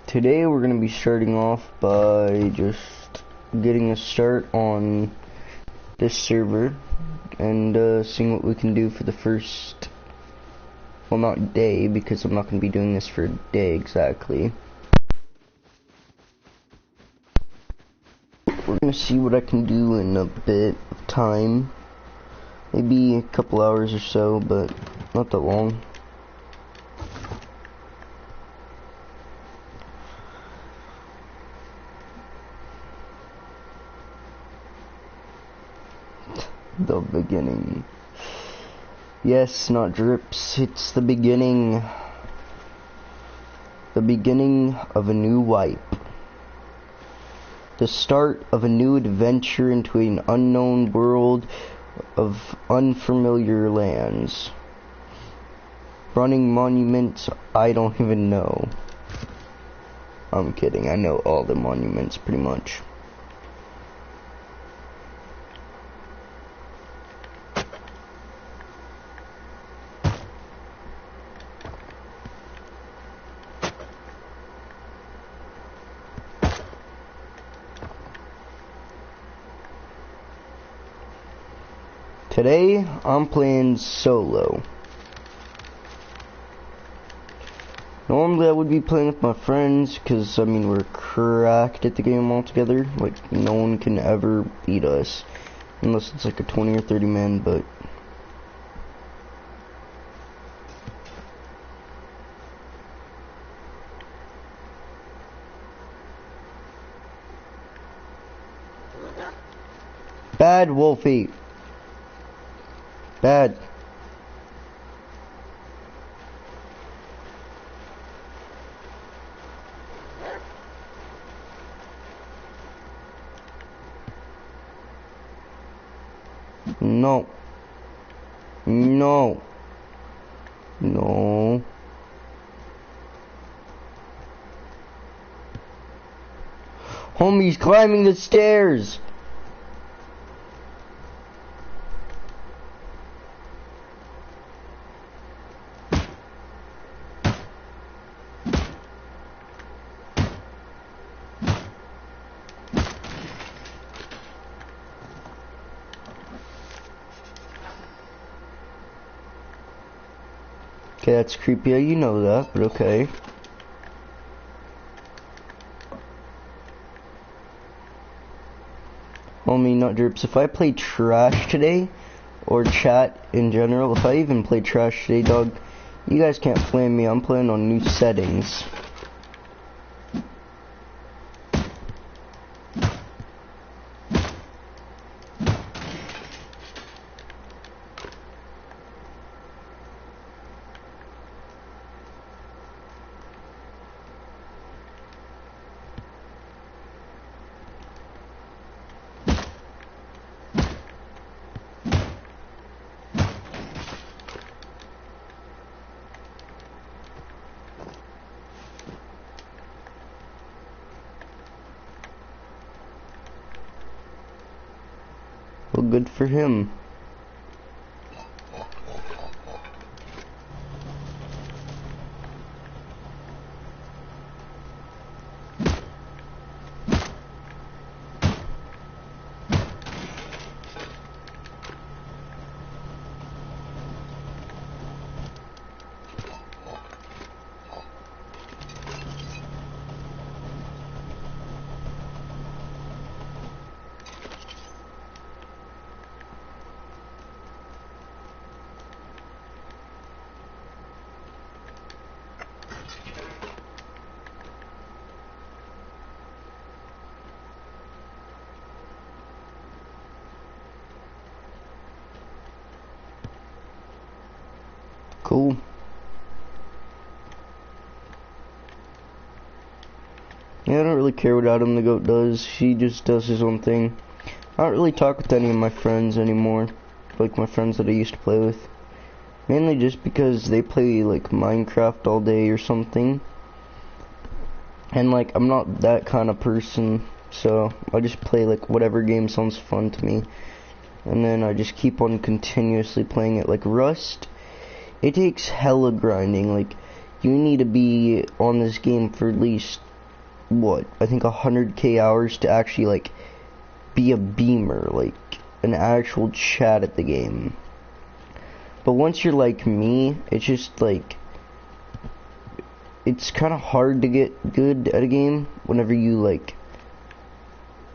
Today we're going to be starting off by just getting a start on this server and seeing what we can do for the first, well, not day, because I'm not going to be doing this for a day exactly. We're going to see what I can do in a bit of time, maybe a couple hours or so, but not that long. The beginning. Yes, not drips, it's the beginning. The beginning of a new wipe. The start of a new adventure into an unknown world of unfamiliar lands. Running monuments I don't even know. I'm kidding, I know all the monuments pretty much. Today, I'm playing solo. Normally I would be playing with my friends, because, I mean, we're cracked at the game altogether. Like, no one can ever beat us. Unless it's like a 20 or 30 man, but... Bad, Wolfie. Bad. No. No. No. Homie's climbing the stairs. Okay, that's creepy, you know that, but okay. Homie, not drips. If I play trash today, or chat in general, if I even play trash today, dog, you guys can't flame me. I'm playing on new settings. Well, good for him. Cool. Yeah, I don't really care what Adam the Goat does. He just does his own thing. I don't really talk with any of my friends anymore. Like my friends that I used to play with. Mainly just because they play like Minecraft all day or something. And like, I'm not that kind of person. So, I just play like whatever game sounds fun to me. And then I just keep on continuously playing it. Like Rust, it takes hella grinding. Like, you need to be on this game for at least what, I think 100k hours to actually like be a beamer, like an actual chat at the game. But once you're like me, it's just like, it's kind of hard to get good at a game whenever you like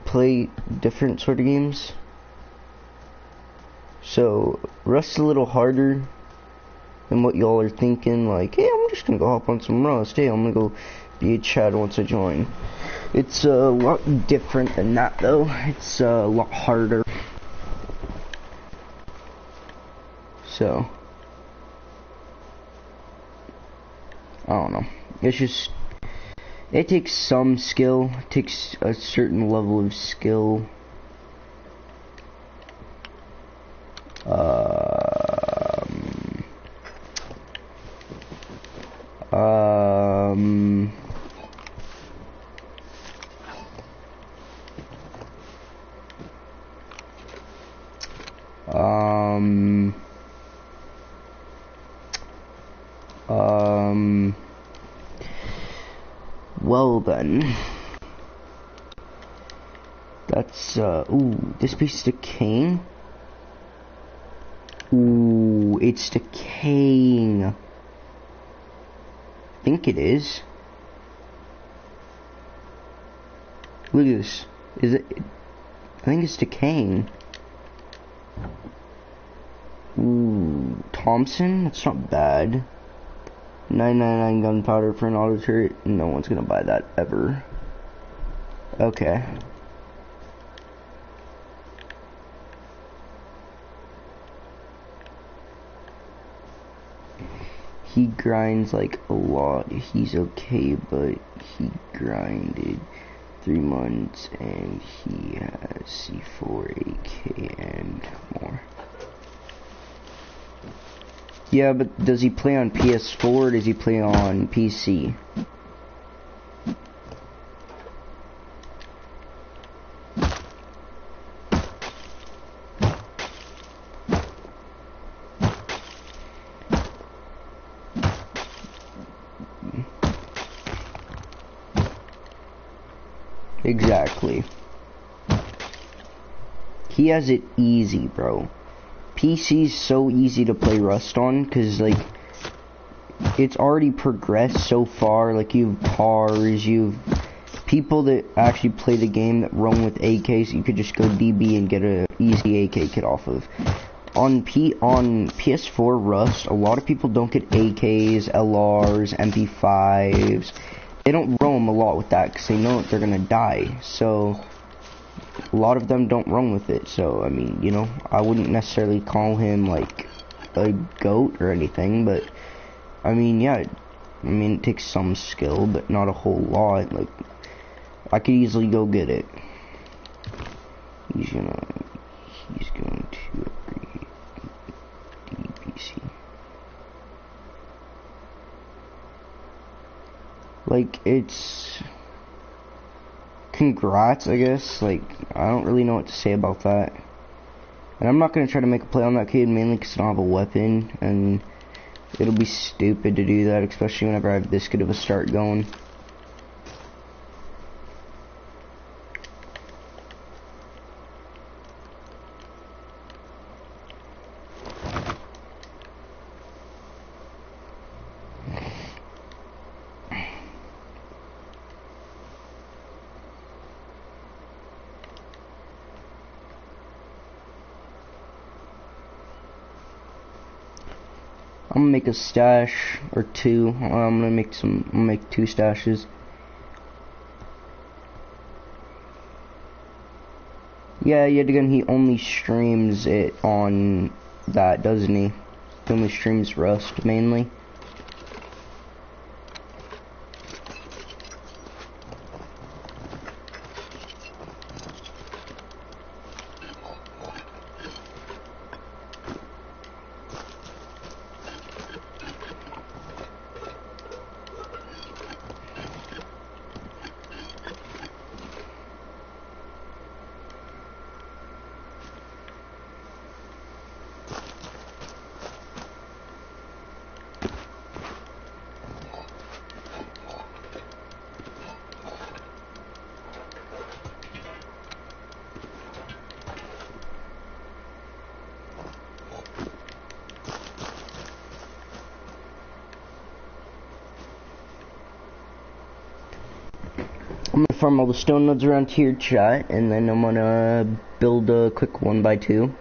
play different sort of games. So Rust's a little harder than what y'all are thinking, like, hey, I'm just gonna go hop on some Rust, hey, I'm gonna go be a chat once I join. It's a lot different than that though. It's a lot harder. So I don't know. It's just, it takes some skill. It takes a certain level of skill. Well then, that's, ooh, this piece is decaying? Ooh, it's decaying. I think it is. Look at this. Is it? I think it's decaying. Ooh, Thompson? That's not bad. 999 gunpowder for an auto turret. No one's gonna buy that ever. Okay. He grinds like a lot. He's okay, but he grinded 3 months and he has C4, AK, and more. Yeah, but does he play on PS4 or does he play on PC? Exactly. He has it easy, bro. PC's so easy to play Rust on, cause like, it's already progressed so far. Like, you've cars, you've people that actually play the game that run with AKs. You could just go DB and get a easy AK kit off of. On PS4 Rust, a lot of people don't get AKs, LRs, MP5s. They don't roam a lot with that because they know that they're gonna die. So a lot of them don't run with it. So I mean, you know, I wouldn't necessarily call him like a goat or anything, but I mean, yeah, I mean, it takes some skill, but not a whole lot. Like, I could easily go get it. He's going to upgrade DPC. Like, it's congrats, I guess. Like, I don't really know what to say about that. And I'm not going to try to make a play on that kid, mainly because I don't have a weapon, and it'll be stupid to do that, especially whenever I have this good of a start going. I'm gonna make a stash or two. I'm gonna make 2 stashes. Yeah, yet again, he only streams it on that, doesn't he? He only streams Rust mainly. I'm gonna farm all the stone nodes around here, chat, and then I'm gonna build a quick 1x2.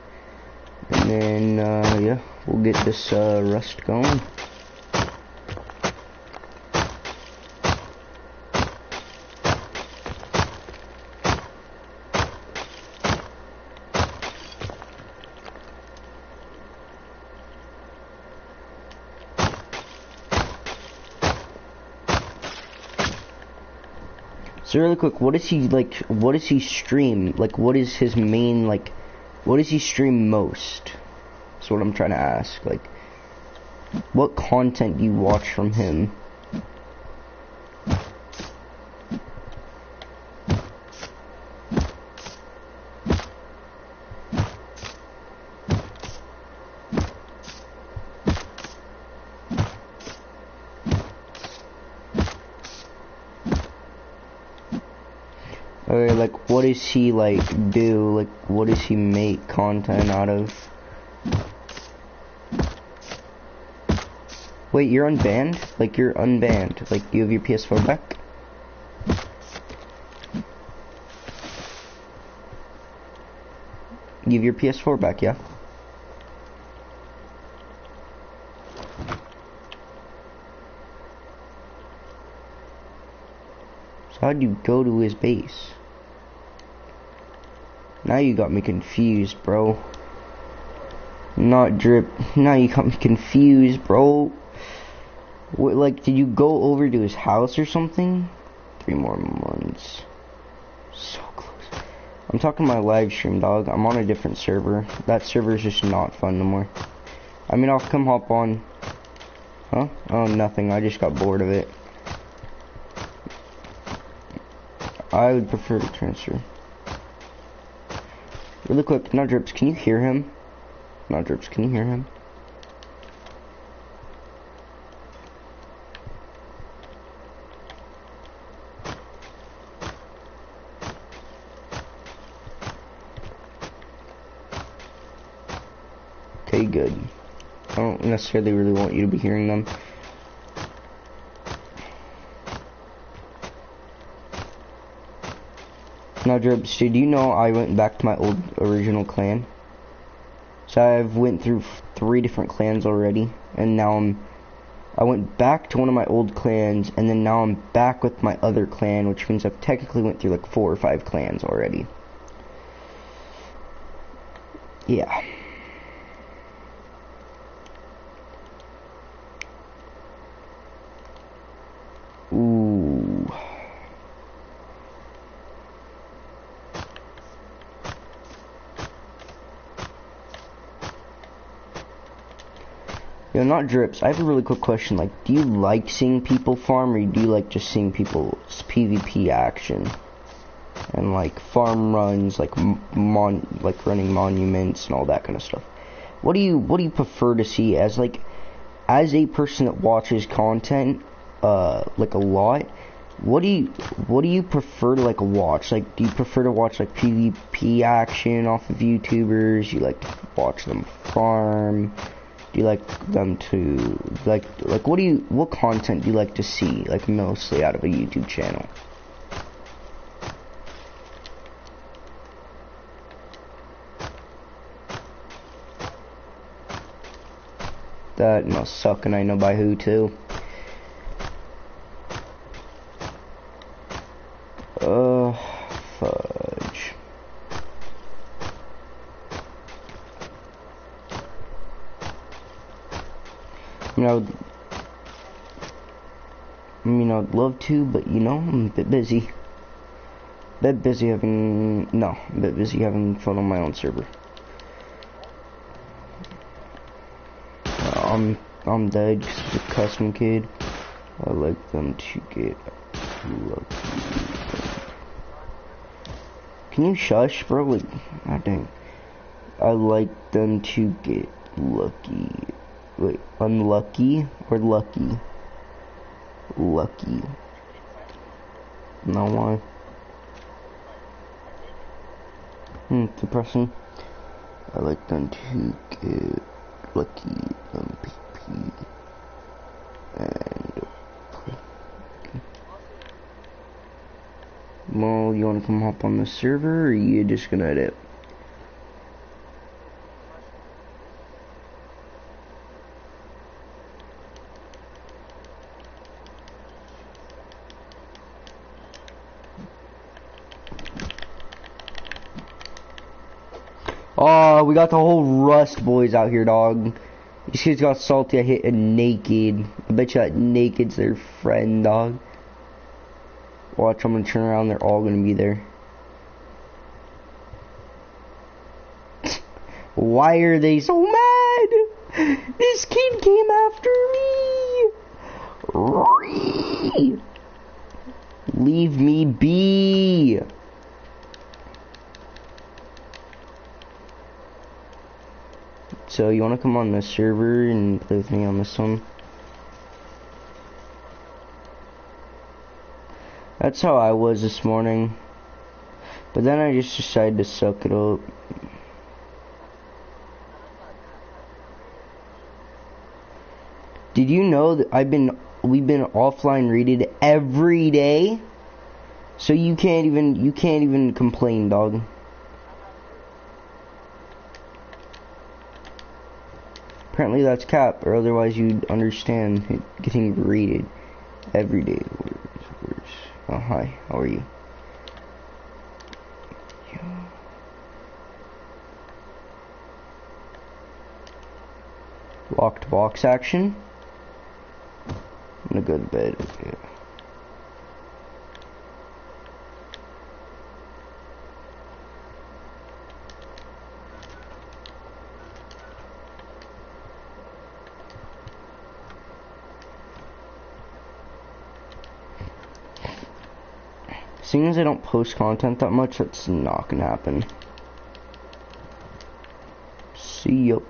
And then, yeah, we'll get this, rust going. So really quick, what does he like? What does he stream? Like, what is his main like? What does he stream most? That's what I'm trying to ask. Like, what content do you watch from him? Or like, what does he like do? Like, what does he make content out of? Wait, you're unbanned? Like, you're unbanned. Like, you have your PS4 back? You have your PS4 back, yeah? So how'd you go to his base? Now you got me confused, bro. Not drip. Now you got me confused, bro. What, like, did you go over to his house or something? 3 more months. So close. I'm talking my live stream, dog. I'm on a different server. That server is just not fun no more. I mean, I'll come hop on. Huh? Oh, nothing. I just got bored of it. I would prefer to transfer. Really quick, now Drips, can you hear him? Now Drips, can you hear him? Okay, good. I don't necessarily really want you to be hearing them. Now, Drips, did you know I went back to my old original clan? So I've went through 3 different clans already, and now I went back to one of my old clans, and then now I'm back with my other clan, which means I've technically went through like 4 or 5 clans already. Yeah. Ooh. Yo, not Drips, I have a really quick question. Like, do you like seeing people farm, or do you like just seeing people's PvP action? And like farm runs, like running monuments and all that kind of stuff. What do you prefer to see as a person that watches content like a lot? What do you prefer to like watch? Like, do you prefer to watch like PvP action off of YouTubers? You like to watch them farm? Do you like them to like what content do you like to see like mostly out of a YouTube channel? That must suck, and I know by who too. Fudge. I mean, I'd love to, but you know, I'm a bit busy. I'm a bit busy having fun on my own server. I'm dead just as a custom kid. I like them to get lucky. Can you shush, bro? Like, god dang. I like them to get lucky. Wait, unlucky or lucky? Lucky. Now why? Depressing. I like them to get lucky PP and Well, you wanna come hop on the server, or are you just gonna edit? Oh, we got the whole Rust boys out here, dog. These kids got salty. I hit a naked. I bet you that naked's their friend, dog. Watch, I'm gonna turn around. They're all gonna be there. Why are they so mad? This kid came after me. Leave me be. So you wanna come on the server and play with me on this one? That's how I was this morning. But then I just decided to suck it up. Did you know that we've been offline rated every day? So you can't even complain, dog. Apparently that's cap, or otherwise you'd understand it getting rated every day. Where's oh, hi, how are you? Locked box action. I'm gonna go to bed. Okay. Seeing as I don't post content that much, that's not gonna happen. See ya.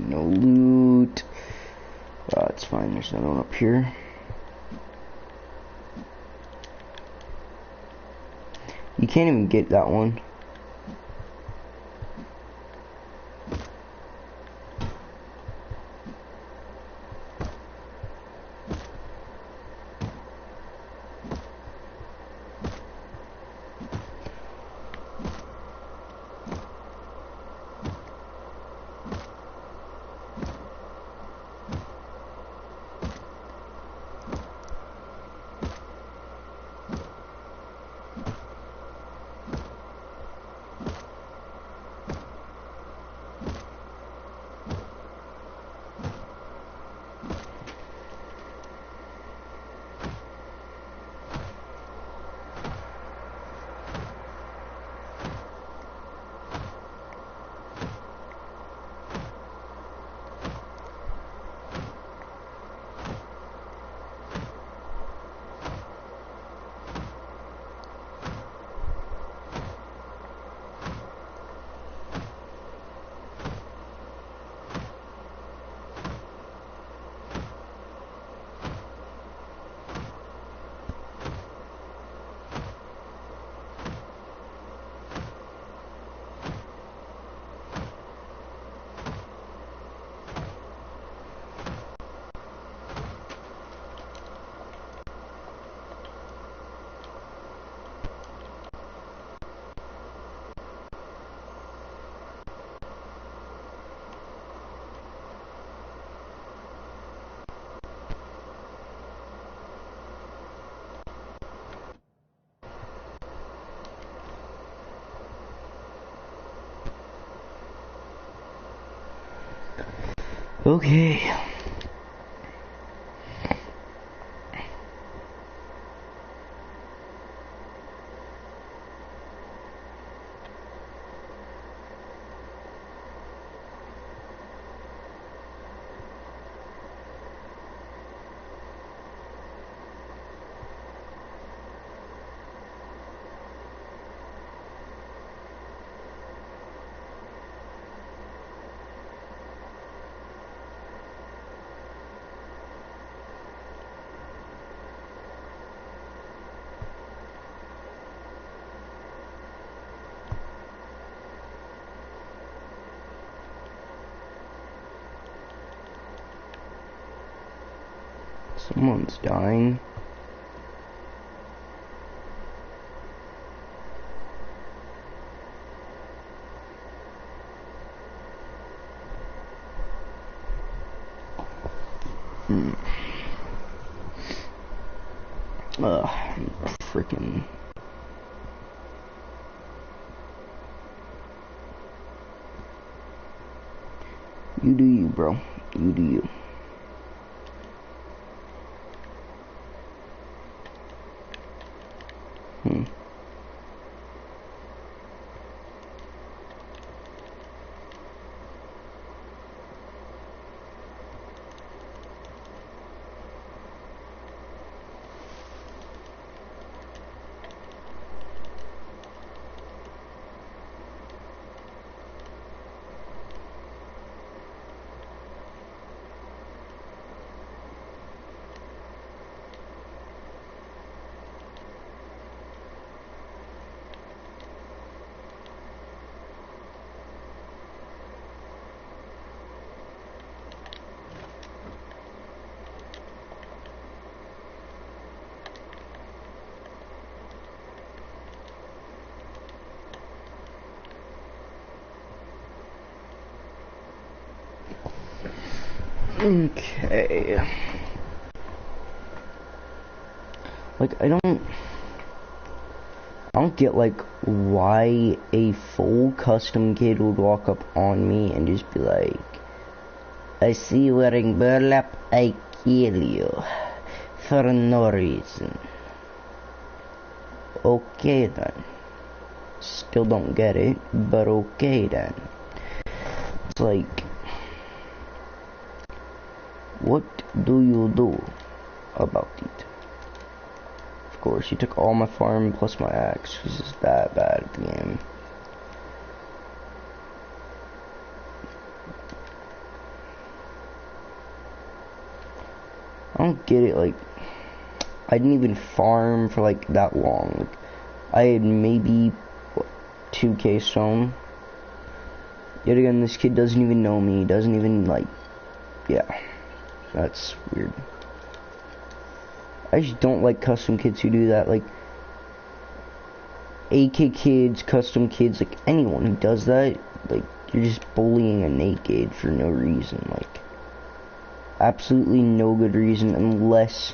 No loot. It's fine, there's another one up here. You can't even get that one. Okay. Someone's dying. Freaking. You do you, bro. You do you. Okay. Like, I don't get, like, why a full custom kid would walk up on me and just be like, I see you wearing burlap, I kill you. For no reason. Okay then. Still don't get it, but okay then. It's like, what do you do about it? Of course, he took all my farm plus my axe, because it's that bad at the game. I don't get it, like, I didn't even farm for, like, that long. Like, I had maybe, what, 2k stone. Yet again, this kid doesn't even know me, doesn't even, like, yeah. That's weird. I just don't like custom kids who do that. Like, AK kids, custom kids, like, anyone who does that, like, you're just bullying a naked for no reason. Like, absolutely no good reason, unless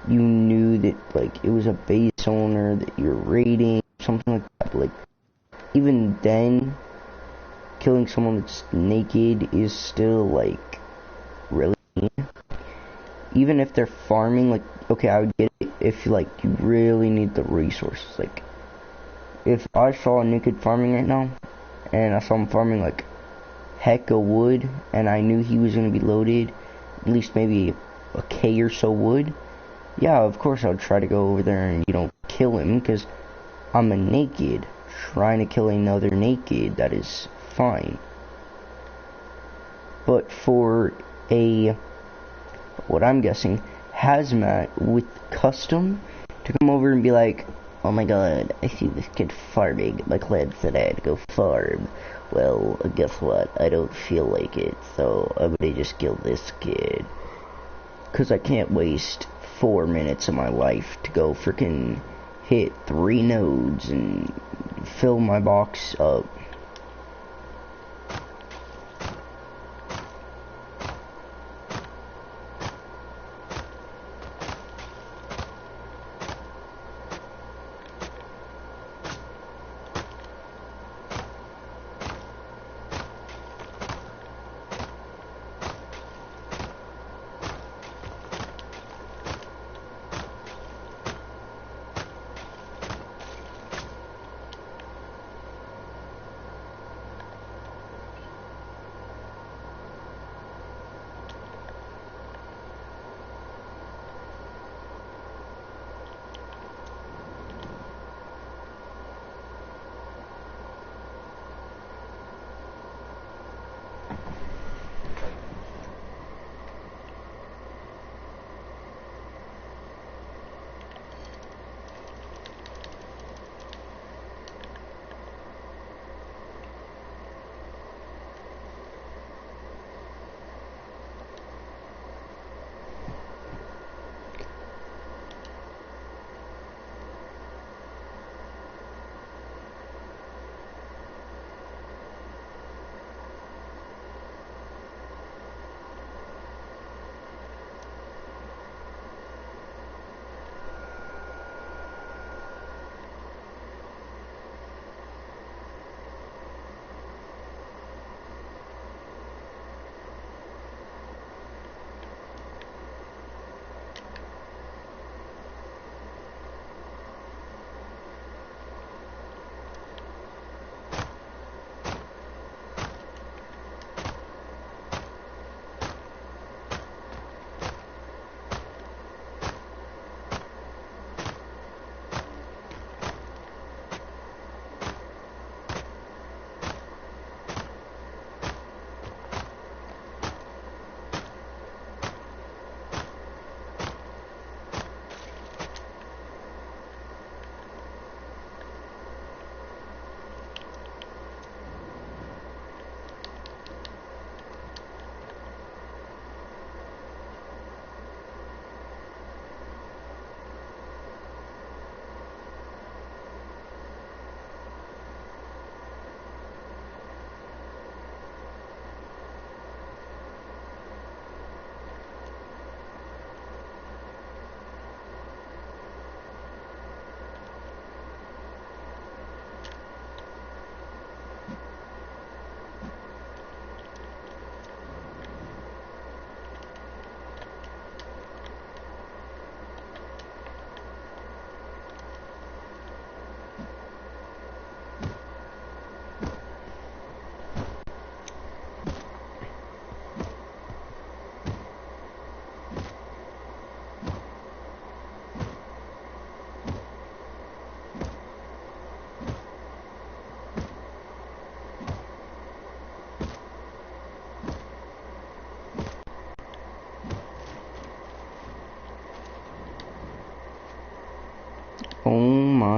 you knew that, like, it was a base owner that you're raiding, something like that. But, like, even then, killing someone that's naked is still, like, really mean. Even if they're farming, like, okay, I would get it if, like, you really need the resources. Like, if I saw a new kid farming right now, and I saw him farming, like, heck of wood, and I knew he was going to be loaded, at least maybe a K or so wood, yeah, of course I would try to go over there and, you know, kill him, because I'm a naked, trying to kill another naked, that is fine. But for a, what I'm guessing, hazmat with custom, to come over and be like, oh my god, I see this kid farming, my clan said I had to go farm. Well, guess what, I don't feel like it, so I'm gonna just kill this kid. Cause I can't waste 4 minutes of my life to go freaking hit 3 nodes and fill my box up.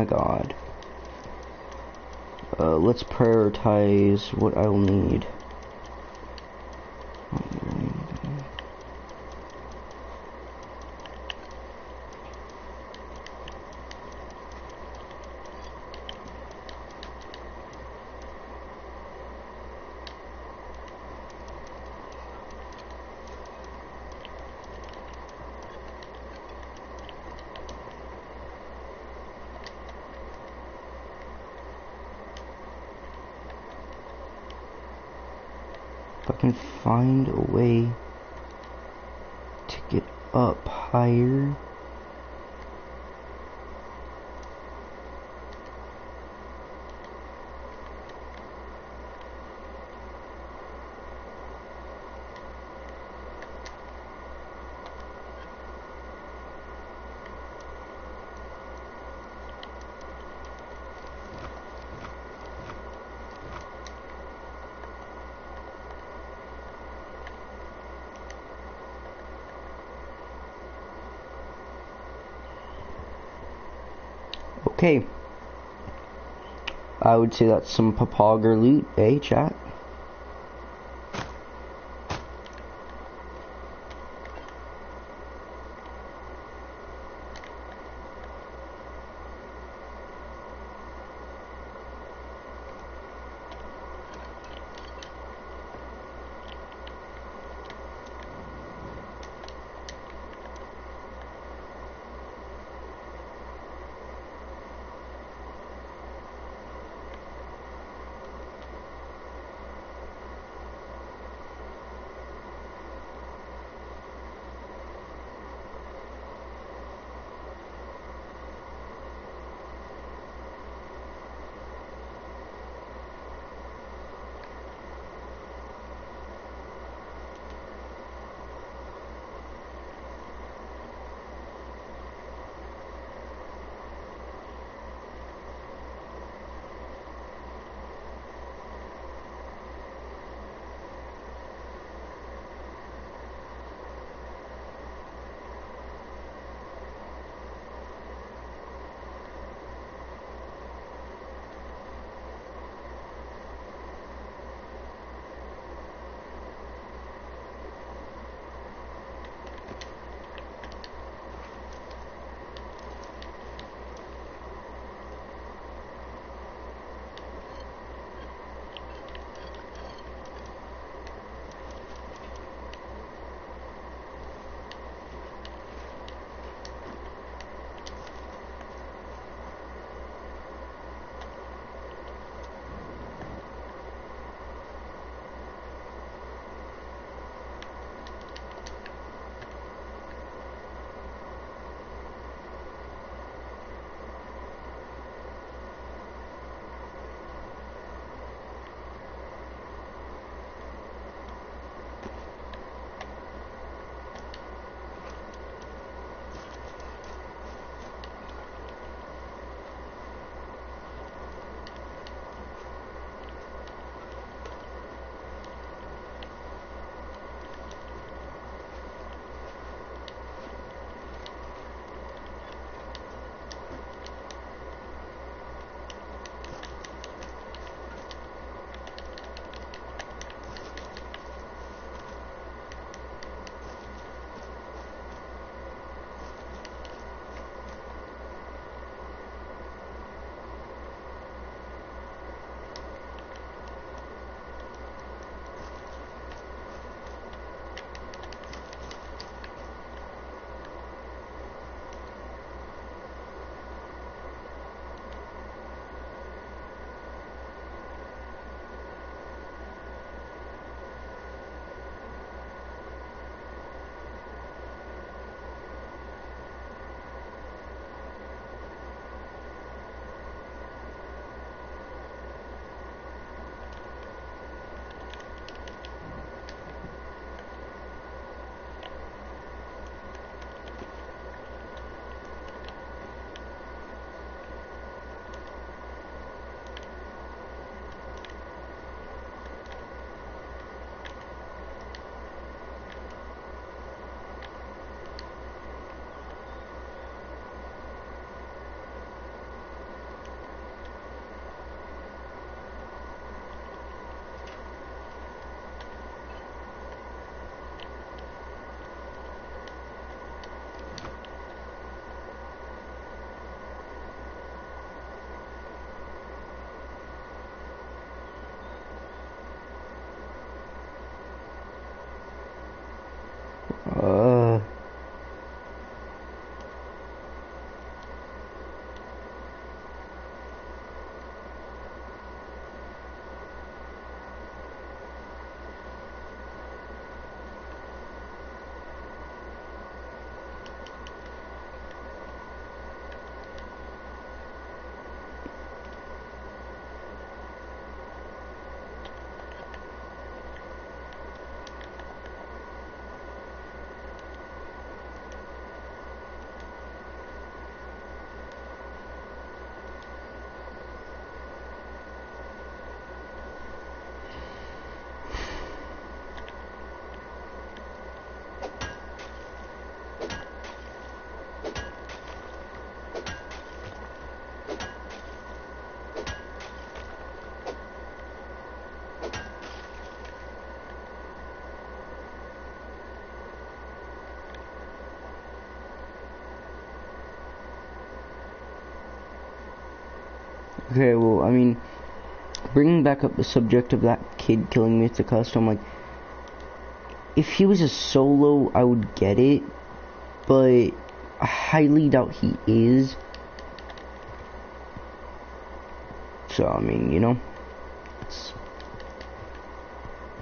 god. Let's prioritize what I'll need. If I can find a way to get up higher. Okay, I would say that's some Papauger loot, eh, chat? Okay, well, I mean, bringing back up the subject of that kid killing me at the custom, like, if he was a solo, I would get it, but I highly doubt he is. So, I mean, you know, it's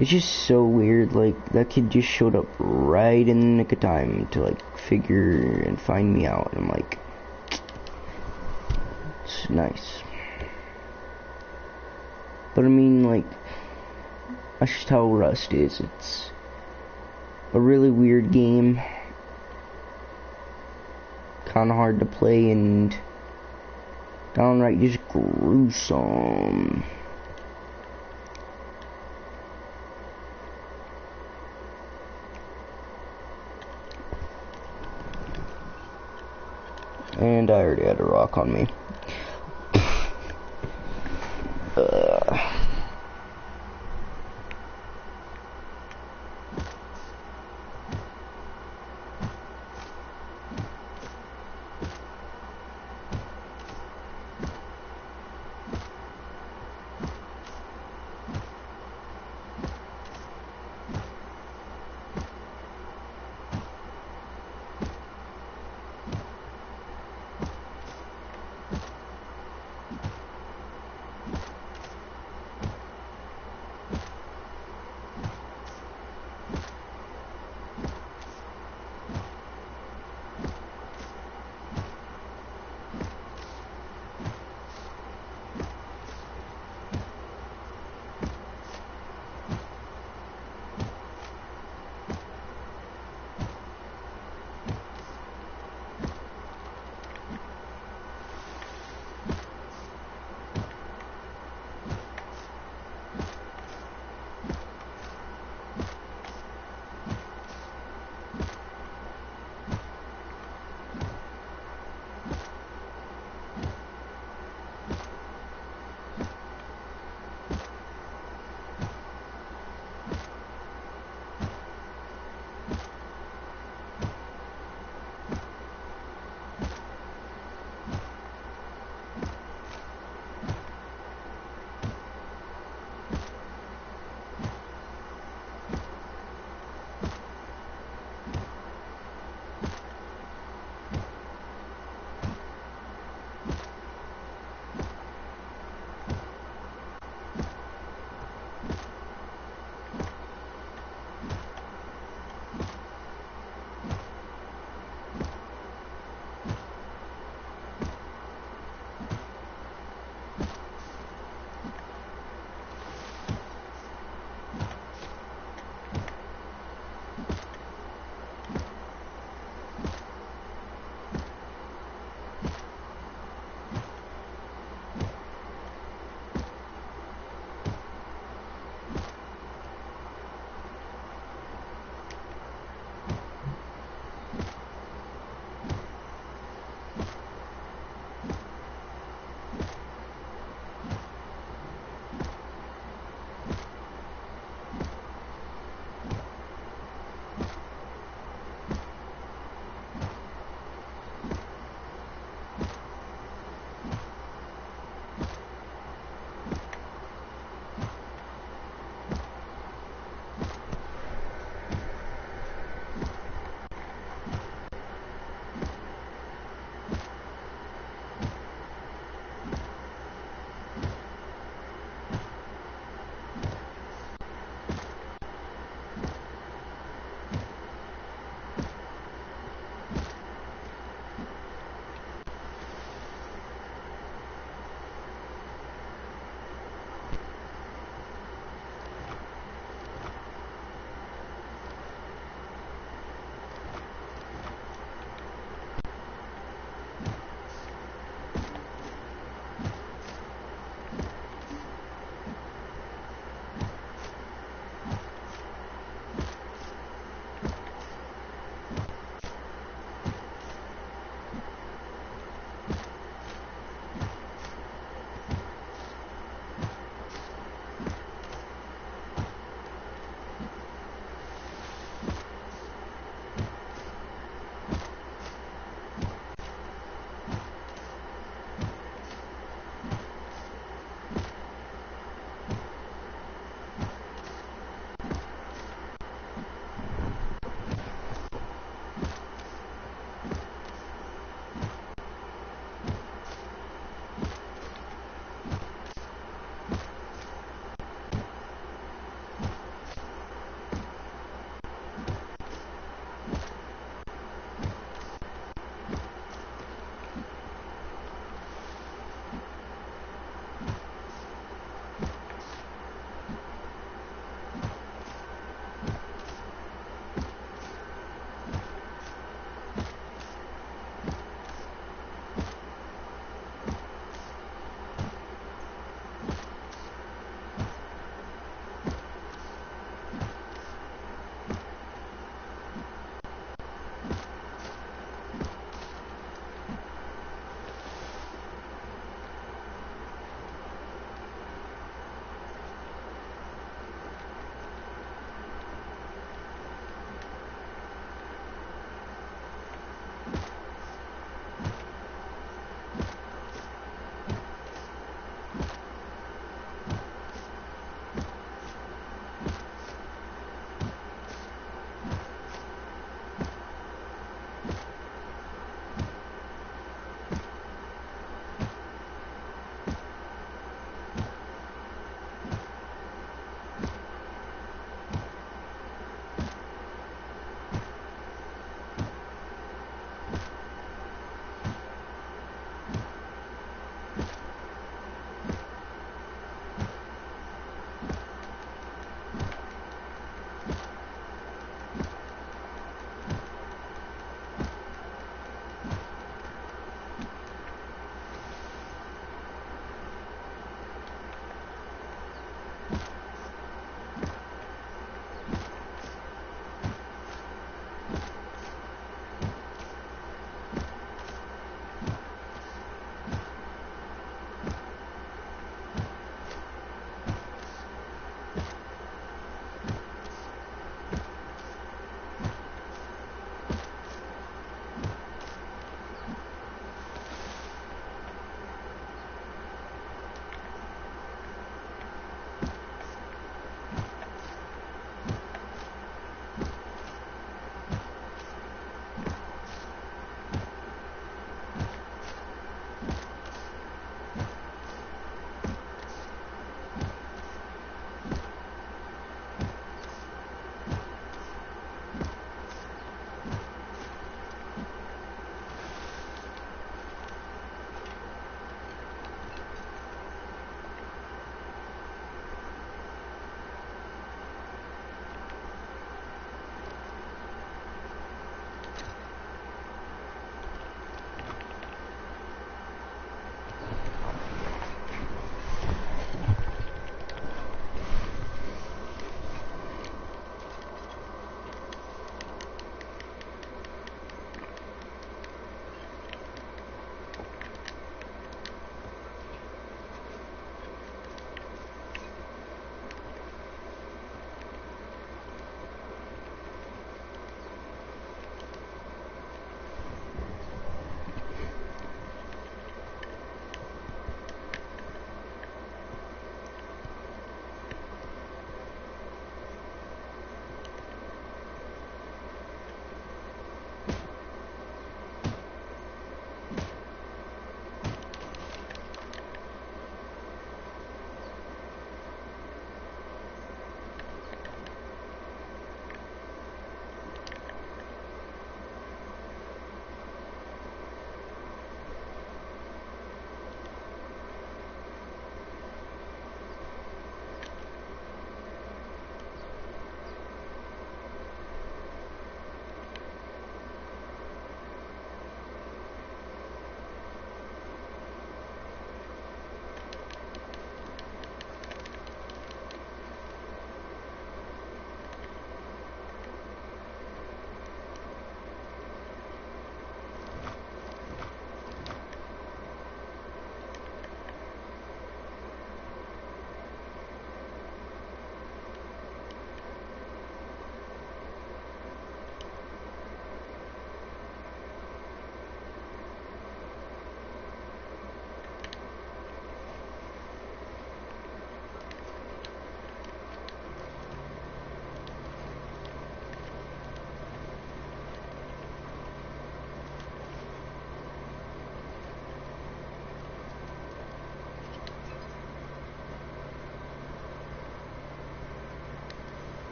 just so weird, like, that kid just showed up right in the nick of time to, like, figure and find me out, and I'm like, it's nice. But I mean, like, that's just how Rust is. It's a really weird game, kinda hard to play, and downright just gruesome. And I already had a rock on me.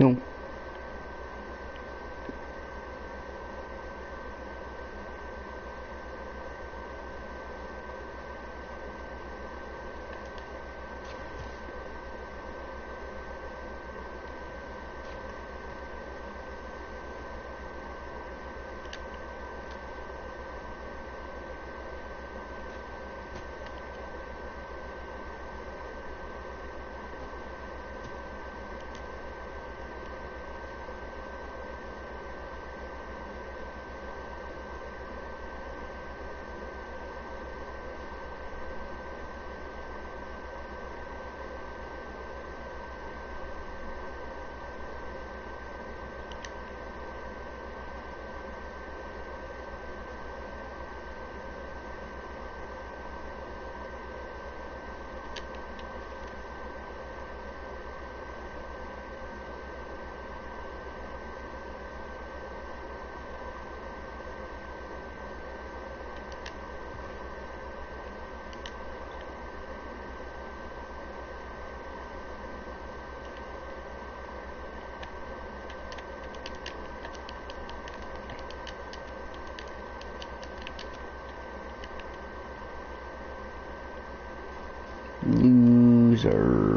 No. Loser.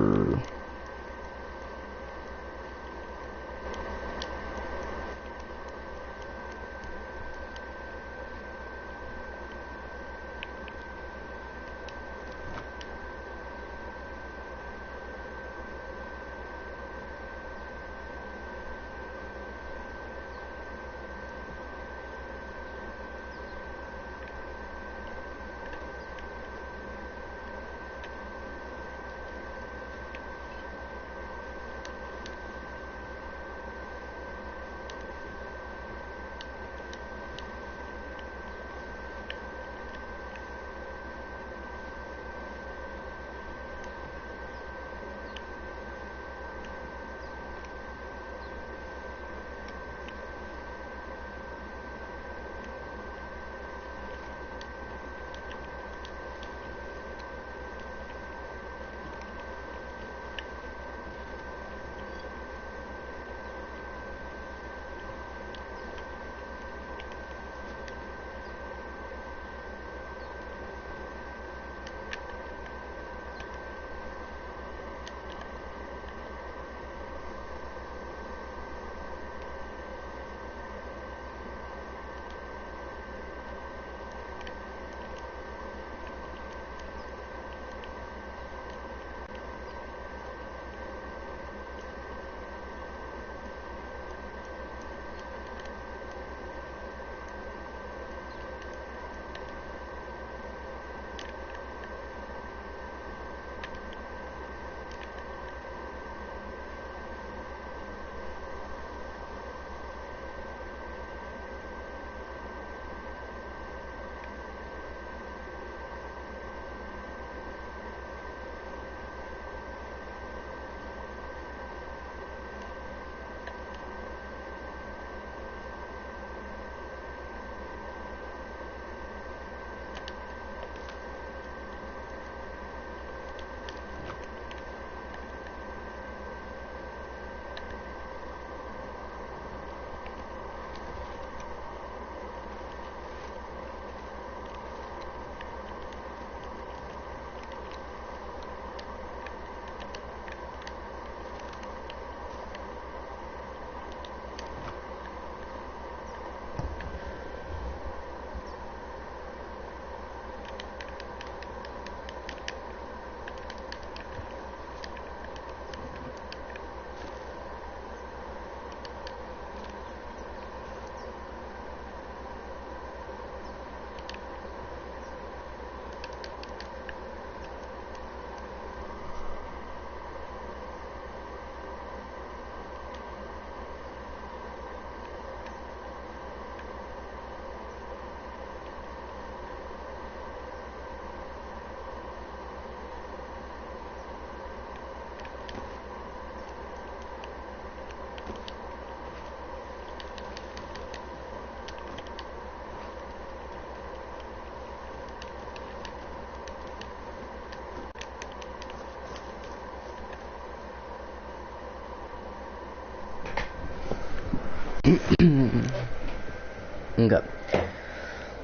Okay.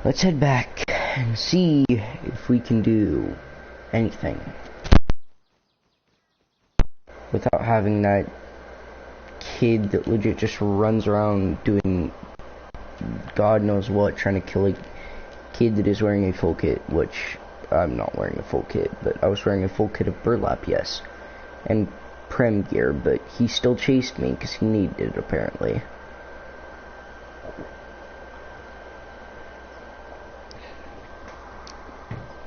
Let's head back and see if we can do anything without having that kid that legit just runs around doing God knows what, trying to kill a kid that is wearing a full kit, which I'm not wearing a full kit, but I was wearing a full kit of burlap, yes, and Prem gear, but he still chased me because he needed it apparently.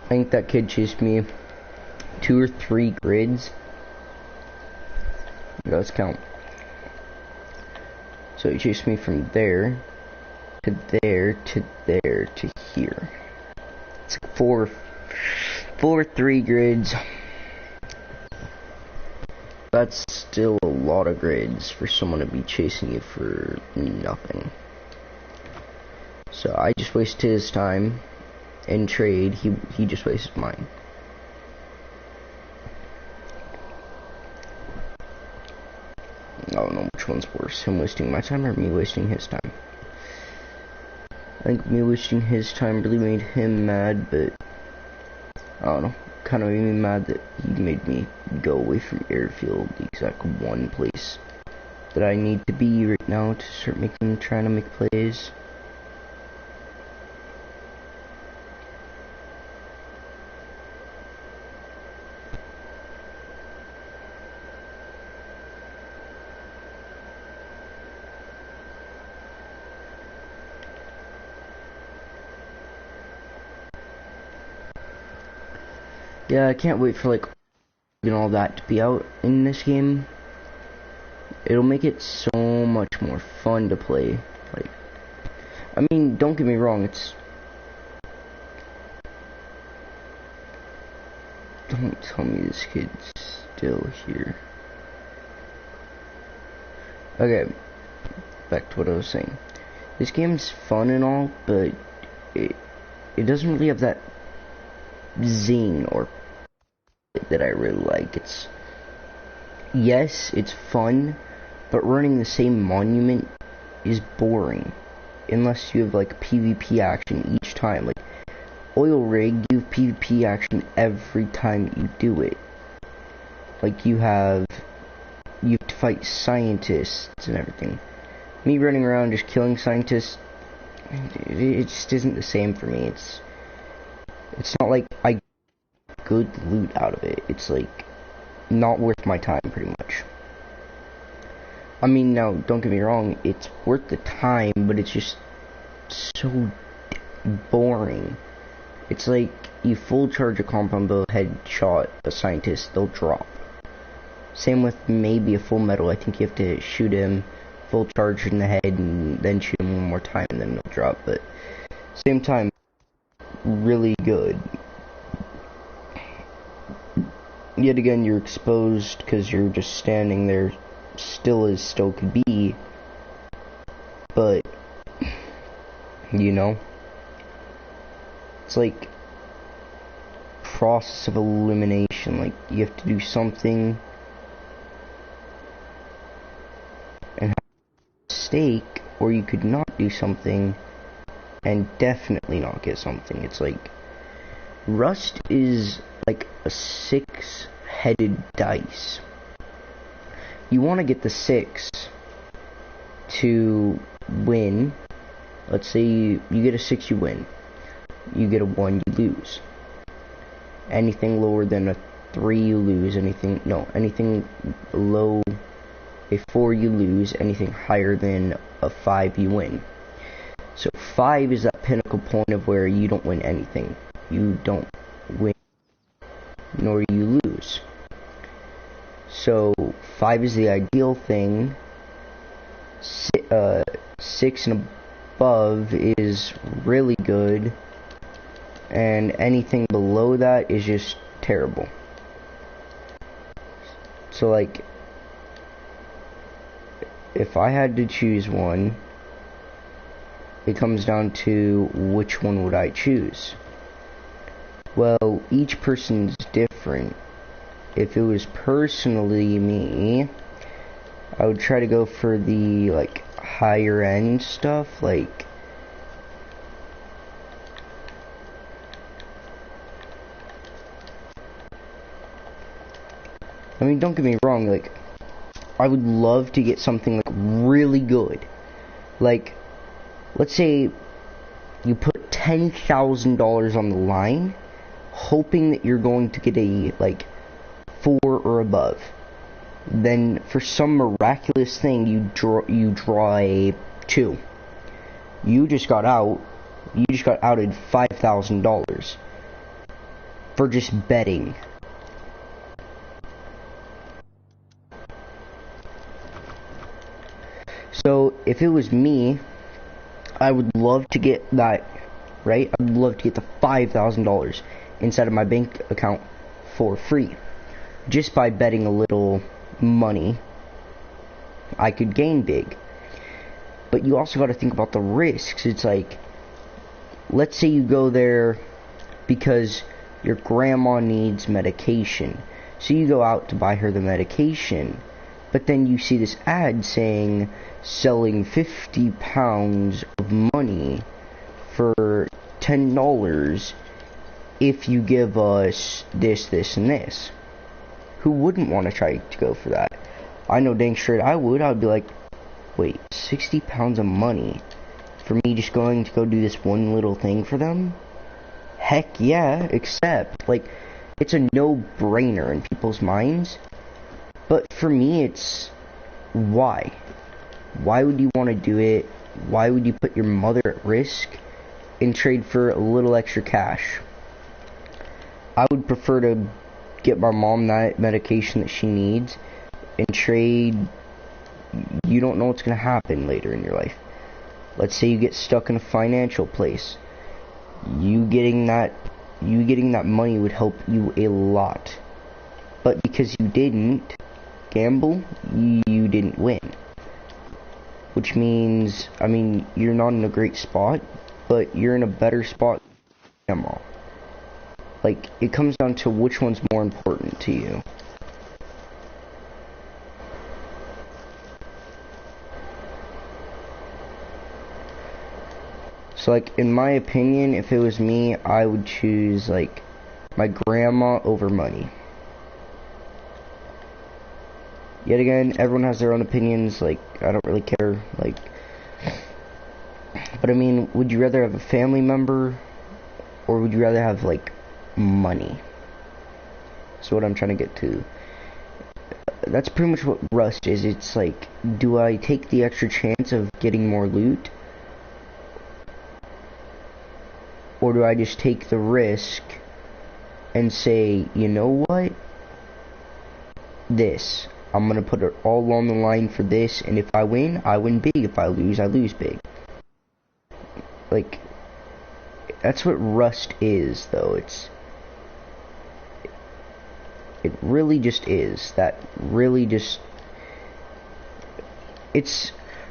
I think that kid chased me 2 or 3 grids. Let's count. So he chased me from there to there to there to here. It's like 4 3 grids. That's still a lot of grids for someone to be chasing you for nothing. So I just wasted his time. In trade, he just wasted mine. I don't know which one's worse, him wasting my time or me wasting his time. I think me wasting his time really made him mad, but I don't know, kind of made me mad that he made me go away from airfield, the exact one place that I need to be right now to start trying to make plays. Yeah, I can't wait for like all that to be out in this game. It'll make it so much more fun to play. Like, I mean, don't get me wrong, it's... Don't tell me this kid's still here. Okay, back to what I was saying. This game's fun and all, but it doesn't really have that zing or that I really like. Yes, it's fun, but running the same monument is boring unless you have like PvP action each time. Like Oil Rig, you have PvP action every time you do it. Like you have to fight scientists and everything. Me running around just killing scientists, it just isn't the same for me. It's not like I get good loot out of it. It's like not worth my time pretty much. I mean, now don't get me wrong, it's worth the time, but it's just so boring. It's like you full charge a compound bow, headshot a scientist, they'll drop. Same with maybe a full metal. I think you have to shoot him full charge in the head and then shoot him one more time and then they'll drop, but same time, really good. Yet again, you're exposed because you're just standing there still as still could be, but you know, it's like process of elimination. Like you have to do something and have a mistake, or you could not do something and definitely not get something. It's like Rust is like a 6-headed dice. You want to get the 6 to win. Let's say you get a 6, you win. You get a 1, you lose. Anything lower than a 3, you lose. Anything below a 4, you lose. Anything higher than a 5, you win. So 5 is that pinnacle point of where you don't win anything. You don't win, nor you lose. So 5 is the ideal thing. 6 and above is really good, and anything below that is just terrible. So like, if I had to choose one, it comes down to which one would I choose. Well, each person's different. If it was personally me, I would try to go for the like higher end stuff, like I mean, don't get me wrong, like I would love to get something like really good. Like, let's say you put $10,000 on the line, hoping that you're going to get a like 4 or above. Then for some miraculous thing you draw a 2. You just got outed $5,000 for just betting. So if it was me, I would love to get that, right? I would love to get the $5,000 inside of my bank account for free. Just by betting a little money, I could gain big. But you also got to think about the risks. It's like, let's say you go there because your grandma needs medication. So you go out to buy her the medication. But then you see this ad saying selling 50 pounds of money for $10 if you give us this, this, and this. Who wouldn't want to try to go for that? I know dang straight I would. I would be like, wait, 60 pounds of money for me just going to go do this one little thing for them? Heck yeah, except, like, it's a no-brainer in people's minds. But for me, it's, why? Why would you want to do it? Why would you put your mother at risk in trade for a little extra cash? I would prefer to get my mom that medication that she needs and trade. You don't know what's going to happen later in your life. Let's say you get stuck in a financial place. You getting that money would help you a lot. But because you didn't gamble, you didn't win. Which means, I mean, you're not in a great spot, but you're in a better spot than grandma. Like, it comes down to which one's more important to you. So, like, in my opinion, if it was me, I would choose, like, my grandma over money. Yet again, everyone has their own opinions, like, I don't really care, like, but I mean, would you rather have a family member, or would you rather have, like, money? That's what I'm trying to get to. That's pretty much what Rust is. It's like, do I take the extra chance of getting more loot, or do I just take the risk and say, you know what, this, I'm gonna put it all on the line for this, and if I win big. If I lose big. Like, that's what Rust is, though. It really just is. That really just,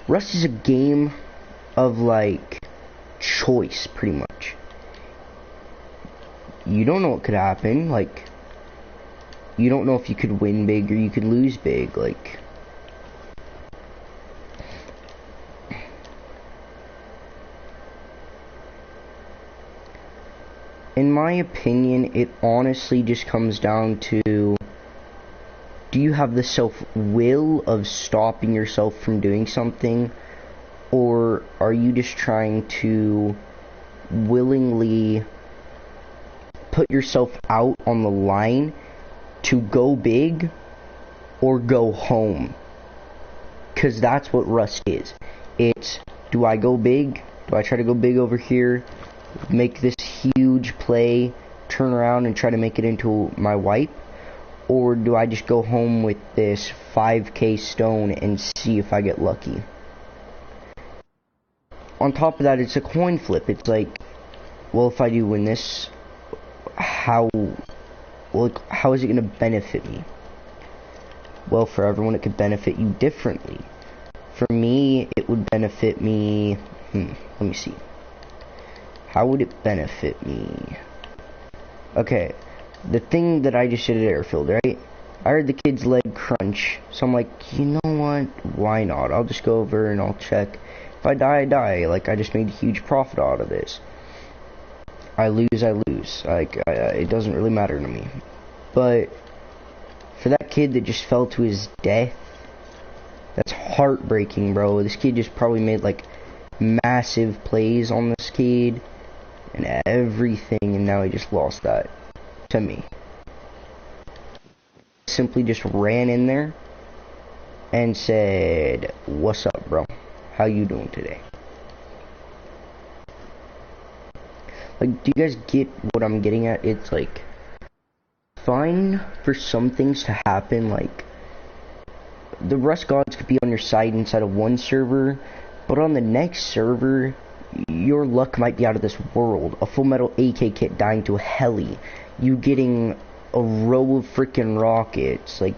Rust is a game of, like, choice, pretty much. You don't know what could happen, like, you don't know if you could win big or you could lose big, like. In my opinion, it honestly just comes down to, do you have the self-will of stopping yourself from doing something, or are you just trying to willingly put yourself out on the line to go big or go home? Because that's what Rust is. It's, do I go big? Do I try to go big over here, make this huge play, turn around and try to make it into my wipe? Or do I just go home with this 5k stone and see if I get lucky? On top of that, it's a coin flip. It's like, well, if I do win this, how is it going to benefit me? Well, for everyone, it could benefit you differently. For me, it would benefit me, let me see. How would it benefit me? Okay, the thing that I just did at Airfield, right? I heard the kid's leg crunch, so I'm like, you know what? Why not? I'll just go over and I'll check. If I die, I die. Like, I just made a huge profit out of this. I lose, I lose. Like, it doesn't really matter to me. But for that kid that just fell to his death, that's heartbreaking, bro. This kid just probably made, like, massive plays on this kid and everything, and now he just lost that to me. Simply just ran in there and said, "What's up, bro? How you doing today?" Like, do you guys get what I'm getting at? It's like fine for some things to happen, like the Rust gods could be on your side inside of one server, but on the next server your luck might be out of this world. A Full Metal AK kit dying to a heli, you getting a row of freaking rockets. Like,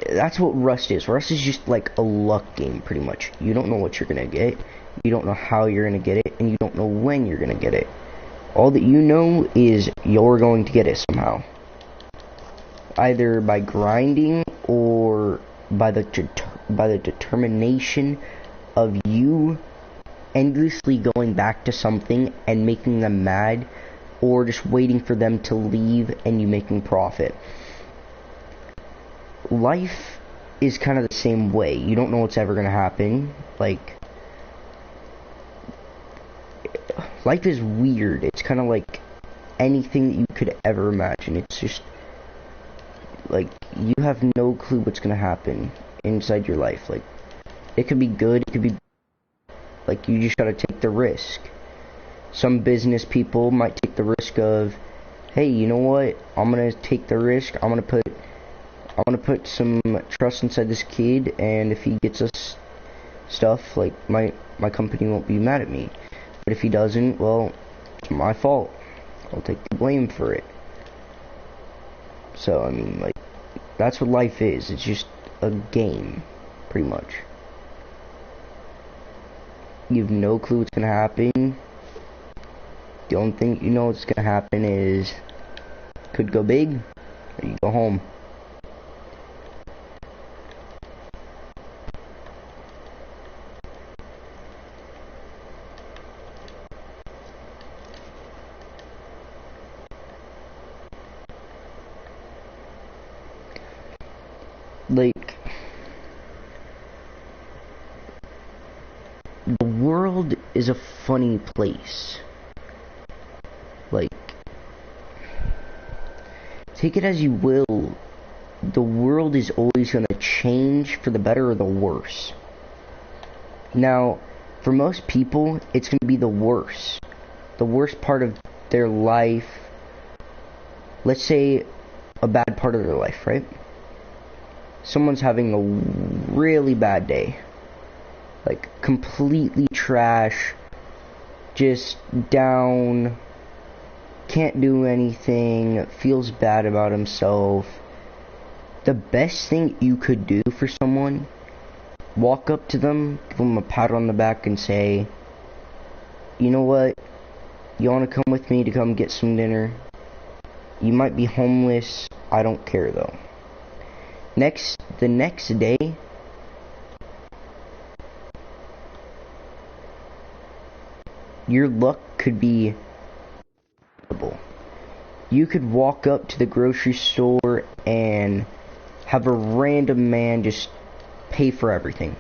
that's what Rust is. Rust is just like a luck game, pretty much. You don't know what you're gonna get, you don't know how you're gonna get it, and you don't know when you're gonna get it. All that you know is you're going to get it somehow, either by grinding or by the determination of you endlessly going back to something and making them mad, or just waiting for them to leave and you making profit. Life is kind of the same way. You don't know what's ever going to happen. Like, life is weird. It's kind of like anything that you could ever imagine. It's just like you have no clue what's going to happen inside your life. Like, it could be good, it could be like, you just got to take the risk. Some business people might take the risk of, hey, you know what? I'm going to take the risk. I'm going to put some trust inside this kid, and if he gets us stuff, like, my company won't be mad at me. But if he doesn't, well, it's my fault. I'll take the blame for it. So, I mean, like, that's what life is. It's just a game, pretty much. You have no clue what's gonna happen. The only thing you know what's gonna happen is, could go big, or you go home. Like, the world is a funny place. Like, take it as you will, the world is always going to change for the better or the worse. Now, for most people, it's going to be the worst part of their life. Let's say a bad part of their life, right? Someone's having a really bad day, like completely trash, just down, can't do anything, feels bad about himself. The best thing you could do for someone, walk up to them, give them a pat on the back and say, you know what, you want to come with me to come get some dinner? You might be homeless, I don't care though. The next day, your luck could be incredible. You could walk up to the grocery store and have a random man just pay for everything.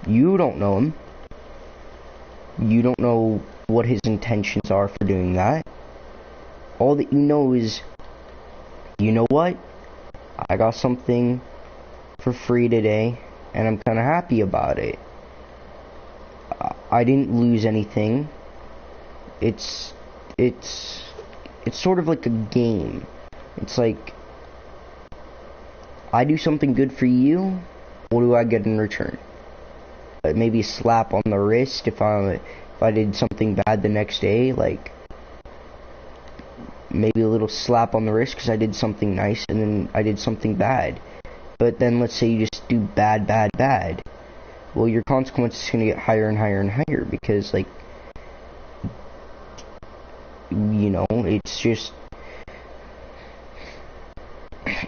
You don't know him. You don't know what his intentions are for doing that. All that you know is, you know what? I got something for free today, and I'm kind of happy about it. I didn't lose anything. It's sort of like a game. It's like, I do something good for you, what do I get in return? Maybe a slap on the wrist if I did something bad the next day, like maybe a little slap on the wrist because I did something nice and then I did something bad. But then let's say you just do bad. Well, your consequence is going to get higher and higher and higher because, like, you know, it's just,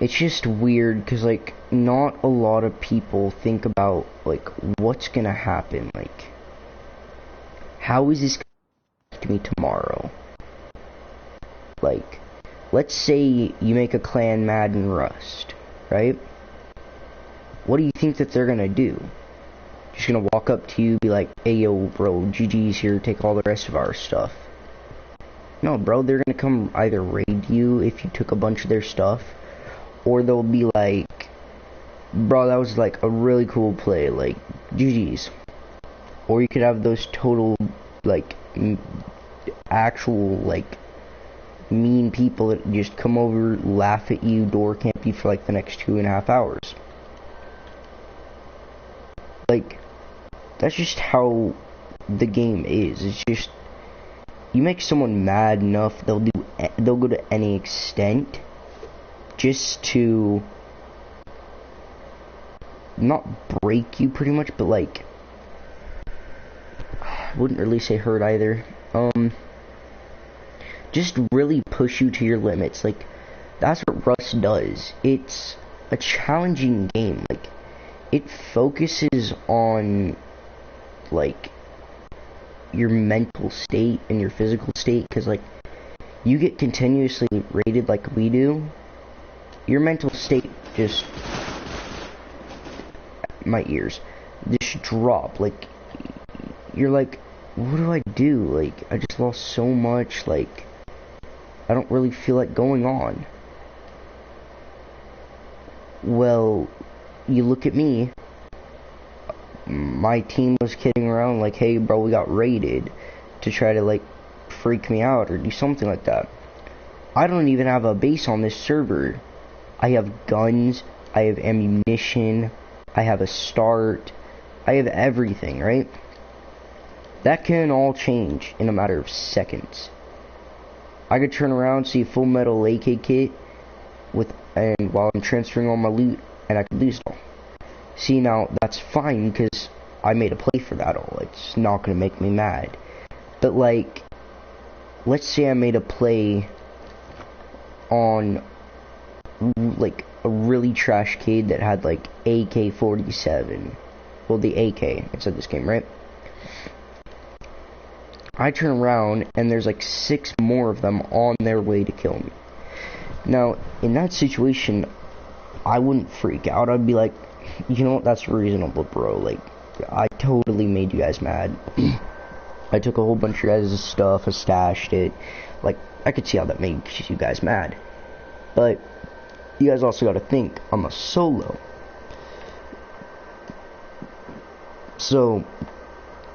it's just weird because, like, not a lot of people think about, like, what's gonna happen. Like, how is this gonna affect me tomorrow? Like, let's say you make a clan mad in Rust, right? What do you think that they're gonna do? Just gonna walk up to you, be like, hey yo bro, GG's here, take all the rest of our stuff. No bro, they're gonna come either raid you if you took a bunch of their stuff, or they'll be like, bro, that was like a really cool play, like, GG's. Or you could have those total, like, actual, like, mean people that just come over, laugh at you, door camp you for like the next 2.5 hours. Like, that's just how the game is. It's just, you make someone mad enough, they'll go to any extent just to not break you pretty much, but like, I wouldn't really say hurt either. Just really push you to your limits. Like, that's what Rust does. It's a challenging game. Like, it focuses on, like, your mental state and your physical state, because, like, you get continuously rated like we do, your mental state just, my ears, just drop. Like, you're like, what do I do? Like, I just lost so much, like, I don't really feel like going on. Well, you look at me, my team was kidding around like, hey bro, we got raided, to try to like freak me out or do something like that. I don't even have a base on this server. I have guns, I have ammunition, I have a start, I have everything, right? That can all change in a matter of seconds. I could turn around, see a full metal AK kit and while I'm transferring all my loot, and I could lose it all. See, now that's fine because I made a play for that all. It's not gonna make me mad. But like, let's say I made a play on like a really trash kid that had like AK-47. Well, the AK inside this game, right? I turn around and there's like 6 more of them on their way to kill me. Now, in that situation, I wouldn't freak out. I'd be like, you know what, that's reasonable, bro. Like, I totally made you guys mad. I took a whole bunch of your guys' stuff, I stashed it. Like, I could see how that made you guys mad. But, you guys also gotta think, I'm a solo. So,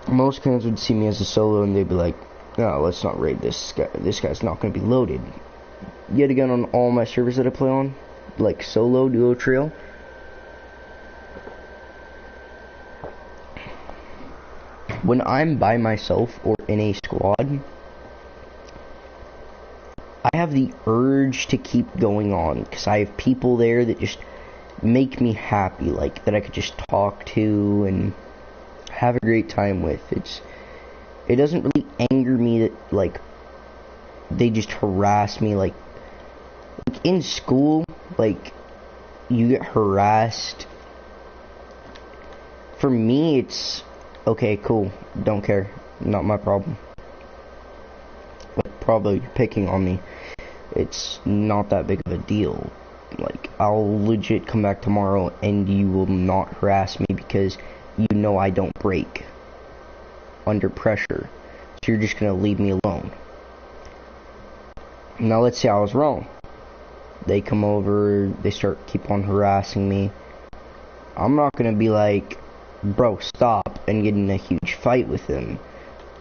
most clans would see me as a solo and they'd be like, no, let's not raid this guy. This guy's not going to be loaded. Yet again, on all my servers that I play on, like solo, duo, trio, when I'm by myself or in a squad, I have the urge to keep going on because I have people there that just make me happy, like that I could just talk to and have a great time with. It doesn't really anger me that like they just harass me like in school, like you get harassed. For me, it's okay, cool, don't care, not my problem. Like, probably picking on me, it's not that big of a deal. Like, I'll legit come back tomorrow and you will not harass me because you know I don't break under pressure, so you're just gonna leave me alone. Now let's say I was wrong. They come over, they keep on harassing me. I'm not gonna be like, bro, stop, and get in a huge fight with them.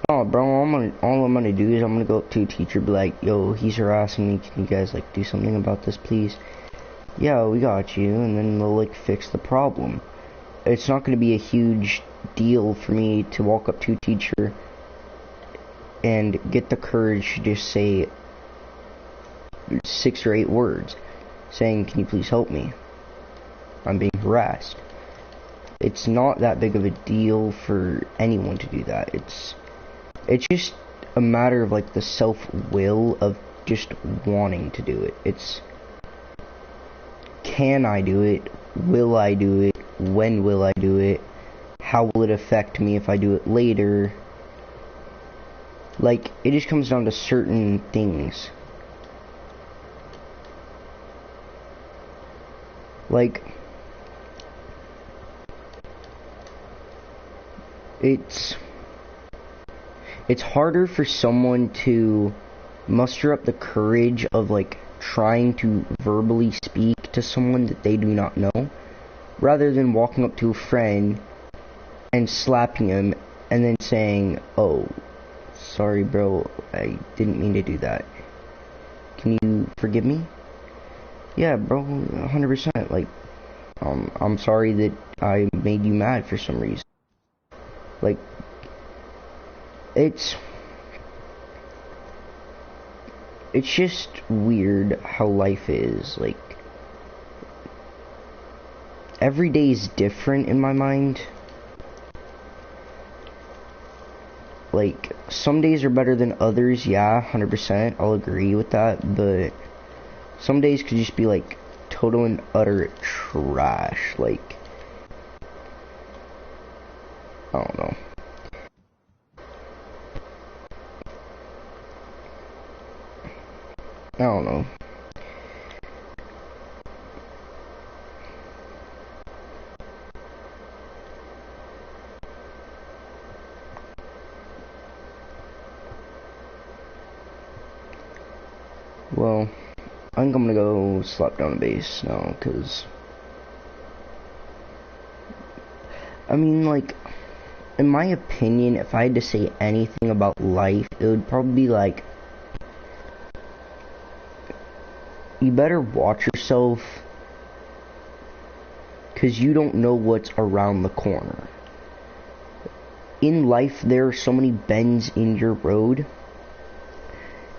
Oh, bro, all I'm gonna do is I'm gonna go up to a teacher, be like, yo, he's harassing me, can you guys like do something about this, please? Yeah, we got you, and then they'll like fix the problem. It's not going to be a huge deal for me to walk up to a teacher and get the courage to just say 6 or 8 words saying, can you please help me? I'm being harassed. It's not that big of a deal for anyone to do that. It's just a matter of like the self-will of just wanting to do it. can I do it? Will I do it? When will I do it? How will it affect me if I do it later? Like, it just comes down to certain things. Like, it's harder for someone to muster up the courage of, like, trying to verbally speak to someone that they do not know, rather than walking up to a friend and slapping him and then saying, "Oh, sorry bro, I didn't mean to do that. Can you forgive me?" Yeah, bro, 100%. Like, I'm sorry that I made you mad for some reason. Like, it's just weird how life is. Like, every day is different in my mind. Like, some days are better than others, yeah, 100%, I'll agree with that, but some days could just be, like, total and utter trash. Like, I don't know. I don't know. Well, I think I'm gonna go slap down a bass now, cause I mean, like, in my opinion, if I had to say anything about life, it would probably be like, you better watch yourself, cause you don't know what's around the corner. In life, there are so many bends in your road.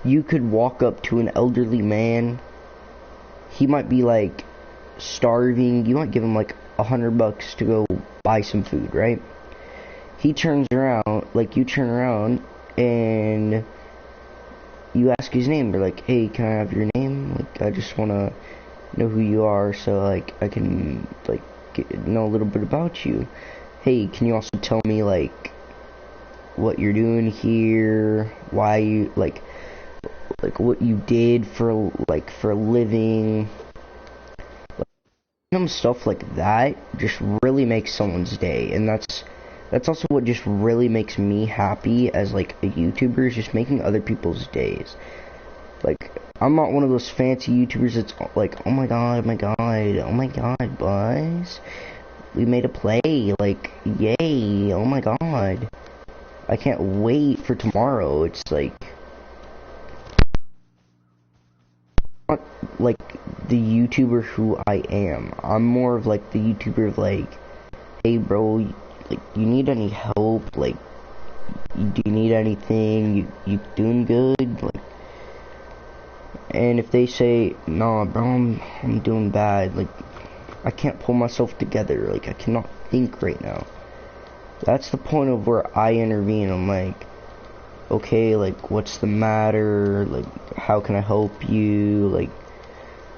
You could walk up to an elderly man. He might be like starving. You might give him like $100 to go buy some food, right? He turns around, like, you turn around and you ask his name. You're like, "Hey, can I have your name? Like, I just wanna know who you are, so like I can like know a little bit about you. Hey, can you also tell me like what you're doing here? Why you like what you did for a living?" Random stuff like that just really makes someone's day, and that's also what just really makes me happy as like a YouTuber, is just making other people's days. Like, I'm not one of those fancy YouTubers that's like, "Oh my god, oh my god, oh my god, Buzz, we made a play, like, yay, oh my god, I can't wait for tomorrow." It's like, not like the YouTuber who I am. I'm more of like the YouTuber of like, "Hey bro, like, you need any help? Like, do you need anything? You doing good?" Like, and if they say, "Nah bro, I'm doing bad, like, I can't pull myself together, like, I cannot think right now," that's the point of where I intervene. I'm like, "Okay, like, what's the matter? Like, how can I help you? Like,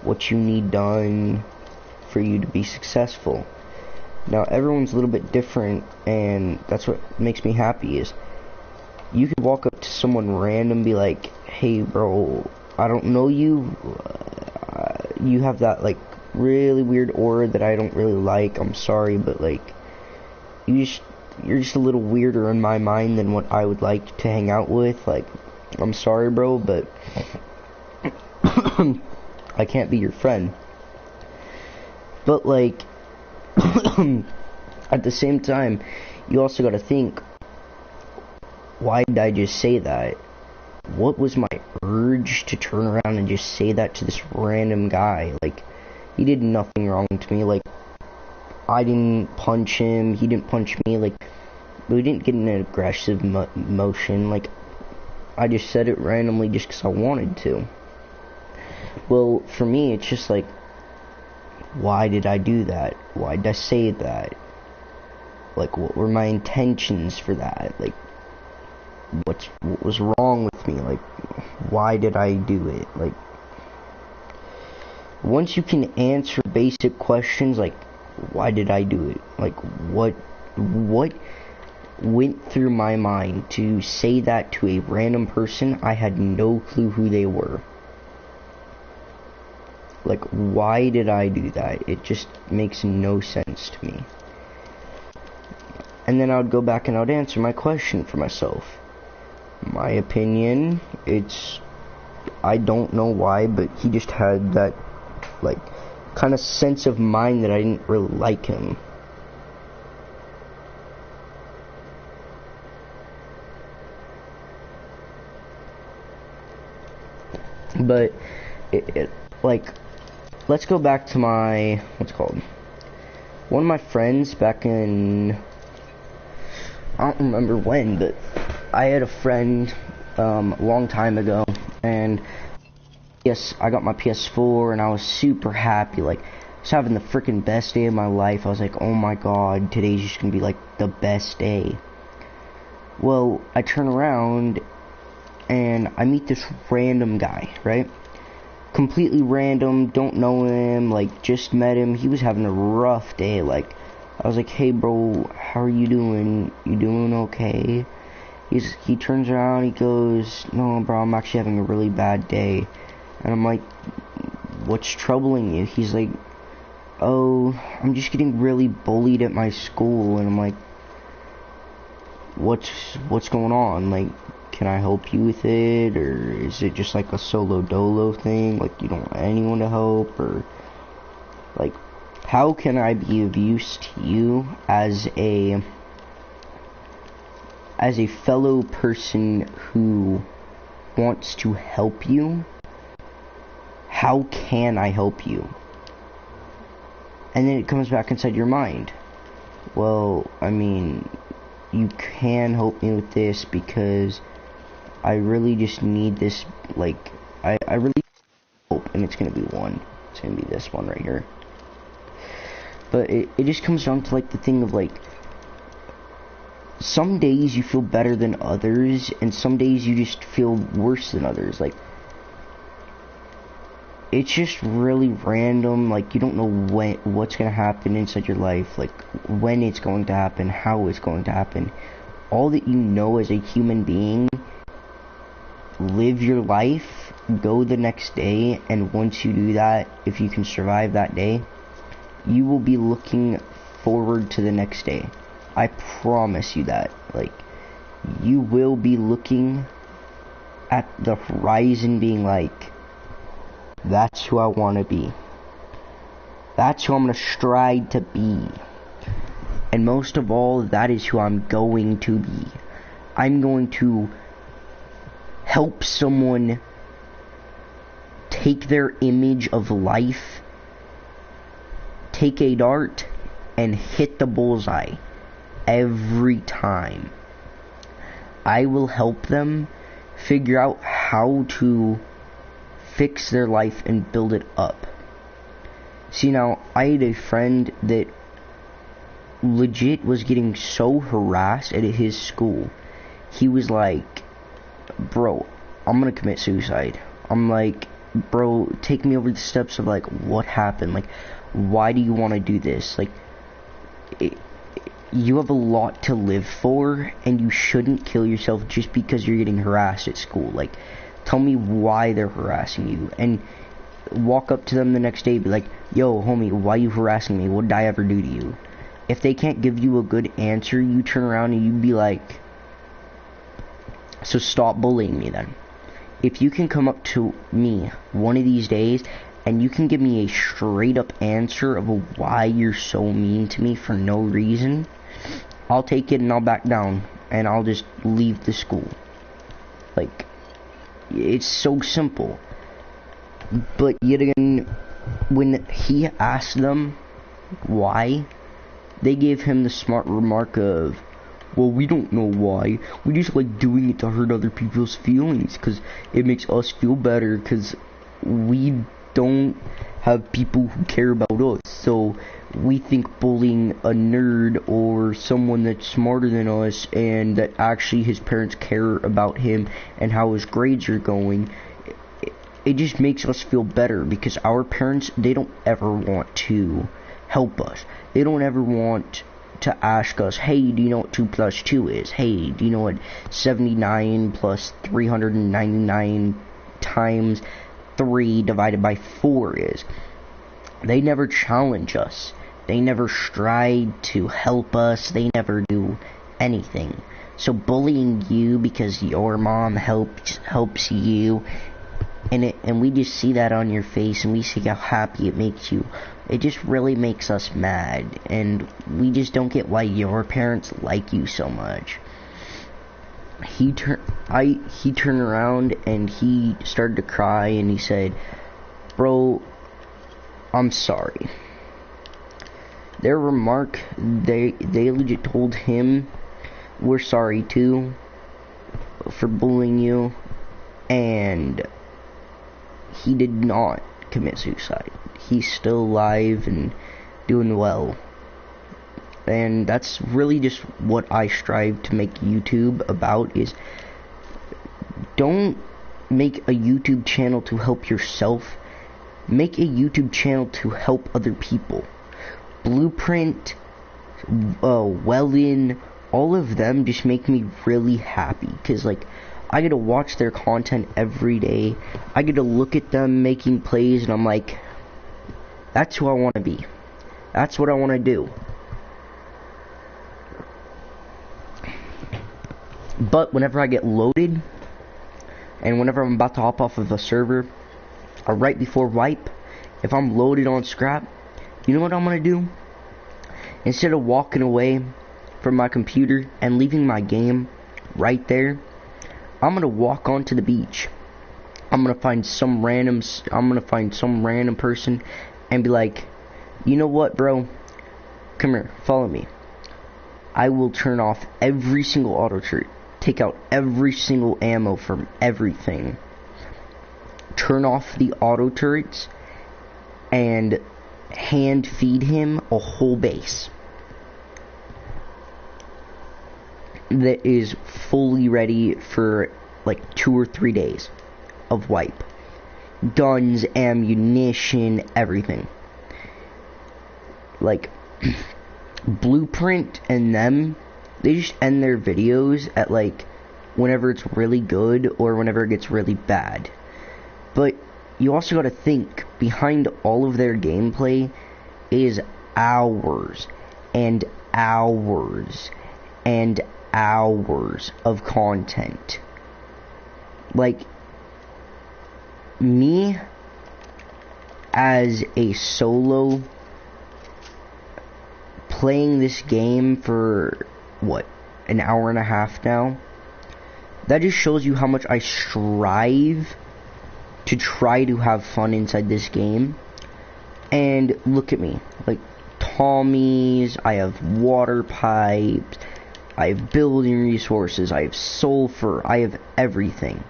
what you need done for you to be successful?" Now, everyone's a little bit different, and that's what makes me happy, is you could walk up to someone random and be like, "Hey bro, I don't know you, you have that like really weird aura that I don't really like, I'm sorry, but like, you're just a little weirder in my mind than what I would like to hang out with. Like, I'm sorry bro, but I can't be your friend." But like, at the same time, you also gotta think, why did I just say that? What was my urge to turn around and just say that to this random guy? Like, he did nothing wrong to me. Like, I didn't punch him, he didn't punch me. Like, we didn't get in an aggressive motion. Like, I just said it randomly just because I wanted to. Well, for me, it's just like, why did I do that? Why did I say that? Like, what were my intentions for that? Like, what was wrong with me? Like, why did I do it? Like, once you can answer basic questions like, why did I do it? Like, what went through my mind to say that to a random person I had no clue who they were? Like, why did I do that? It just makes no sense to me. And then I would go back and I would answer my question for myself. My opinion, I don't know why, but he just had that, like, kind of sense of mind that I didn't really like him. But, like, let's go back to my, one of my friends back in, I don't remember when, but I had a friend a long time ago, and yes, I got my PS4, and I was super happy, like, I was having the freaking best day of my life. I was like, oh my god, today's just gonna be, like, the best day. Well, I turn around, and I meet this random guy, right? Completely random, don't know him, like, just met him. He was having a rough day. Like, I was like, hey bro, how are you doing? You doing okay? He turns around, he goes, no bro, I'm actually having a really bad day. And I'm like, what's troubling you? He's like, oh, I'm just getting really bullied at my school. And I'm like, what's going on? Like, can I help you with it, or is it just like a solo dolo thing, like you don't want anyone to help, or like, how can I be of use to you as a fellow person who wants to help you? How can I help you? And then it comes back inside your mind, well, I mean, you can help me with this because I really just need this, like, I really hope, and it's gonna be one. It's gonna be this one right here. But it just comes down to, like, the thing of, like, some days you feel better than others, and some days you just feel worse than others. Like, it's just really random. Like, you don't know what's gonna happen inside your life, like, when it's going to happen, how it's going to happen. All that you know as a human being, live your life, go the next day, and once you do that, if you can survive that day, you will be looking forward to the next day. I promise you that. Like, you will be looking at the horizon being like, that's who I want to be. That's who I'm going to strive to be. And most of all, that is who I'm going to be. I'm going to help someone take their image of life, take a dart, and hit the bullseye every time. I will help them figure out how to fix their life and build it up. See, now, I had a friend that legit was getting so harassed at his school. He was like, bro, I'm gonna commit suicide. I'm like, bro, take me over the steps of, like, what happened? Like, why do you want to do this? Like, you have a lot to live for, and you shouldn't kill yourself just because you're getting harassed at school. Like, tell me why they're harassing you, and walk up to them the next day, be like, yo, homie, why you harassing me? What did I ever do to you? If they can't give you a good answer, you turn around and you be like, so stop bullying me then. If you can come up to me one of these days and you can give me a straight up answer of why you're so mean to me for no reason, I'll take it and I'll back down and I'll just leave the school. Like, it's so simple. But yet again, when he asked them why, they gave him the smart remark of, well, we don't know why. We just like doing it to hurt other people's feelings because it makes us feel better because we don't have people who care about us. So we think bullying a nerd or someone that's smarter than us and that actually his parents care about him and how his grades are going, it just makes us feel better, because our parents, they don't ever want to help us. They don't ever want to ask us, hey, do you know what 2 plus 2 is? Hey, do you know what 79 plus 399 times 3 divided by 4 is? They never challenge us. They never strive to help us. They never do anything. So bullying you because your mom helps you, and we just see that on your face, and we see how happy it makes you. It just really makes us mad, and we just don't get why your parents like you so much. He turned around and he started to cry, and he said, "Bro, I'm sorry." Their remark, they legit told him, "We're sorry too for bullying you," and he did not commit suicide. He's still alive and doing well. And that's really just what I strive to make YouTube about, is don't make a YouTube channel to help yourself. Make a YouTube channel to help other people. Blueprint, Wellin, all of them just make me really happy, because like I get to watch their content every day. I get to look at them making plays, and I'm like, that's who I want to be. That's what I want to do. But whenever I get loaded, and whenever I'm about to hop off of a server, or right before wipe, if I'm loaded on scrap, you know what I'm going to do? Instead of walking away from my computer and leaving my game right there, I'm going to walk onto the beach. I'm going to find some random person and be like, "You know what, bro? Come here, follow me. I will turn off every single auto turret, take out every single ammo from everything, turn off the auto turrets, and hand feed him a whole base that is fully ready for like 2 or 3 days of wipe. Guns, ammunition, everything. Like, Blueprint and them, they just end their videos at like whenever it's really good or whenever it gets really bad. But you also got to think, behind all of their gameplay is hours and hours and hours of content. Like, me as a solo playing this game for what, an hour and a half now, that just shows you how much I strive to try to have fun inside this game. And look at me, like Tommies, I have water pipes, I have building resources, I have sulfur, I have everything.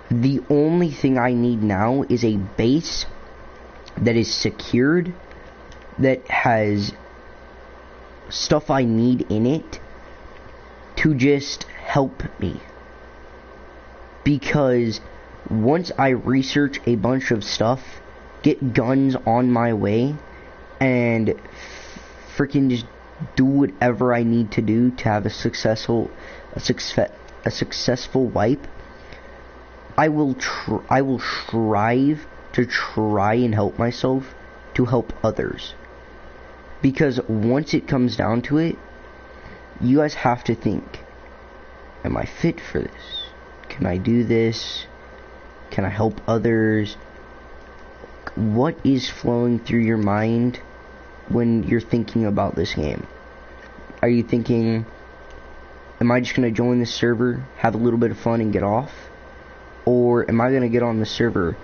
The only thing I need now is a base that is secured, that has stuff I need in it to just help me. Because once I research a bunch of stuff, get guns on my way, and freaking just do whatever I need to do to have a successful wipe, I will strive to try and help myself to help others. Because once it comes down to it, you guys have to think, am I fit for this? Can I do this? Can I help others? What is flowing through your mind when you're thinking about this game? Are you thinking, am I just going to join this server, have a little bit of fun and get off? Or am I going to get on the server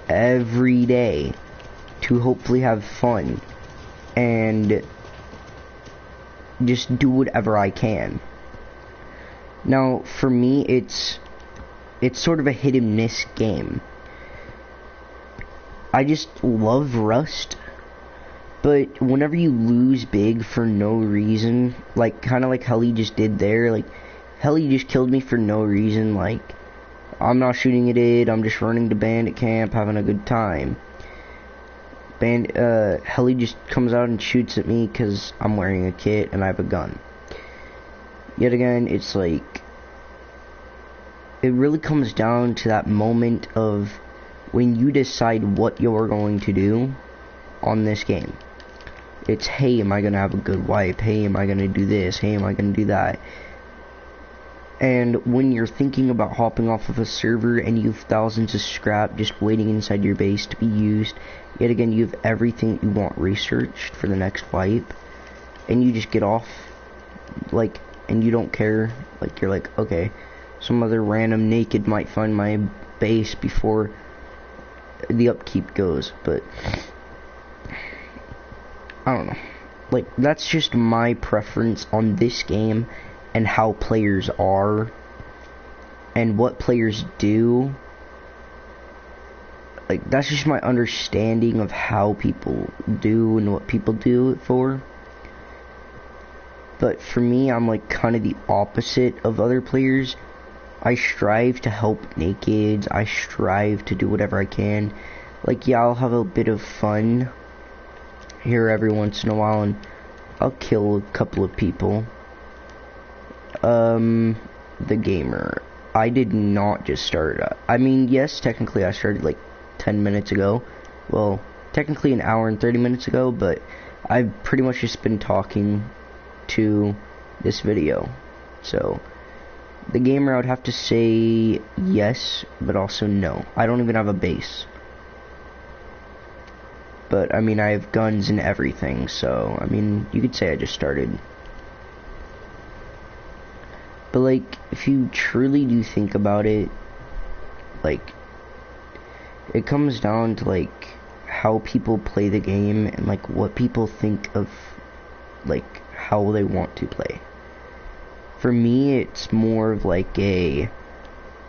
every day to hopefully have fun and just do whatever I can? Now, for me, it's sort of a hit and miss game. I just love Rust, but whenever you lose big for no reason, like kind of like Helly just did there, like Helly just killed me for no reason, like I'm not shooting at it, I'm just running to bandit camp, having a good time. Heli just comes out and shoots at me because I'm wearing a kit and I have a gun. Yet again, it's like, it really comes down to that moment of when you decide what you're going to do on this game. It's, hey, am I going to have a good wipe? Hey, am I going to do this? Hey, am I going to do that? And when you're thinking about hopping off of a server and you have thousands of scrap just waiting inside your base to be used, yet again, you have everything you want researched for the next wipe, and you just get off, like, and you don't care, like, you're like, okay, some other random naked might find my base before the upkeep goes, but I don't know, like, that's just my preference on this game and how players are and what players do. Like, that's just my understanding of how people do and what people do it for. But for me, I'm like kind of the opposite of other players. I strive to help nakeds, I strive to do whatever I can. Like, yeah, I'll have a bit of fun here every once in a while and I'll kill a couple of people. The gamer. I did not just start. I mean, yes, technically I started like 10 minutes ago. Well, technically an hour and 30 minutes ago, but I've pretty much just been talking to this video. So, the gamer, I would have to say yes, but also no. I don't even have a base. But, I mean, I have guns and everything, so, I mean, you could say I just started. But, like, if you truly do think about it, like, it comes down to, like, how people play the game and, like, what people think of, like, how they want to play. For me, it's more of, like, okay,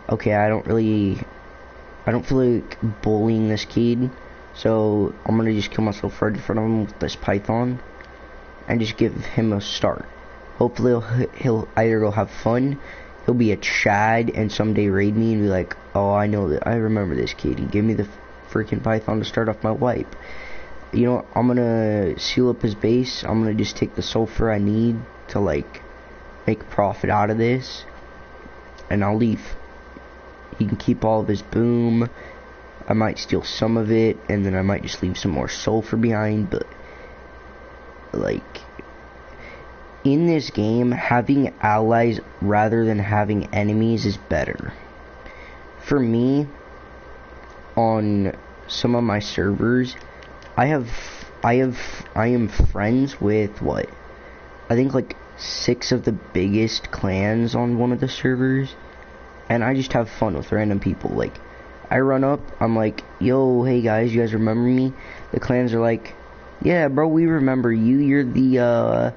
I don't feel like bullying this kid, so I'm gonna just kill myself right in front of him with this python, and just give him a start. Hopefully he'll either go have fun, he'll be a Chad and someday raid me and be like, oh, I know that, I remember this kid, he gave me the freaking python to start off my wipe. You know, I'm gonna seal up his base, I'm gonna just take the sulfur I need to, like, make profit out of this, and I'll leave. He can keep all of his boom, I might steal some of it, and then I might just leave some more sulfur behind, but, like, in this game, having allies rather than having enemies is better. For me, on some of my servers, I am friends with, what, I think like 6 of the biggest clans on one of the servers, and I just have fun with random people. Like, I run up, I'm like, yo, hey guys, you guys remember me? The clans are like, yeah, bro, we remember you, you're the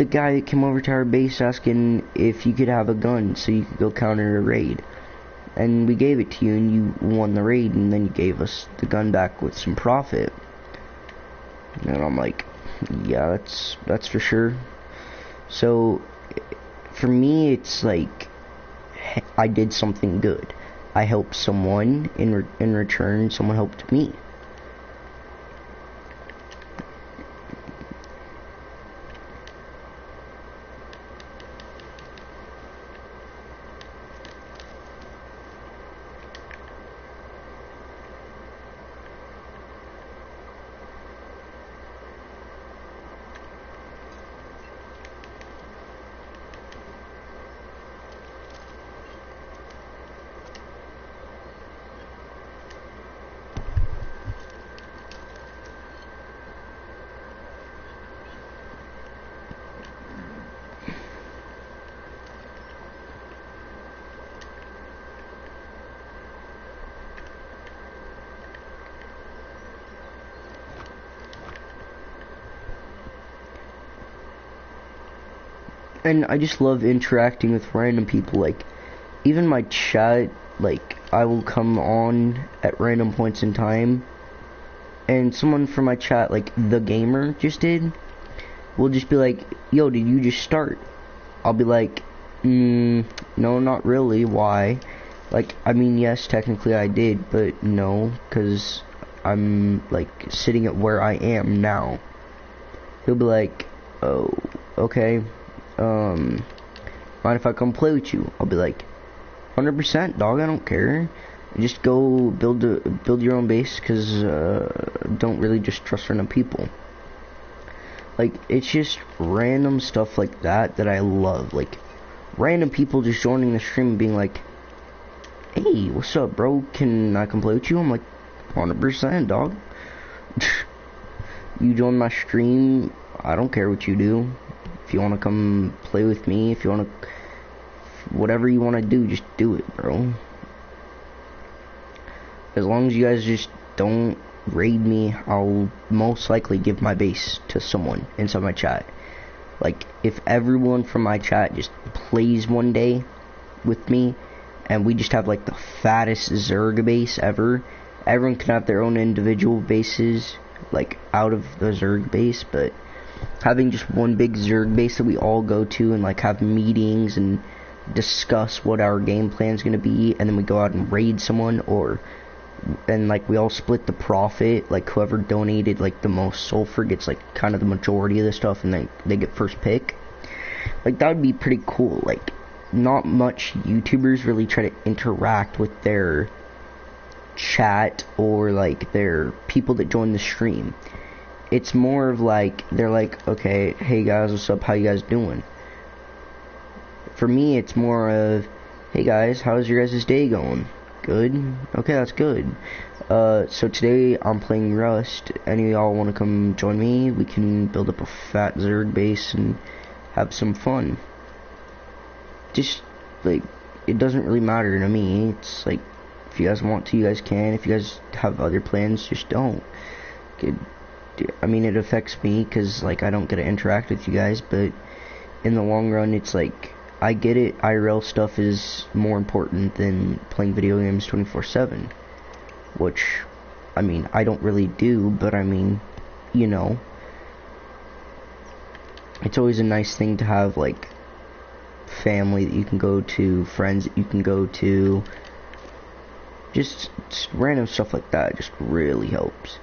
guy that came over to our base asking if you could have a gun so you could go counter a raid. And we gave it to you and you won the raid, and then you gave us the gun back with some profit. And I'm like, yeah, that's for sure. So, for me, it's like, I did something good. I helped someone, in return, someone helped me. And I just love interacting with random people. Like, even my chat, like, I will come on at random points in time, and someone from my chat, like the gamer just did, will just be like, yo, did you just start? I'll be like, no, not really, why? Like, I mean, yes, technically I did, but no, because I'm, like, sitting at where I am now. He'll be like, oh, okay, mind if I come play with you? I'll be like, 100%, dog, I don't care. Just go build your own base, because, don't really just trust random people. Like, it's just random stuff like that that I love. Like, random people just joining the stream and being like, hey, what's up, bro? Can I come play with you? I'm like, 100%, dog. You join my stream, I don't care what you do. If you want to come play with me, if you want to, whatever you want to do, just do it, bro. As long as you guys just don't raid me, I'll most likely give my base to someone inside my chat. Like, if everyone from my chat just plays one day with me, and we just have like the fattest Zerg base ever, everyone can have their own individual bases, like, out of the Zerg base, but having just one big Zerg base that we all go to and like have meetings and discuss what our game plan is going to be, and then we go out and raid someone, and like we all split the profit, like whoever donated like the most sulfur gets like kind of the majority of the stuff, and then they get first pick. Like, that would be pretty cool. Like, not much YouTubers really try to interact with their chat or like their people that join the stream. It's more of like, they're like, okay, hey guys, what's up, how you guys doing? For me, it's more of, hey guys, how's your guys' day going? Good? Okay, that's good. So today I'm playing Rust. Any of y'all want to come join me? We can build up a fat Zerg base and have some fun. Just, like, it doesn't really matter to me. It's like, if you guys want to, you guys can. If you guys have other plans, just don't. I mean, it affects me because, like, I don't get to interact with you guys, but in the long run, it's like, I get it, IRL stuff is more important than playing video games 24/7, which, I mean, I don't really do, but I mean, you know, it's always a nice thing to have, like, family that you can go to, friends that you can go to, just random stuff like that just really helps.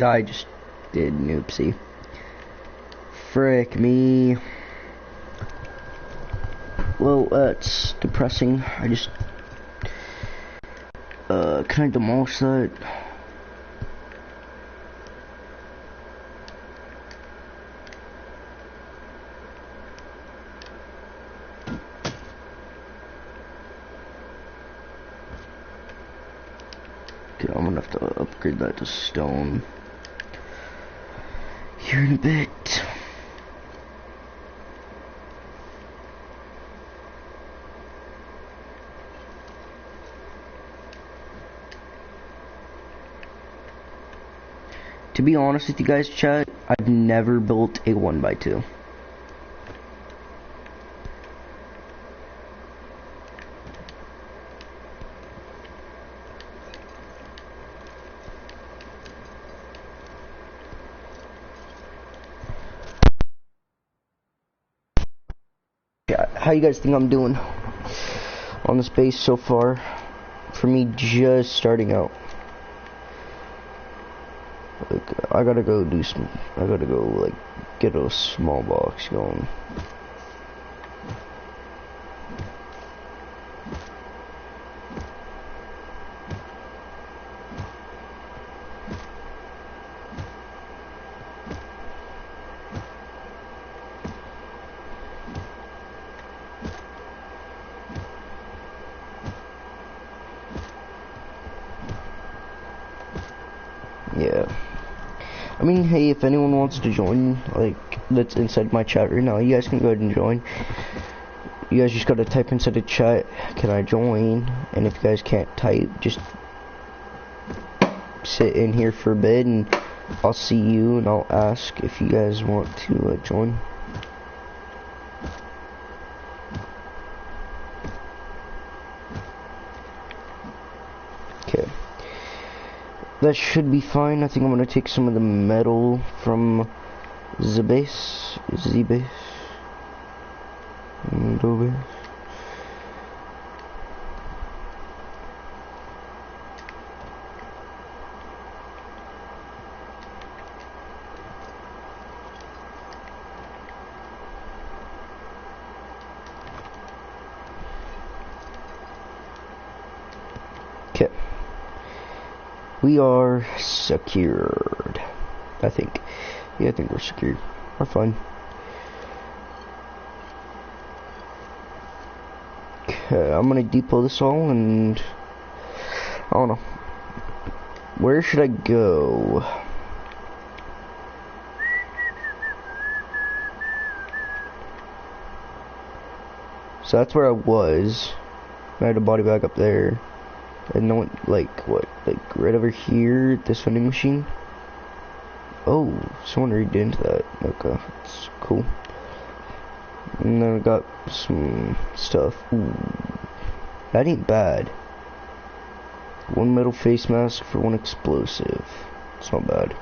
I just did an oopsie. Frick me. Well, that's depressing. I just... can I demolish that? Okay, I'm gonna have to upgrade that to stone here in a bit. To be honest with you guys, chat, I've never built a 1x2. Yeah, how you guys think I'm doing on this base so far? For me, just starting out. Like, I gotta go do some, I gotta go, like, get a small box going. Yeah. I mean, hey, if anyone wants to join, like, that's inside my chat right now, you guys can go ahead and join. You guys just gotta type inside the chat, can I join? And if you guys can't type, just sit in here for a bit and I'll see you and I'll ask if you guys want to join. Okay. That should be fine. I think I'm gonna take some of the metal from the base. Okay. We are secured. I think. Yeah, I think we're secured. We're fine. Okay, I'm gonna depot this all and I don't know. Where should I go? So that's where I was. I had a body bag up there. And no one, like, what? Like, right over here, this vending machine? Oh, someone already did into that. Okay, that's cool. And then we got some stuff. Ooh, that ain't bad. One metal face mask for one explosive. It's not bad.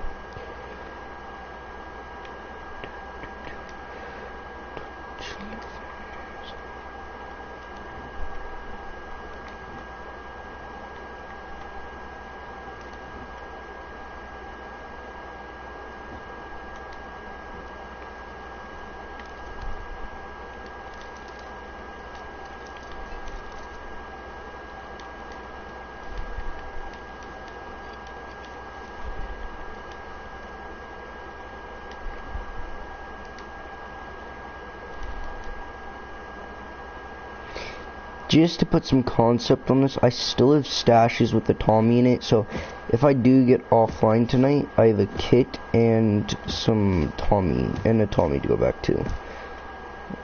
Just to put some concept on this, I still have stashes with the Tommy in it, so if I do get offline tonight, I have a kit and some Tommy, and a Tommy to go back to.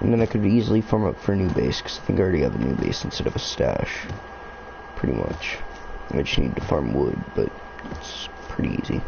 And then I could easily farm up for a new base, because I think I already have a new base instead of a stash. Pretty much. I just need to farm wood, but it's pretty easy.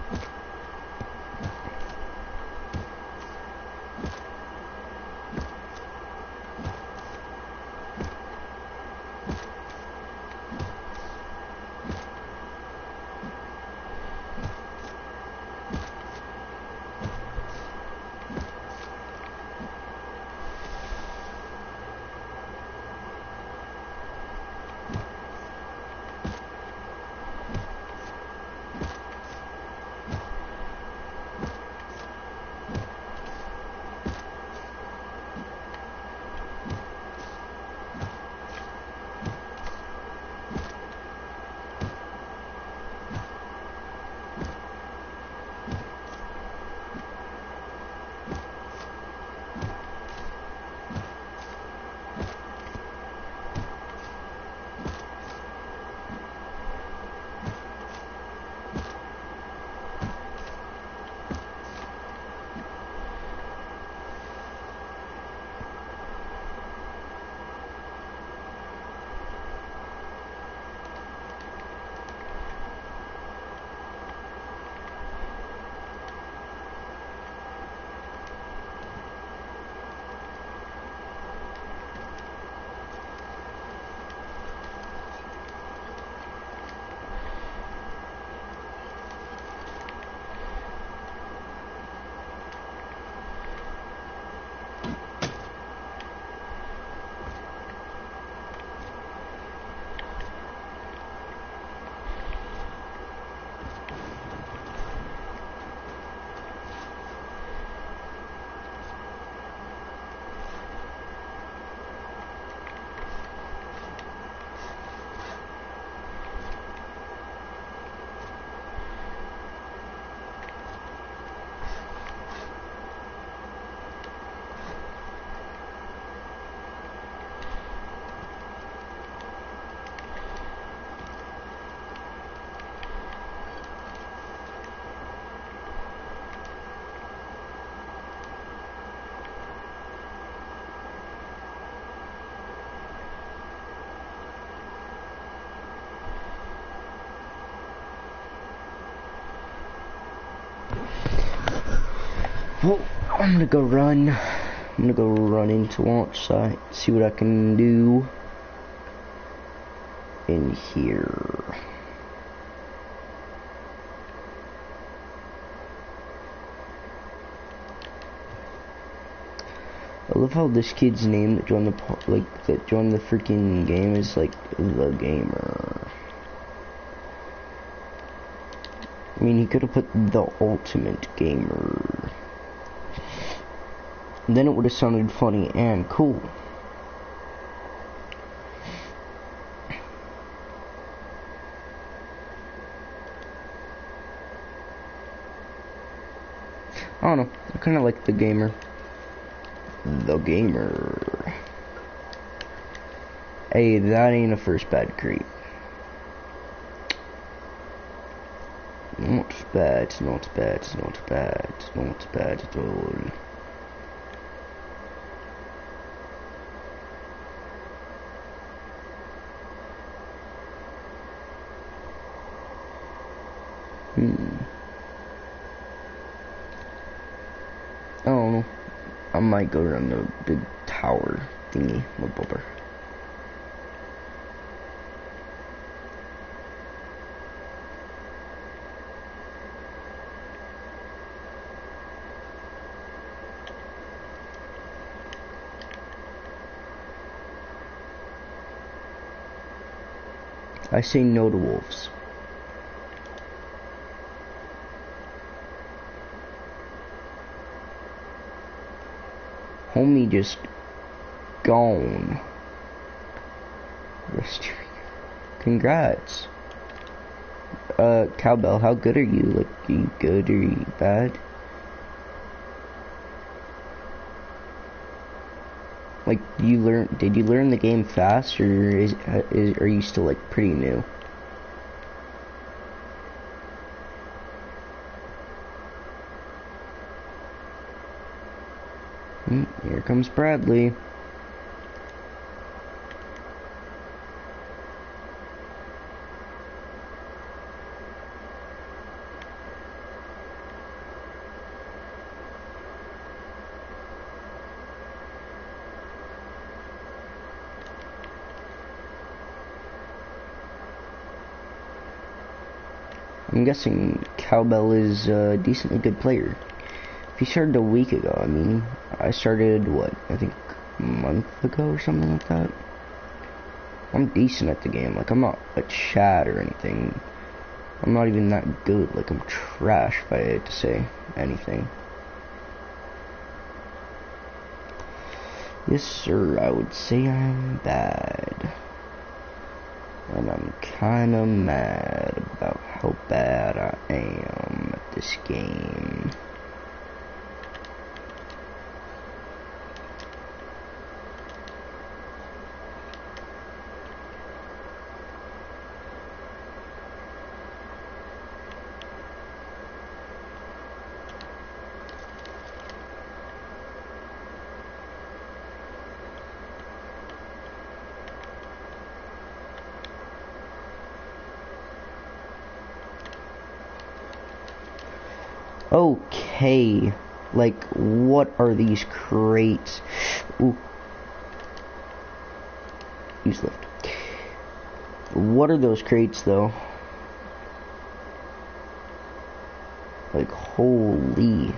Well, I'm gonna go run. I'm gonna go run into launch site, see what I can do in here. I love how this kid's name that joined the freaking game is like the gamer. I mean, he could have put the ultimate gamer. Then it would have sounded funny and cool. I don't know. I kind of like the gamer. The gamer. Hey, that ain't a first bad creep. Not bad, not bad, not bad, not bad at all. I don't know. I might go around the big tower thingy with Bubber. I say no to wolves. Homie just gone. Congrats. Cowbell, how good are you? Like, are you good or are you bad? Like, did you learn the game fast, or are you still, like, pretty new? Here comes Bradley. I'm guessing Cowbell is a decently good player. If he started a week ago, I mean, I started, what, I think a month ago or something like that. I'm decent at the game. Like, I'm not a Chad or anything. I'm not even that good. Like, I'm trash if I had to say anything. Yes, sir, I would say I'm bad. And I'm kinda mad about how bad I am at this game. Okay, like, what are these crates? Ooh. Use lift. What are those crates, though? Like, holy.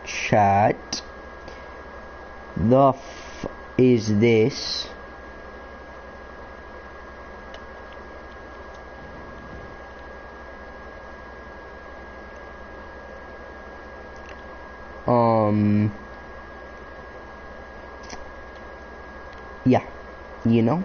Chat. The f is this? Yeah, you know?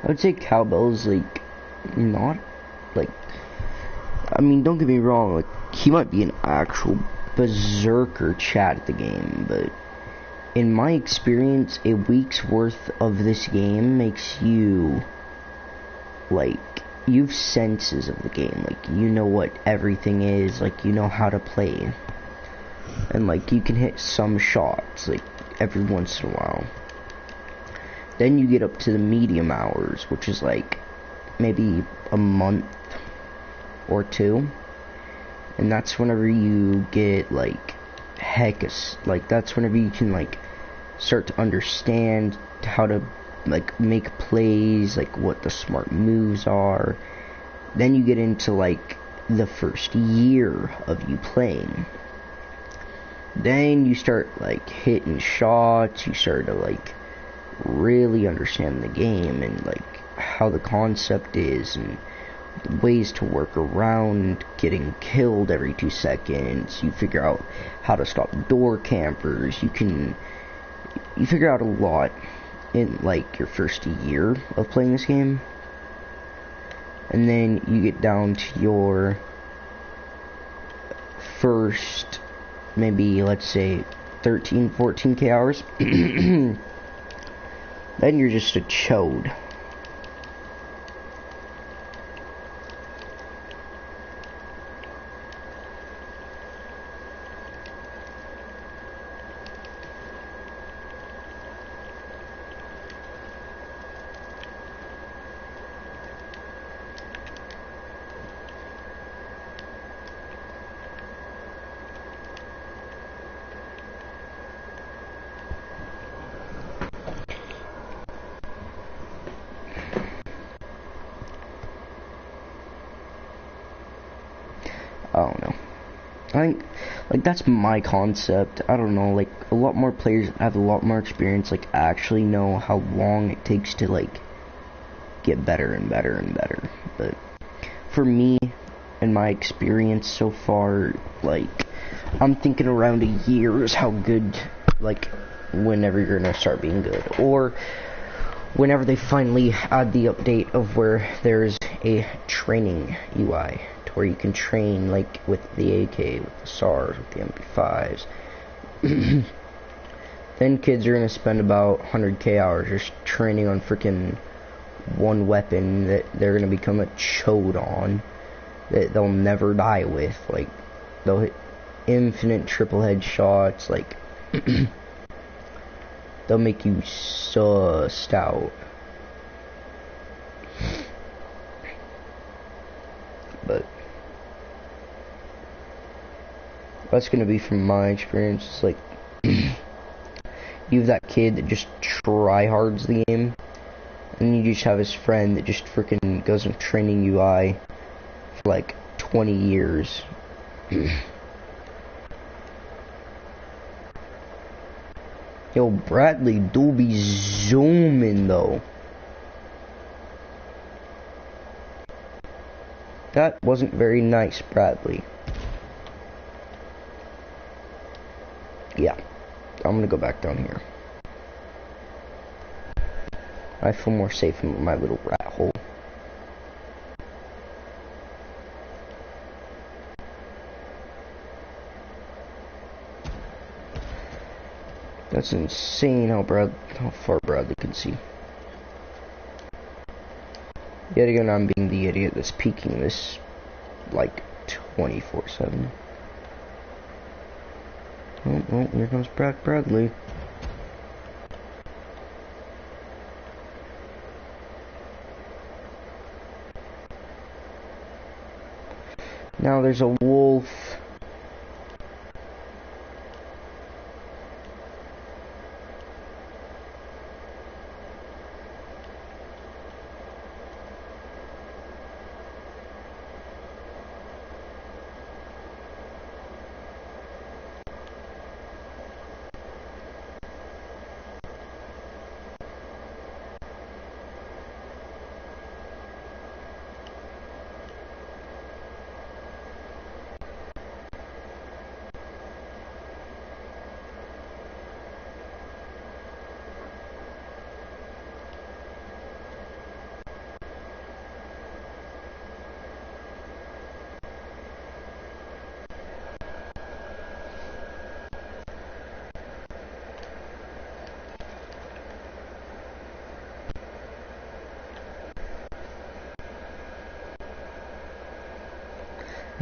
I would say Cowbell's like not like. I mean, don't get me wrong. Like he might be an actual berserker chat at the game, but in my experience, a week's worth of this game makes you like you've senses of the game. Like you know what everything is. Like you know how to play, and like you can hit some shots like every once in a while. Then you get up to the medium hours, which is like maybe a month or two, and that's whenever you get like like that's whenever you can like start to understand how to like make plays, like what the smart moves are. Then you get into like the first year of you playing. Then you start like hitting shots, you start to like really understand the game and like how the concept is and the ways to work around getting killed every 2 seconds. You figure out how to stop door campers. You figure out a lot in like your first year of playing this game. And then you get down to your first maybe let's say 13-14k hours. Then you're just a chode. I don't know. I think, like, that's my concept. I don't know, like, a lot more players have a lot more experience, like, actually know how long it takes to, like, get better and better and better. But for me, and my experience so far, like, I'm thinking around a year is how good, like, whenever you're gonna start being good. Or whenever they finally add the update of where there's a training UI. Where you can train like with the AK, with the SARS, with the MP5s. Then kids are gonna spend about 100k hours just training on freaking one weapon that they're gonna become a chode on, that they'll never die with. Like they'll hit infinite triple headshots. Like they'll make you sussed out. But that's gonna be from my experience. It's like you have that kid that just tryhards the game, and you just have his friend that just freaking goes on training UI for like 20 years. Yo, Bradley do be zooming though. That wasn't very nice, Bradley. Yeah, I'm gonna go back down here. I feel more safe in my little rat hole. That's insane how far Bradley can see. Yet again, I'm being the idiot that's peeking this like 24/7. Oh, here comes Bradley. Now there's a wolf.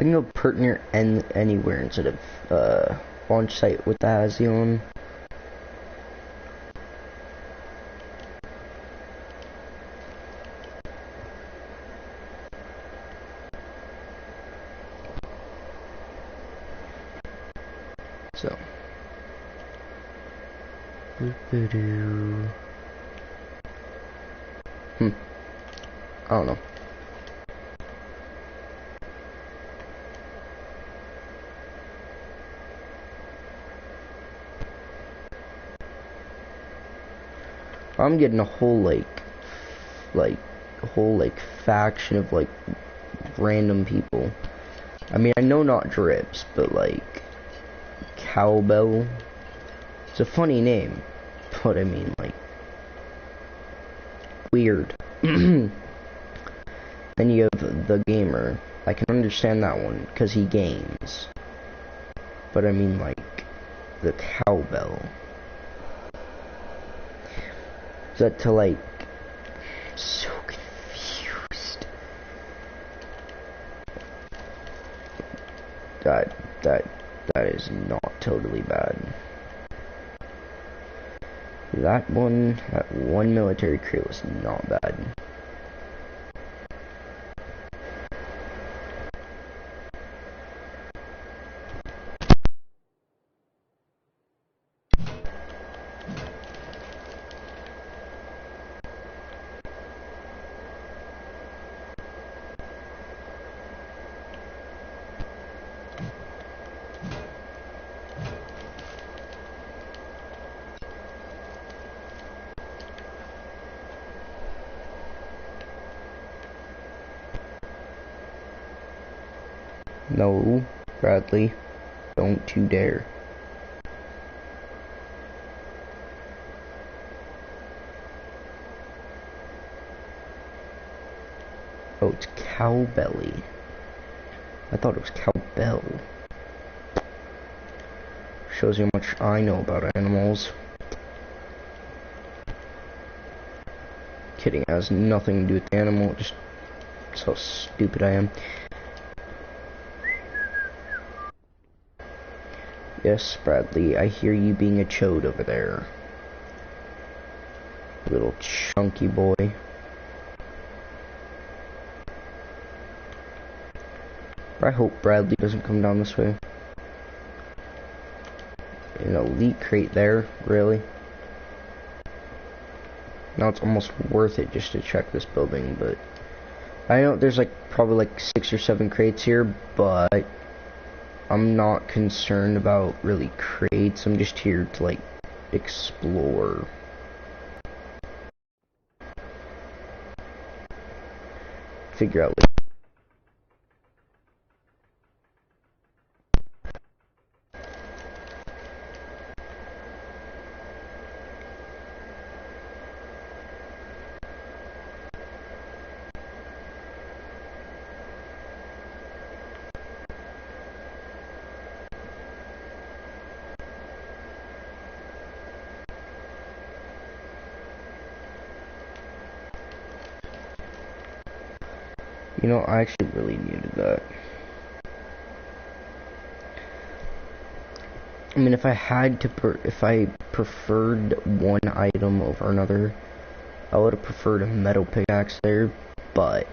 can go pert near anywhere instead of launch site with the Hazion. So. I don't know. I'm getting a whole faction of like random people. I mean, I know not drips, but like Cowbell. It's a funny name, but I mean like weird. Then you have the gamer. I can understand that one because he games. But I mean like the Cowbell. Is that to like so confused? That is not totally bad. That one military crew was not bad. No, Bradley, don't you dare. Oh, it's Cowbelly. I thought it was Cowbell. Shows you how much I know about animals. Kidding, it has nothing to do with the animal, just so stupid I am. Yes, Bradley, I hear you being a chode over there. Little chunky boy. I hope Bradley doesn't come down this way. An elite crate there, really? Now it's almost worth it just to check this building, but I know there's like probably like 6 or 7 crates here, but I'm not concerned about really crates. I'm just here to like explore. Figure out You know, I actually really needed that. I mean, if I had to, if I preferred one item over another, I would have preferred a metal pickaxe there, but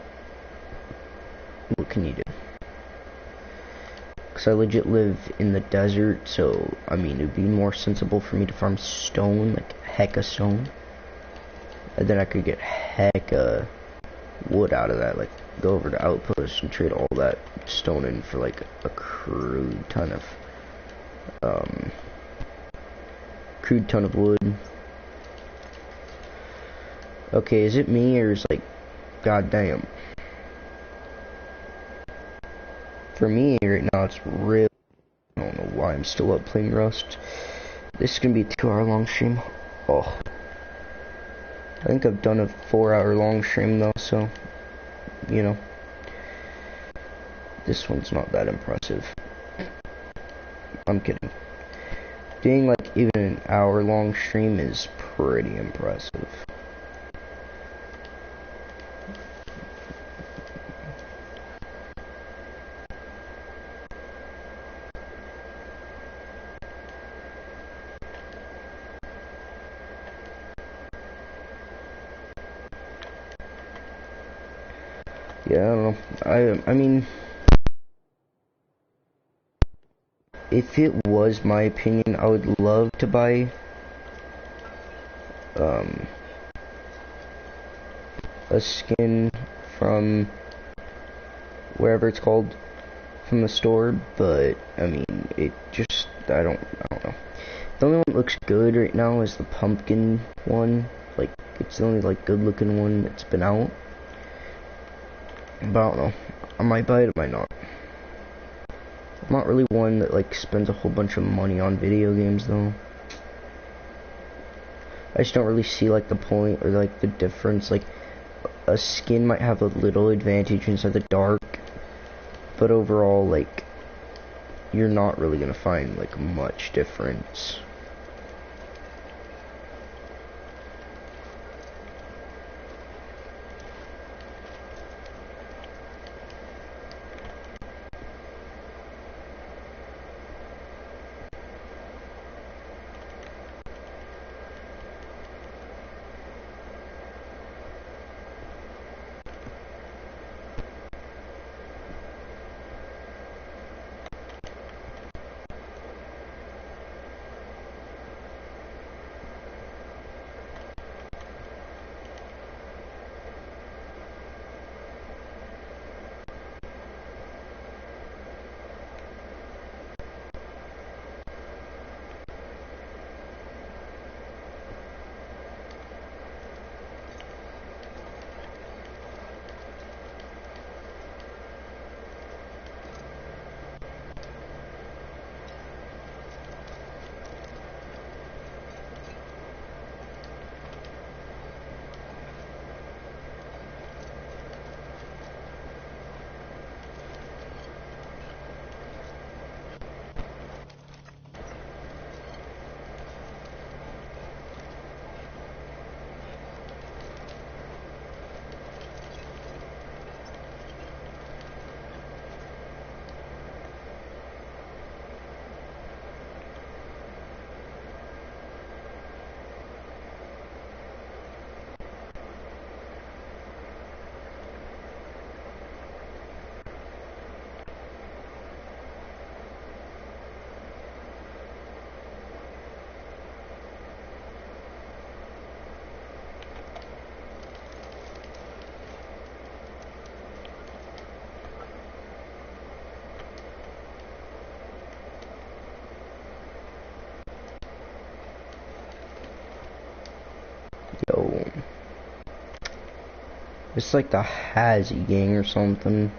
what can you do? Because I legit live in the desert, so, I mean, it would be more sensible for me to farm stone, like hecka stone. And then I could get hecka wood out of that, like go over to Outpost and trade all that stone in for like a crude ton of wood. Okay, is it me or is like goddamn? For me right now it's real. I don't know why I'm still up playing Rust. This is gonna be a 2-hour long stream. Oh, I think I've done a 4-hour long stream though, so you know, this one's not that impressive. I'm kidding. Doing like even an hour long stream is pretty impressive. Yeah, I don't know. I mean, if it was my opinion, I would love to buy a skin from wherever it's called, from the store, but I mean, it just, I don't know. The only one that looks good right now is the pumpkin one. Like, it's the only like good looking one that's been out. But I don't know. I might buy it, I might not. I'm not really one that like spends a whole bunch of money on video games though. I just don't really see like the point or like the difference. Like, a skin might have a little advantage inside the dark, but overall, like, you're not really gonna find like much difference. Yo, it's like the Hazzy gang or something.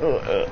Okay.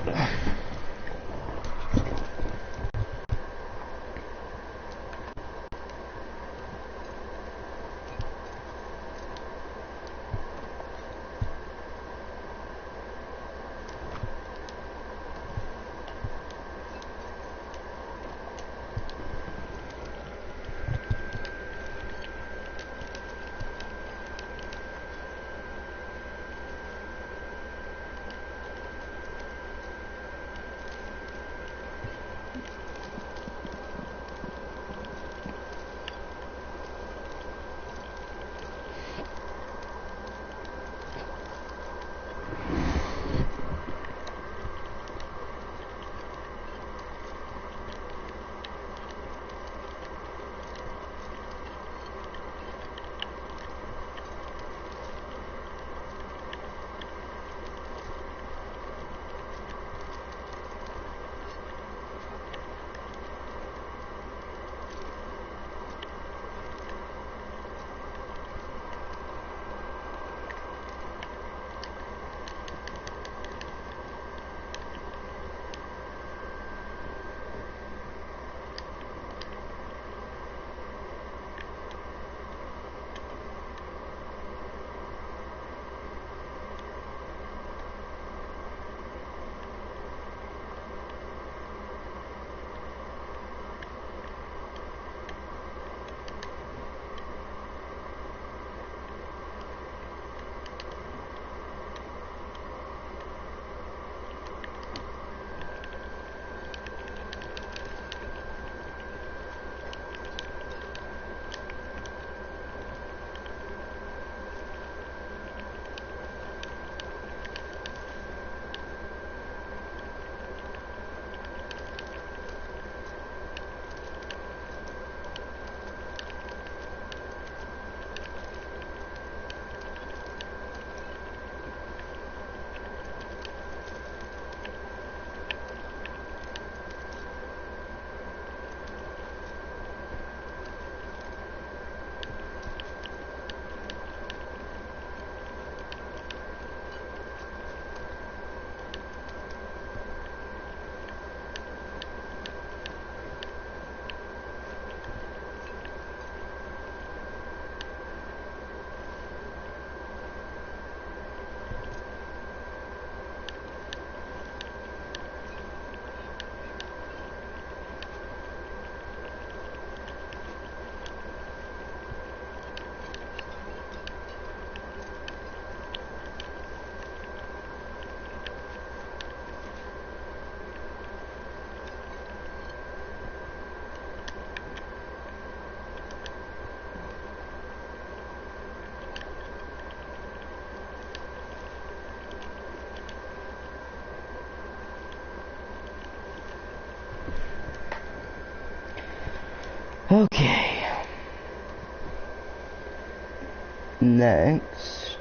Next.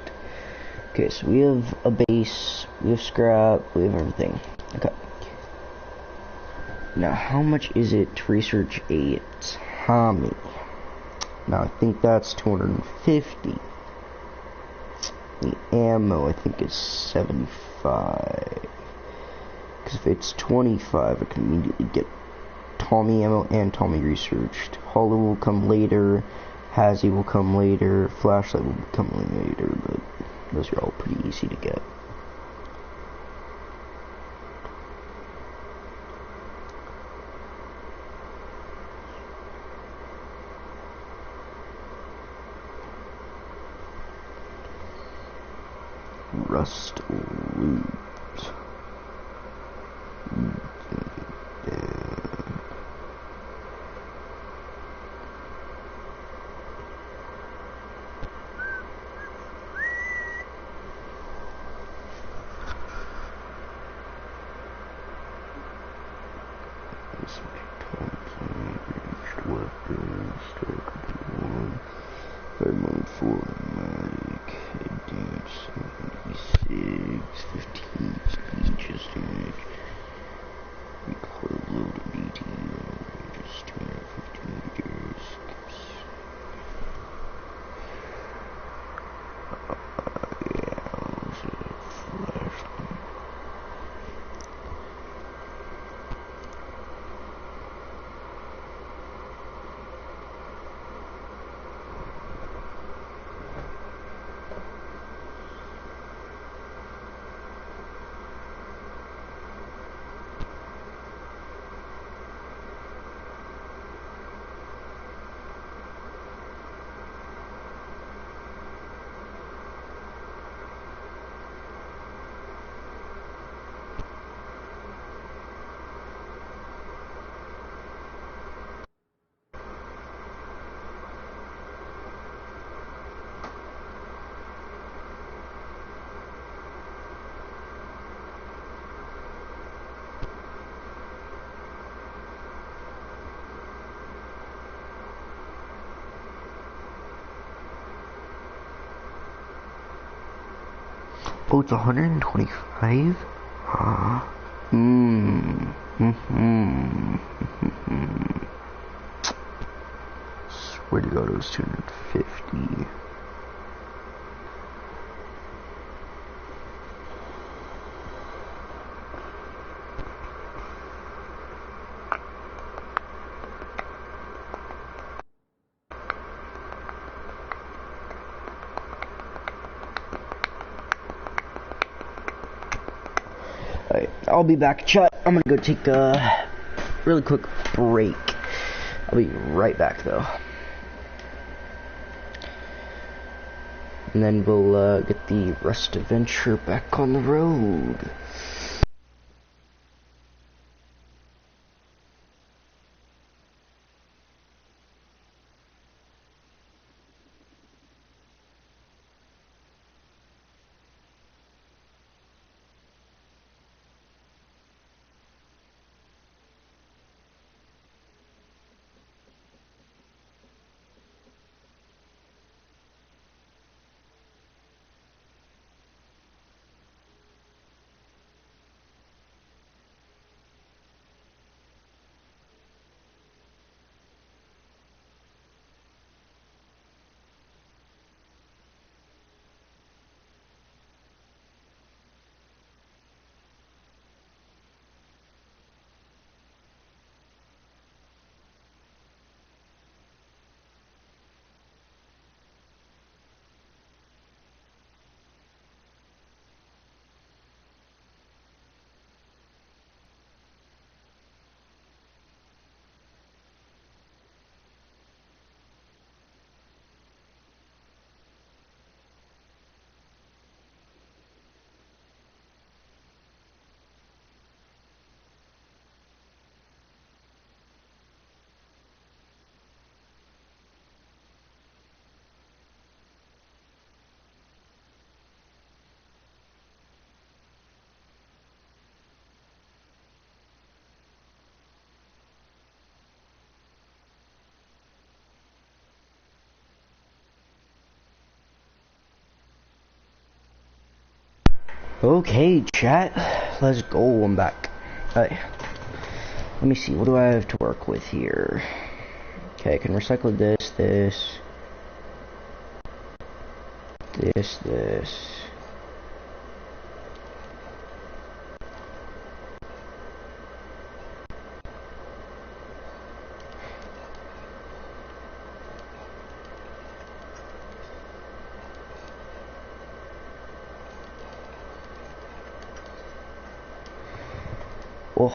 Okay, so we have a base, we have scrap, we have everything. Okay. Now, how much is it to research a Tommy? Now, I think that's 250. The ammo, I think, is 75. Because if it's 25, I can immediately get Tommy ammo and Tommy researched. Hollow will come later, Hazy will come later, Flashlight will come later, but those are all pretty easy to get. Rust loot. Weapons, stock one, 5.4 automatic, head damage 76, 15 speed, chest damage, recoil load of 80, just 250 meters, yeah, also flashlight. Oh, it's 125? Swear to God, it was 250. Alright, I'll be back, chat. I'm gonna go take a really quick break. I'll be right back, though. And then we'll get the Rust Adventure back on the road. Okay, chat, let's go. I'm back. Alright, let me see, what do I have to work with here? Okay, I can recycle this. Oh.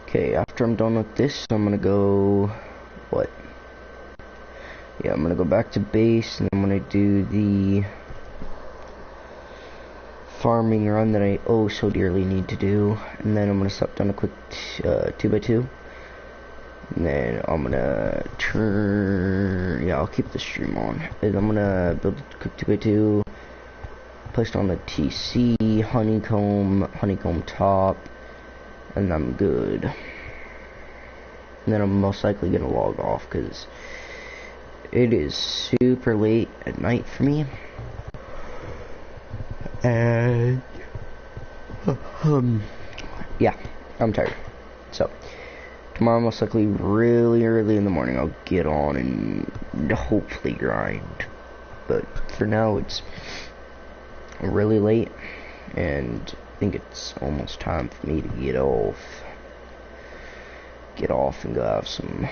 Okay, after I'm done with this, I'm gonna go, what? Yeah, I'm gonna go back to base, and I'm gonna do the farming run that I oh so dearly need to do, and then I'm gonna stop down a quick 2x2, and then I'm gonna turn, yeah, I'll keep the stream on, and I'm gonna build a quick 2x2, placed on the TC, honeycomb top, and I'm good. And then I'm most likely gonna log off because it is super late at night for me, and yeah, I'm tired. So tomorrow, most likely really early in the morning, I'll get on and hopefully grind. But for now, it's really late, and I think it's almost time for me to get off and go have some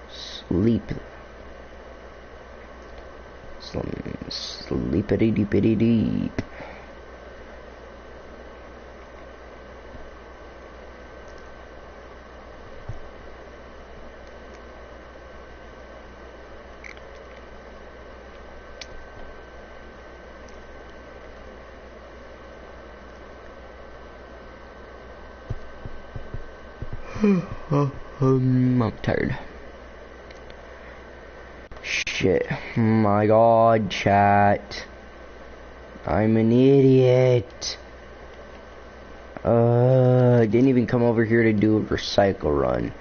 sleep. Some sleepity deepity deep. I'm tired. Shit. Oh my god, chat. I'm an idiot. I didn't even come over here to do a recycle run.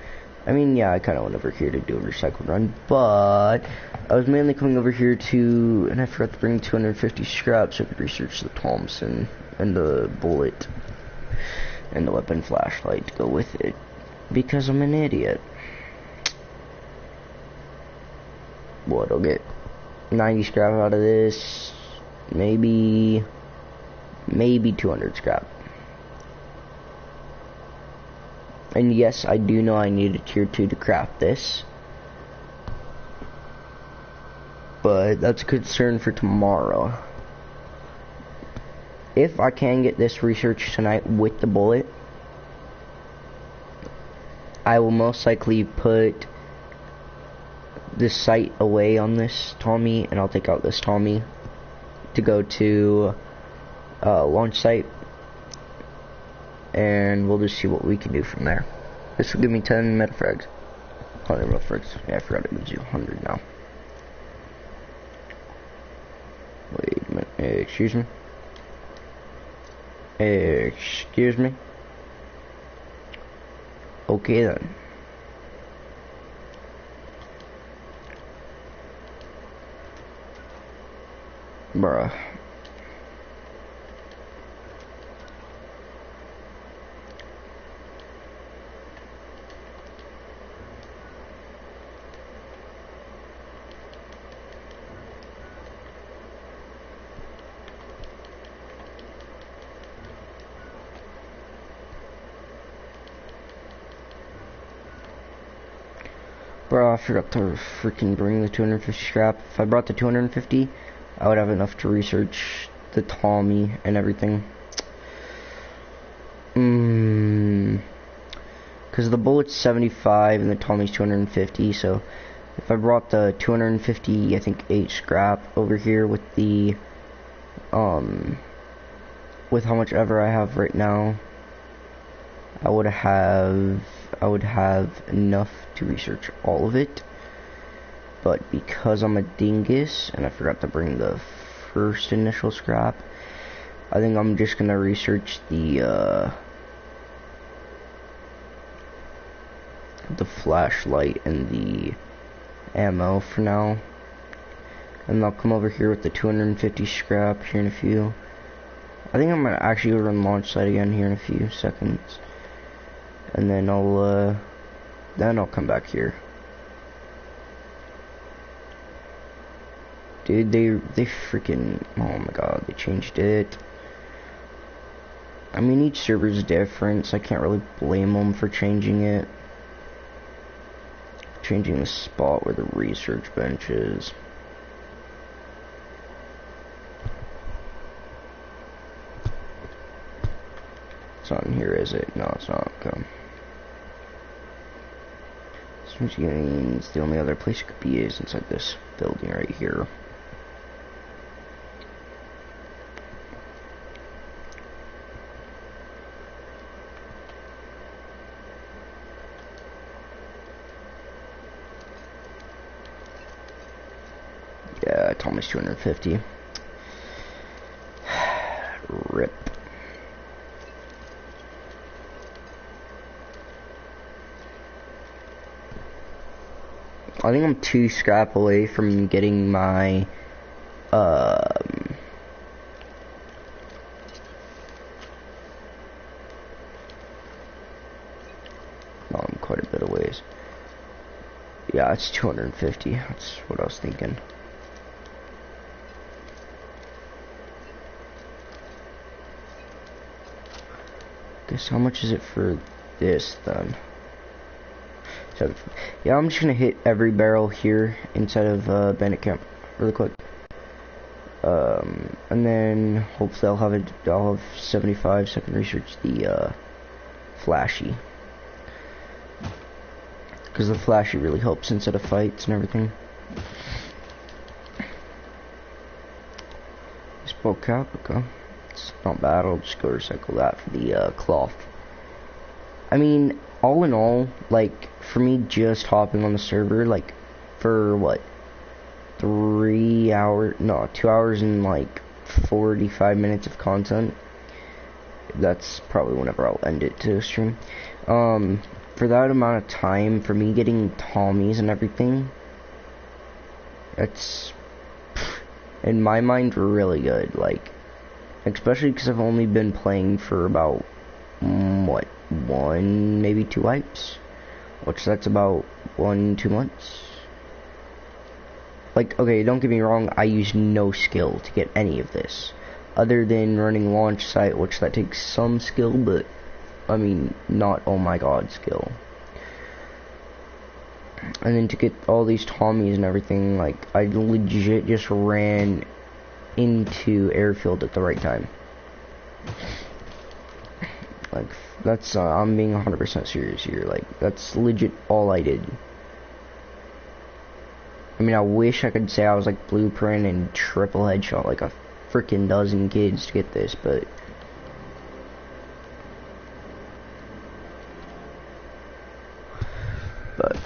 I mean, yeah, I kind of went over here to do a recycle run, but I was mainly coming over here to, and I forgot to bring 250 scraps so I could research the Thompson and the bullet and the weapon flashlight to go with it, because I'm an idiot. What, I'll get 90 scrap out of this, maybe 200 scrap. And yes, I do know I need a tier 2 to craft this, but that's a concern for tomorrow. If I can get this research tonight with the bullet, I will most likely put this sight away on this Tommy, and I'll take out this Tommy to go to launch site, and we'll just see what we can do from there. This will give me 10 metafrags. 100 metafrags. Yeah, I forgot it gives you 100 now. Wait a minute. Excuse me. Excuse me. Okay then. Bruh. Bro, I forgot to freaking bring the 250 scrap. If I brought the 250, I would have enough to research the Tommy and everything. Because the bullet's 75 and the Tommy's 250, so if I brought the 250, I think 8 scrap over here with the, with how much ever I have right now, I would have enough to research all of it. But because I'm a dingus and I forgot to bring the first initial scrap, I think I'm just gonna research the flashlight and the ammo for now, and I'll come over here with the 250 scrap here in a few. I think I'm gonna actually go run launch site again here in a few seconds, and then I'll come back here. Dude, they freaking, oh my god, they changed it. I mean, each server is different, so I can't really blame them for changing it. Changing the spot where the research bench is. It's not in here, is it? No, it's not. Okay. Which means the only other place it could be is inside this building right here. Yeah, Tommy's 250. Rip. I think I'm 2 scrap away from getting my, no, I'm quite a bit of ways. Yeah, it's 250. That's what I was thinking. Guess how much is it for this then? So, yeah, I'm just gonna hit every barrel here inside of Bandit Camp really quick, and then hopefully I'll have 75 so I can research the flashy, because the flashy really helps inside of fights and everything. Spoke cap, okay, it's not bad. I'll just go recycle that for the cloth. I mean, all in all, like, for me just hopping on the server, like, for what, 2 hours and like 45 minutes of content, that's probably whenever I'll end it to stream, for that amount of time, for me getting Tommies and everything, that's, in my mind, really good, like, especially because I've only been playing for about, what, 1, maybe 2 wipes, which that's about 1-2 months. Like, okay, don't get me wrong, I use no skill to get any of this, other than running launch site, which that takes some skill, but, I mean, not oh my god skill. And then to get all these Tommies and everything, like, I legit just ran into airfield at the right time. Like, that's, I'm being 100% serious here, like, that's legit all I did. I mean, I wish I could say I was like blueprint and triple headshot like a freaking dozen kids to get this, but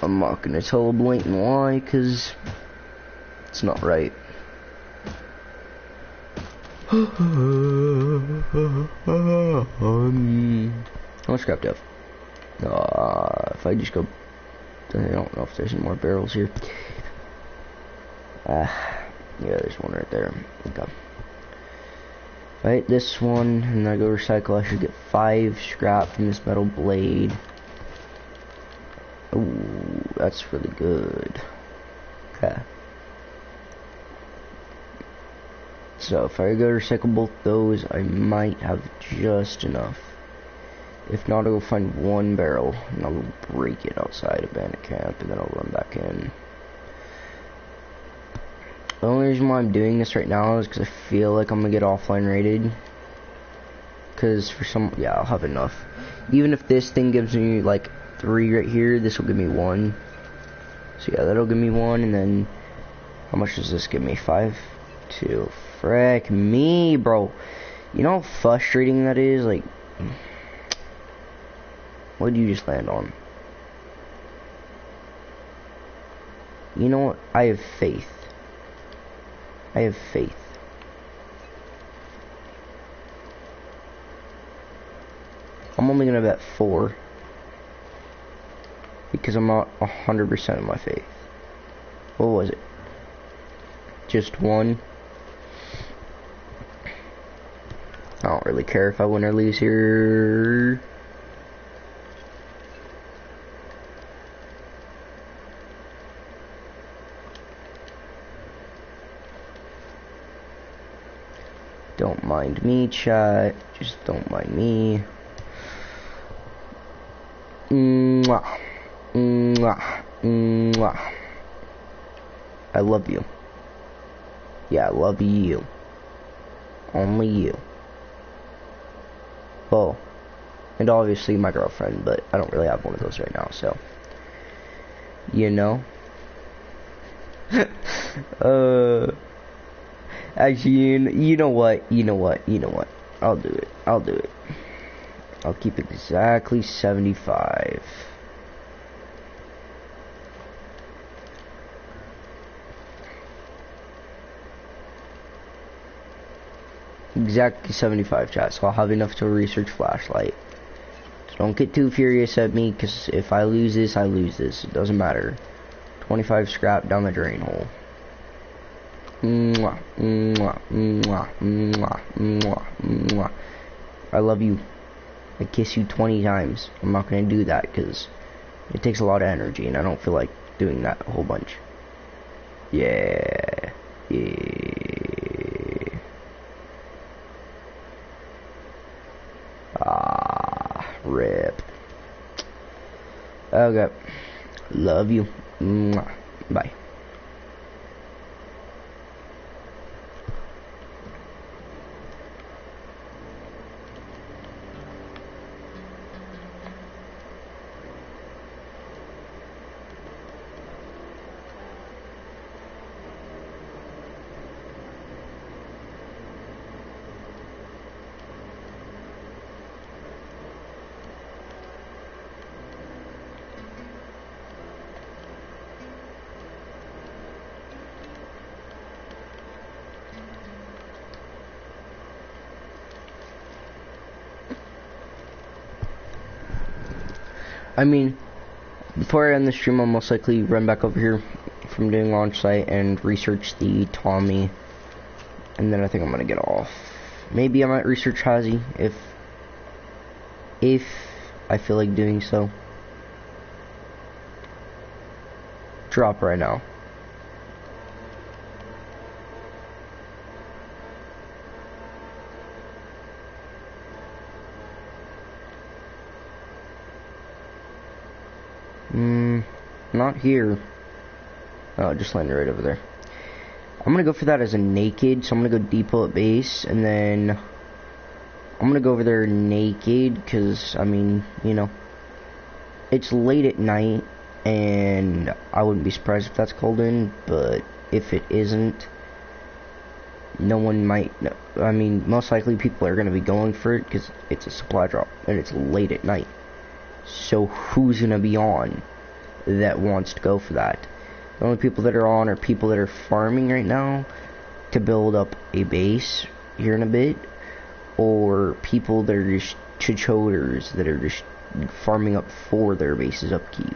I'm not gonna tell a blatant lie, cause it's not right. How much scrap do I have? If I just go, I don't know if there's any more barrels here. Yeah, there's one right there. Okay. Right, this one, and then I go recycle. I should get 5 scrap from this metal blade. Ooh, that's really good. Okay. So if I go recycle both those, I might have just enough. If not, I'll go find 1 barrel, and I'll break it outside of bandit camp, and then I'll run back in. The only reason why I'm doing this right now is because I feel like I'm gonna get offline rated. Because for some, yeah, I'll have enough. Even if this thing gives me like 3 right here, this will give me 1. So yeah, that'll give me 1, and then how much does this give me? 5? 2. Frick me, bro. You know how frustrating that is? Like, what did you just land on? You know what? I have faith. I have faith. I'm only gonna bet 4 because I'm not 100% of my faith. What was it? Just 1. I don't really care if I win or lose here. Don't mind me, chat. Just don't mind me. Mwah. Mwah. Mwah. I love you. Yeah, I love you. Only you. Oh. And obviously my girlfriend, but I don't really have one of those right now, so. You know? Actually, you know what? I'll do it. I'll keep exactly 75. Exactly 75, chat, so I'll have enough to research flashlight. So don't get too furious at me, because if I lose this, I lose this. It doesn't matter. 25 scrap down the drain hole. Mwah, mwah, mwah, mwah, mwah, mwah. I love you. I kiss you 20 times. I'm not gonna do that because it takes a lot of energy and I don't feel like doing that a whole bunch. Yeah. Yeah. Ah, rip. Okay. Love you. Mwah. Bye. I mean, before I end the stream, I'll most likely run back over here from doing launch site and research the Tommy, and then I think I'm gonna get off. Maybe I might research Hazy if I feel like doing so. Drop right now. Not here. Oh, just landed right over there. I'm gonna go for that as a naked, so I'm gonna go depot at base, and then I'm gonna go over there naked, because, I mean, you know, it's late at night, and I wouldn't be surprised if that's called in, but if it isn't, no one might, I mean, most likely people are gonna be going for it, because it's a supply drop, and it's late at night. So who's gonna be on that wants to go for that? The only people that are on are people that are farming right now to build up a base here in a bit, or people that are just chichoders that are just farming up for their base's upkeep.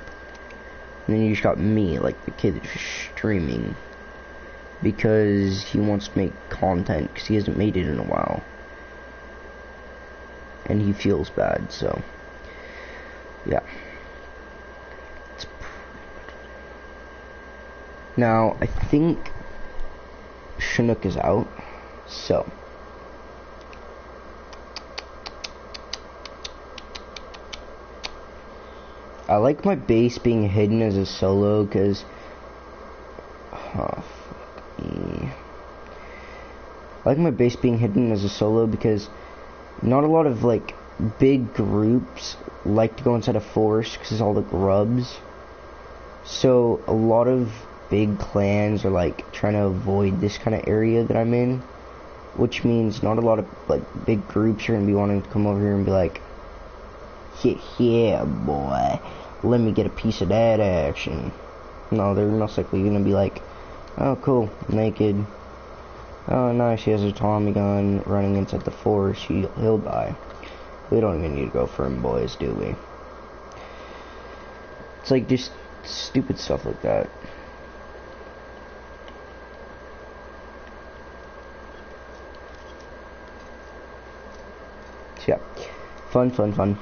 And then you just got me, like the kid that's just streaming because he wants to make content because he hasn't made it in a while. And he feels bad, so yeah. Now, I think Chinook is out, so I like my base being hidden as a solo, because I like my base being hidden as a solo because not a lot of like big groups like to go inside a forest because all the grubs. So a lot of big clans are like trying to avoid this kind of area that I'm in, which means not a lot of like big groups are gonna be wanting to come over here and be like, yeah boy, let me get a piece of that action. No, they're most likely gonna be like, oh cool, naked, oh nice, he has a Tommy gun running inside the forest, he'll die. We don't even need to go for him, boys, do we? It's like just stupid stuff like that. So yeah, fun.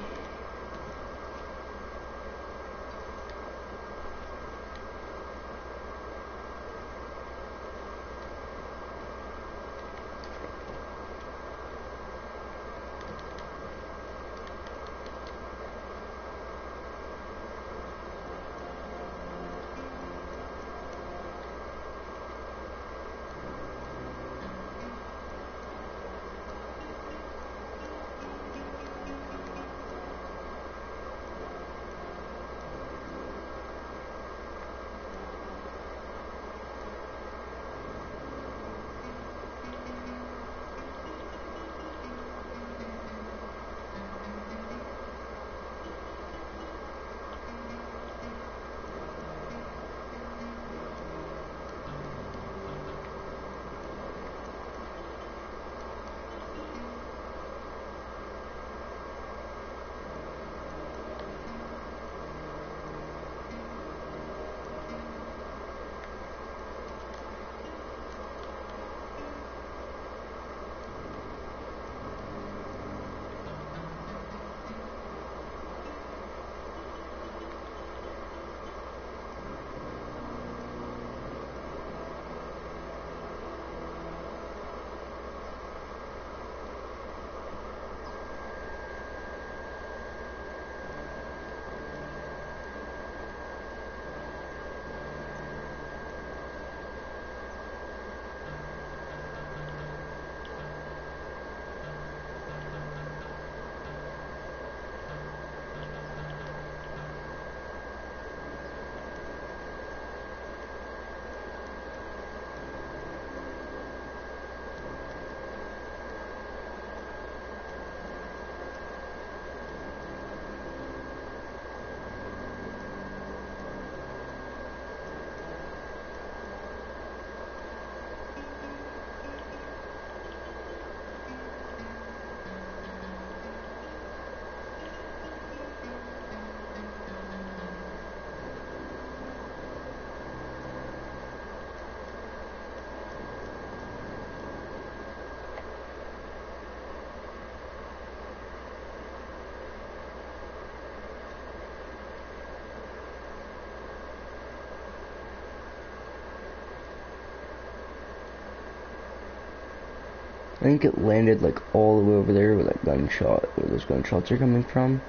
I think it landed like all the way over there where that gunshot, where those gunshots are coming from.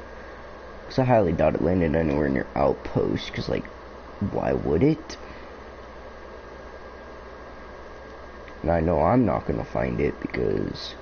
Because I highly doubt it landed anywhere near Outpost, because like, why would it? And I know I'm not gonna find it because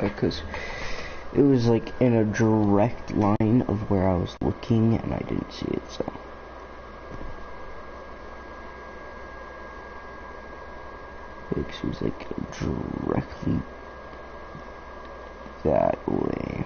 because it was like in a direct line of where I was looking and I didn't see it, so. It was like directly that way.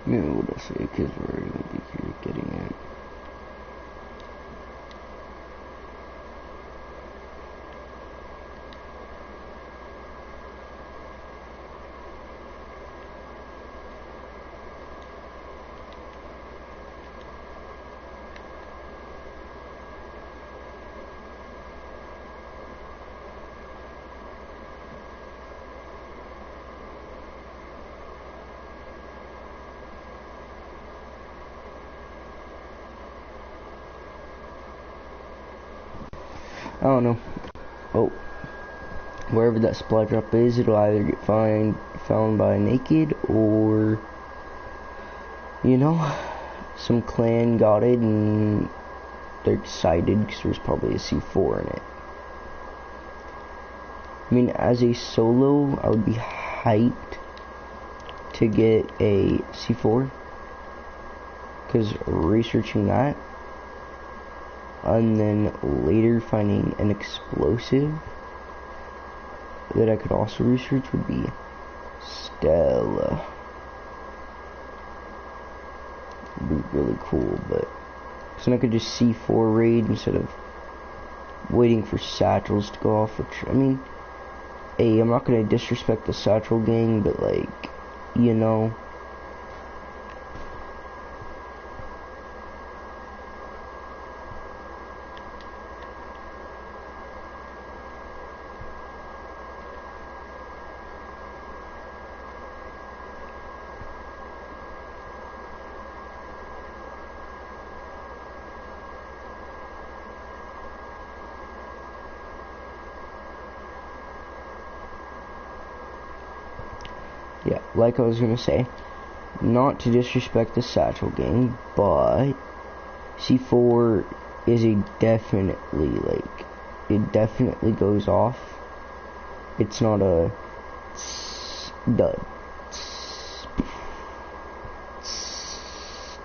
You know what I say, because we're gonna be here getting it. I don't know. Oh, wherever that supply drop is, it'll either get found by Naked or, you know, some clan got it and they're excited because there's probably a C4 in it. I mean, as a solo, I would be hyped to get a C4 because researching that and then later finding an explosive that I could also research would be stellar. Would be really cool, but so then I could just C4 raid instead of waiting for satchels to go off, which, I mean, hey, I'm not gonna disrespect the satchel gang, but like, you know, yeah, like I was gonna say, not to disrespect the satchel gang, but C4 is a definitely, like, it definitely goes off. It's not a dud.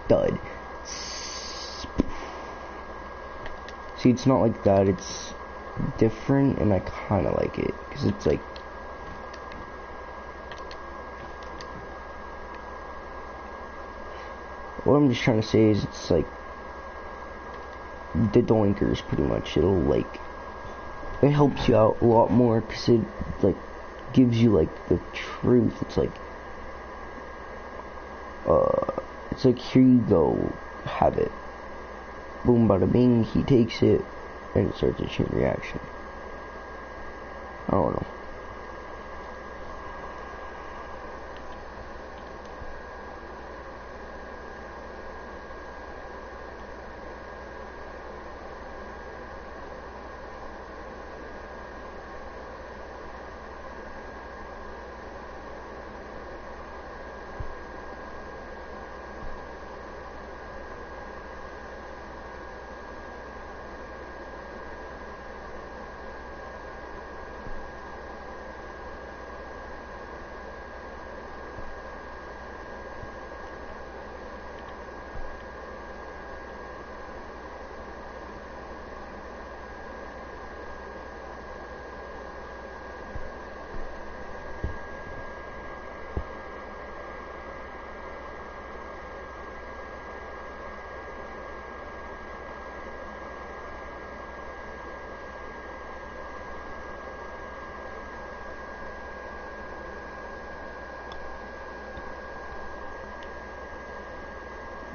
Dud. See, it's not like that, it's different, and I kinda like it, because it's like, what I'm just trying to say is it's like the doinkers pretty much. It'll like, it helps you out a lot more because it like gives you like the truth. It's like here you go, have it. Boom bada bing, he takes it and it starts a chain reaction. I don't know.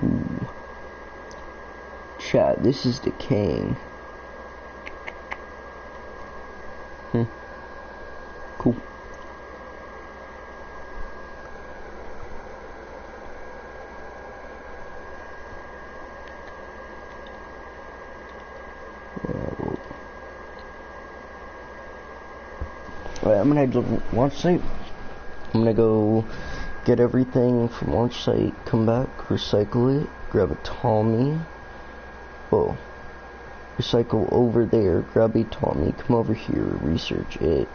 Ooh. Chat, this is decaying. Cool. Alright, I'm gonna head to the launch site. I'm gonna go get everything from launch site, come back, recycle it, grab a Tommy. Whoa. Recycle over there, grab a Tommy, come over here, research it.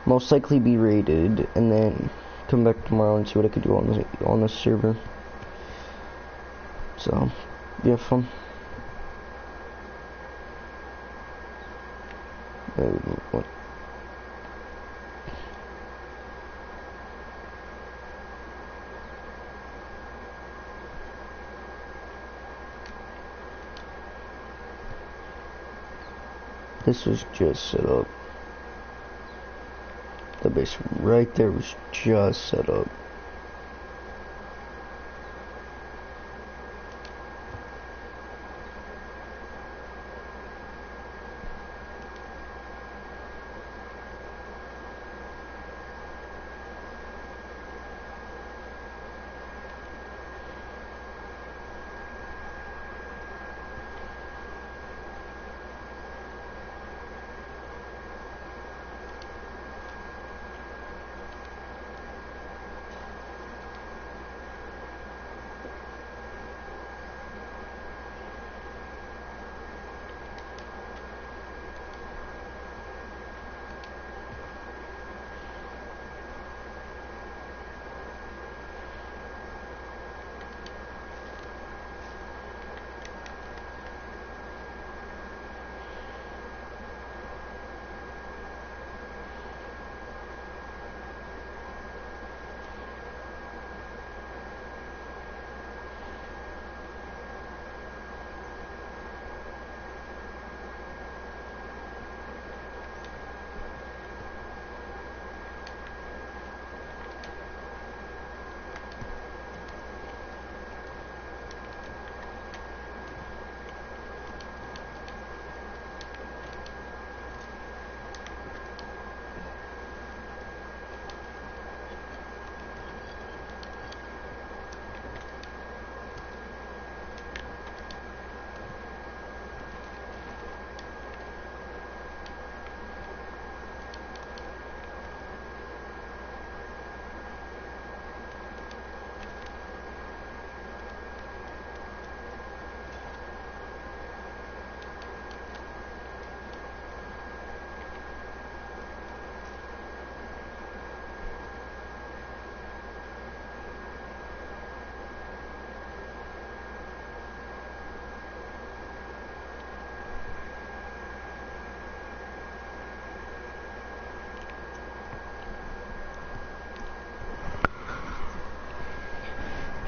Most likely be raided, and then come back tomorrow and see what I could do on the server. So, be fun. What? This was just set up. The base right there was just set up.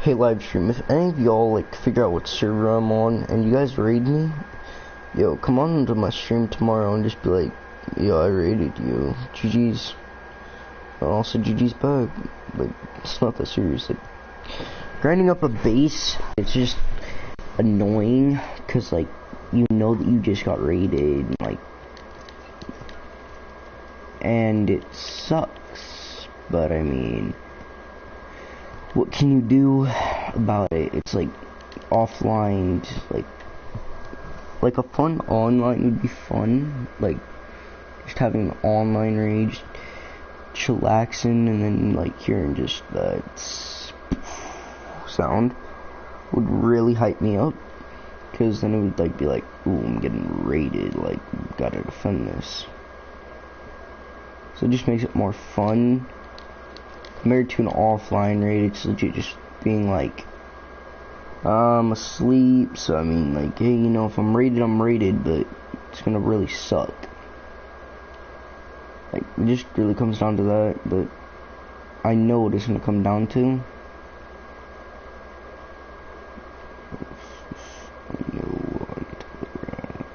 Hey live stream, if any of y'all like figure out what server I'm on and you guys raid me, yo, come on to my stream tomorrow and just be like, yo, I raided you. GG's. Also GG's back. Like, it's not that serious. Like, grinding up a base, it's just annoying, cause like, you know that you just got raided, like, and it sucks, but I mean, what can you do about it? It's like, offline, just like a fun online would be fun, like, just having an online raid, just chillaxing, and then like hearing just that sound would really hype me up, because then it would like be like, ooh, I'm getting raided, like, gotta defend this. So it just makes it more fun compared to an offline raid. It's legit just being like, I'm asleep, so I mean, like, hey, you know, if I'm raided, I'm raided, but it's gonna really suck. Like, it just really comes down to that, but I know what it's gonna come down to. I know I get to play around.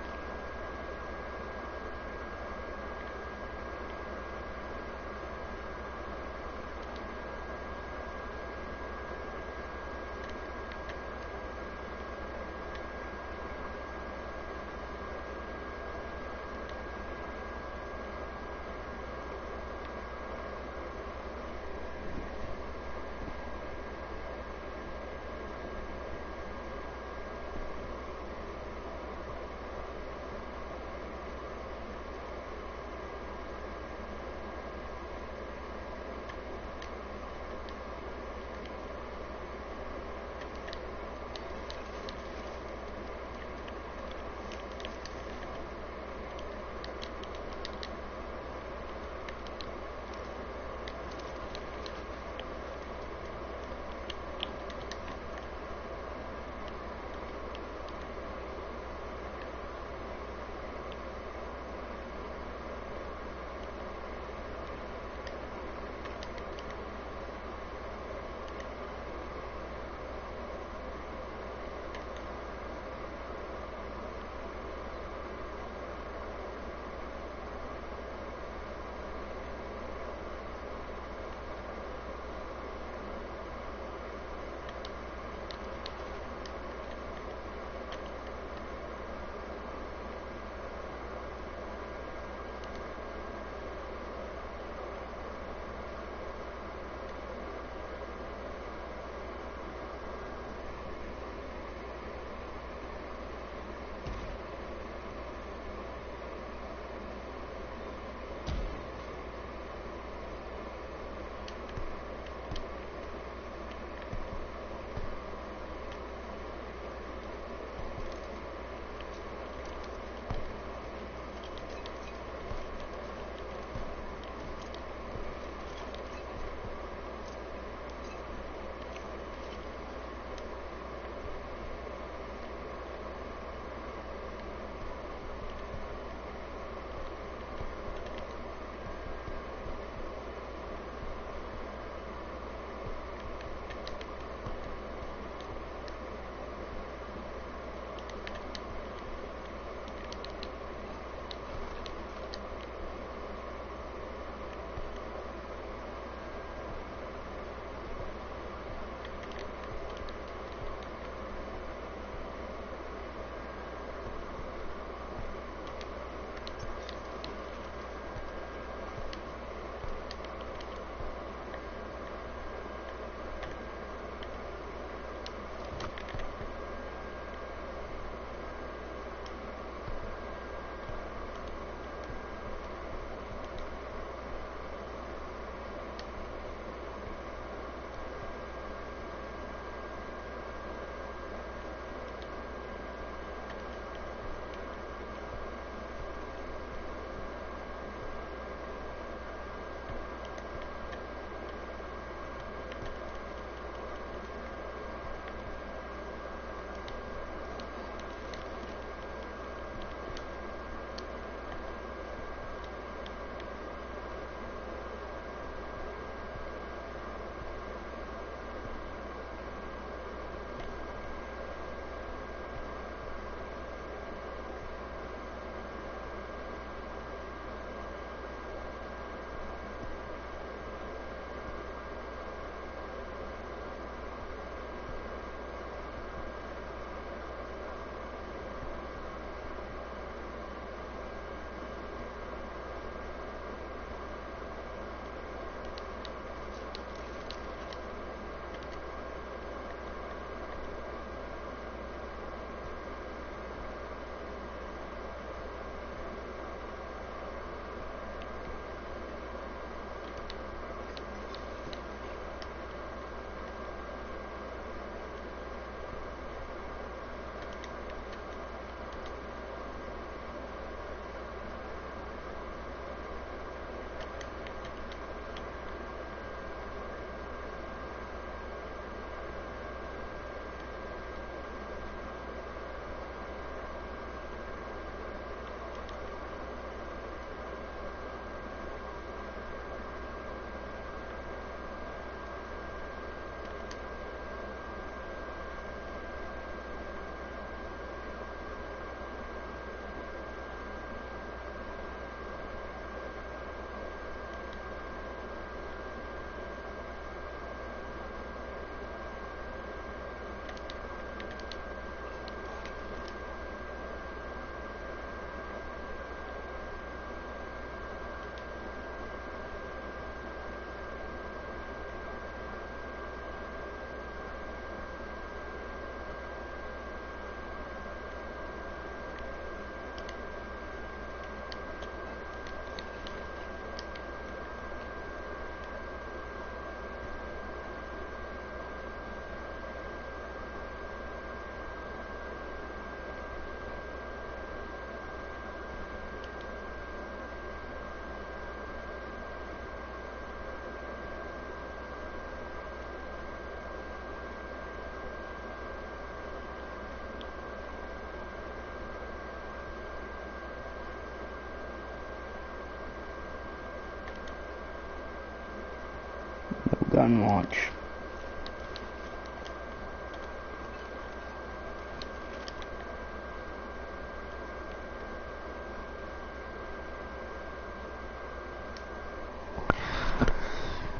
done, watch.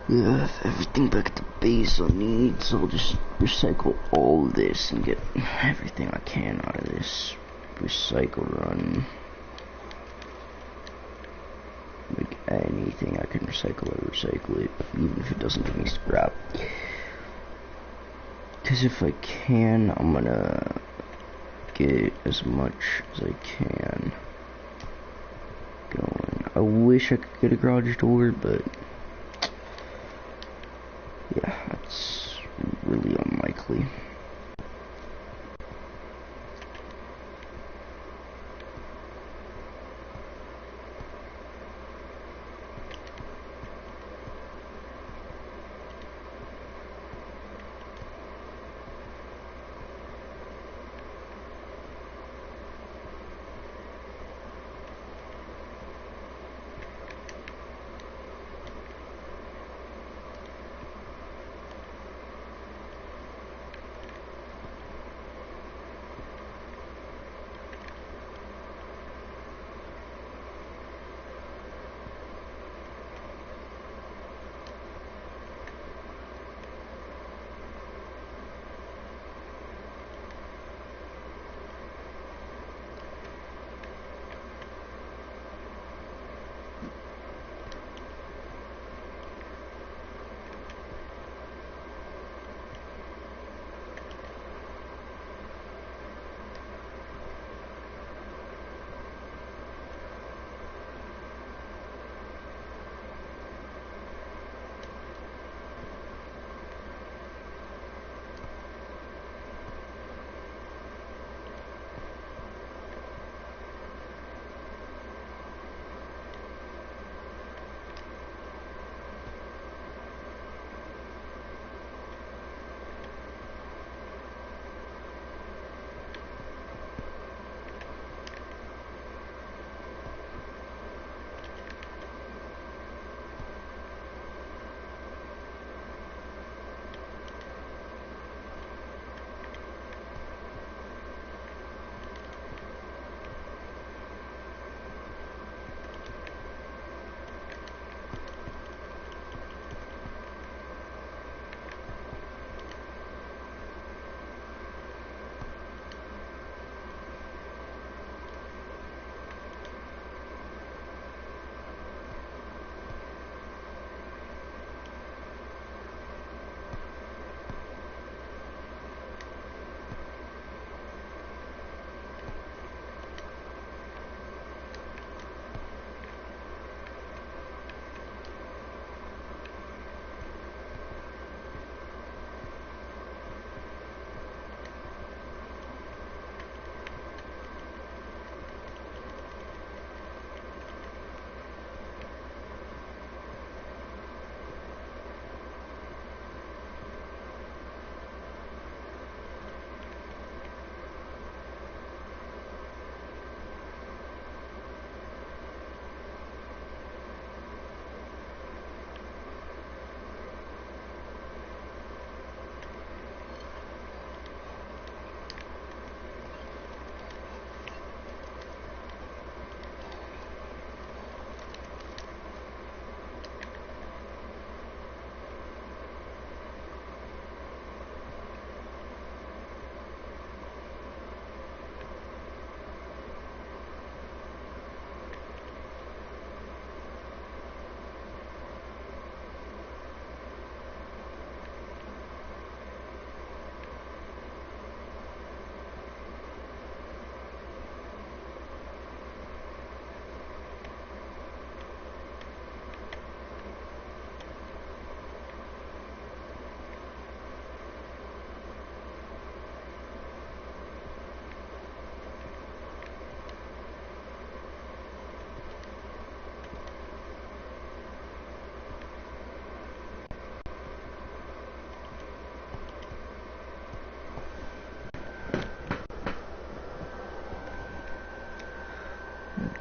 Yeah, everything back at the base I need, so I'll just recycle all this and get everything I can out of this recycle run. Like anything I can recycle, I recycle it, even if it doesn't give me scrap. Because if I can, I'm gonna get as much as I can going. I wish I could get a garage door, but yeah, that's really unlikely.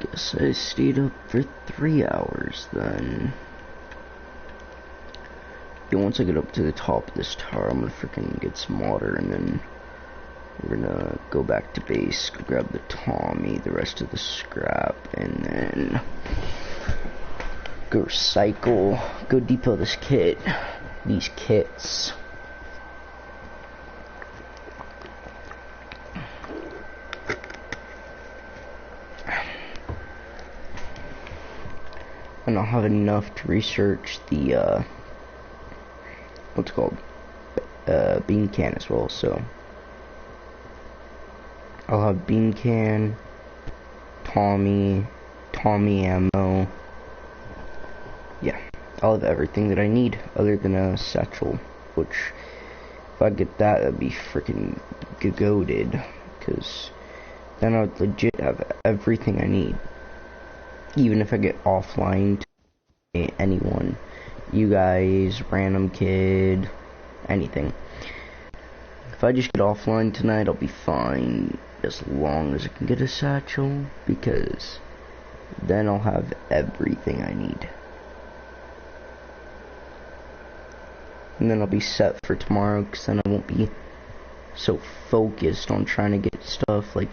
Guess I stayed up for 3 hours then. Then once I get up to the top of this tower, I'm gonna freaking get some water, and then we're gonna go back to base, go grab the Tommy, the rest of the scrap, and then go recycle, go depot this kit, these kits. And I'll have enough to research the, what's it called, bean can as well, so I'll have bean can, Tommy ammo, yeah, I'll have everything that I need, other than a satchel, which, if I get that, that'd be freaking goated, because then I would legit have everything I need. Even if I get offline to anyone, you guys, random kid, anything. If I just get offline tonight, I'll be fine, as long as I can get a satchel, because then I'll have everything I need. And then I'll be set for tomorrow, because then I won't be so focused on trying to get stuff. Like,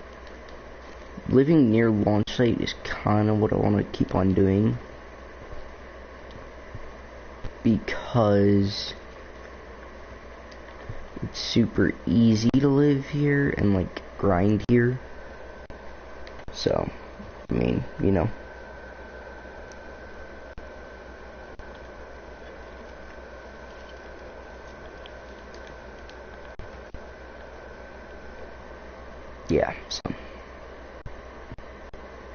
living near launch site is kind of what I want to keep on doing, because it's super easy to live here and like grind here. So, I mean, you know. Yeah, so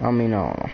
I mean, I don't know.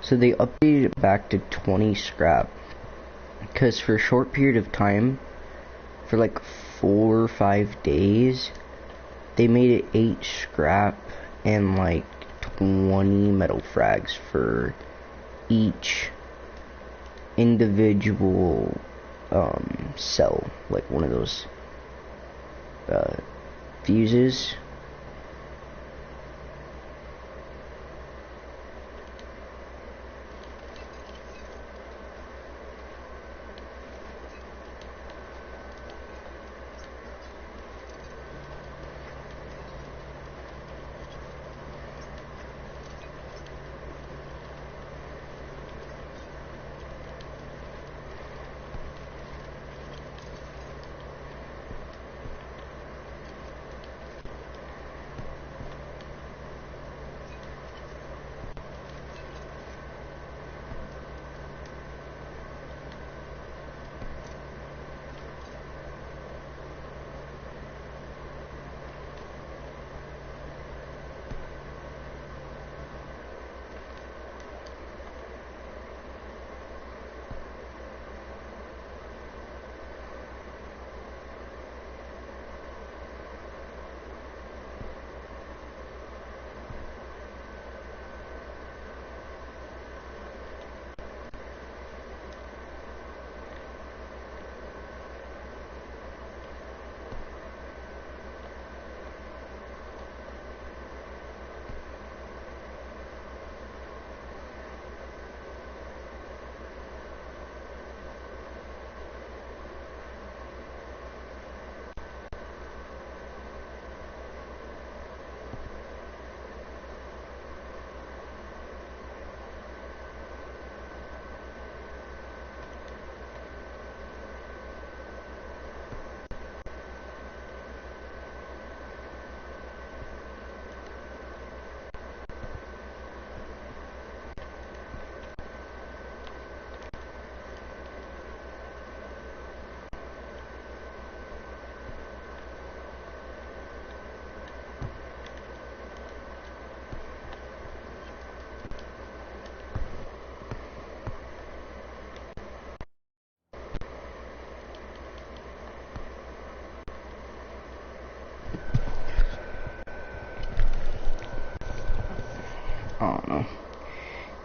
So they updated it back to 20 scrap, because for a short period of time, for like 4 or 5 days, they made it 8 scrap and like 20 metal frags for each individual cell, like one of those fuses.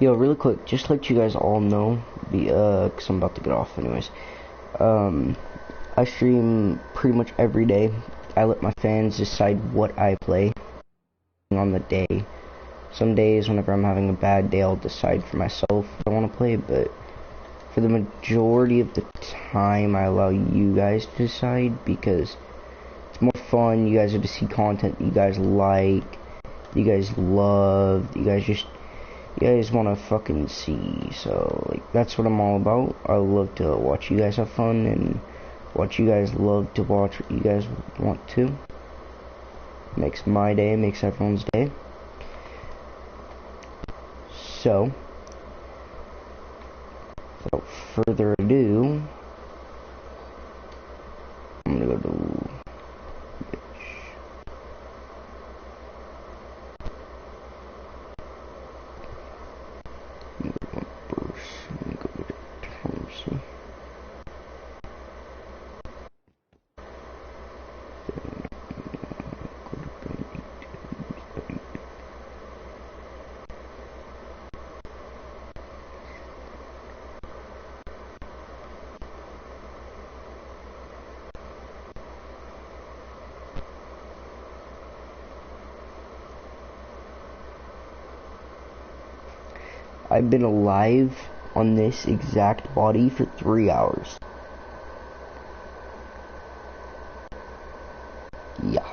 Yo, really quick, just to let you guys all know, cause I'm about to get off anyways. I stream pretty much every day. I let my fans decide what I play on the day. Some days, whenever I'm having a bad day, I'll decide for myself what I want to play, but for the majority of the time, I allow you guys to decide, because it's more fun. You guys get to see content you guys like, you guys love, you guys want to fucking see. So, like, that's what I'm all about. I love to watch you guys have fun, and what you guys love to watch, what you guys want to. Makes my day, makes everyone's day. So, without further ado, I'm gonna go to I've been alive on this exact body for 3 hours. Yeah.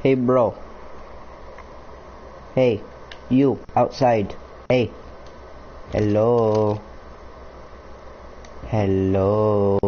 Hey, bro. Hey, you, outside. Hey. Hello. Hello.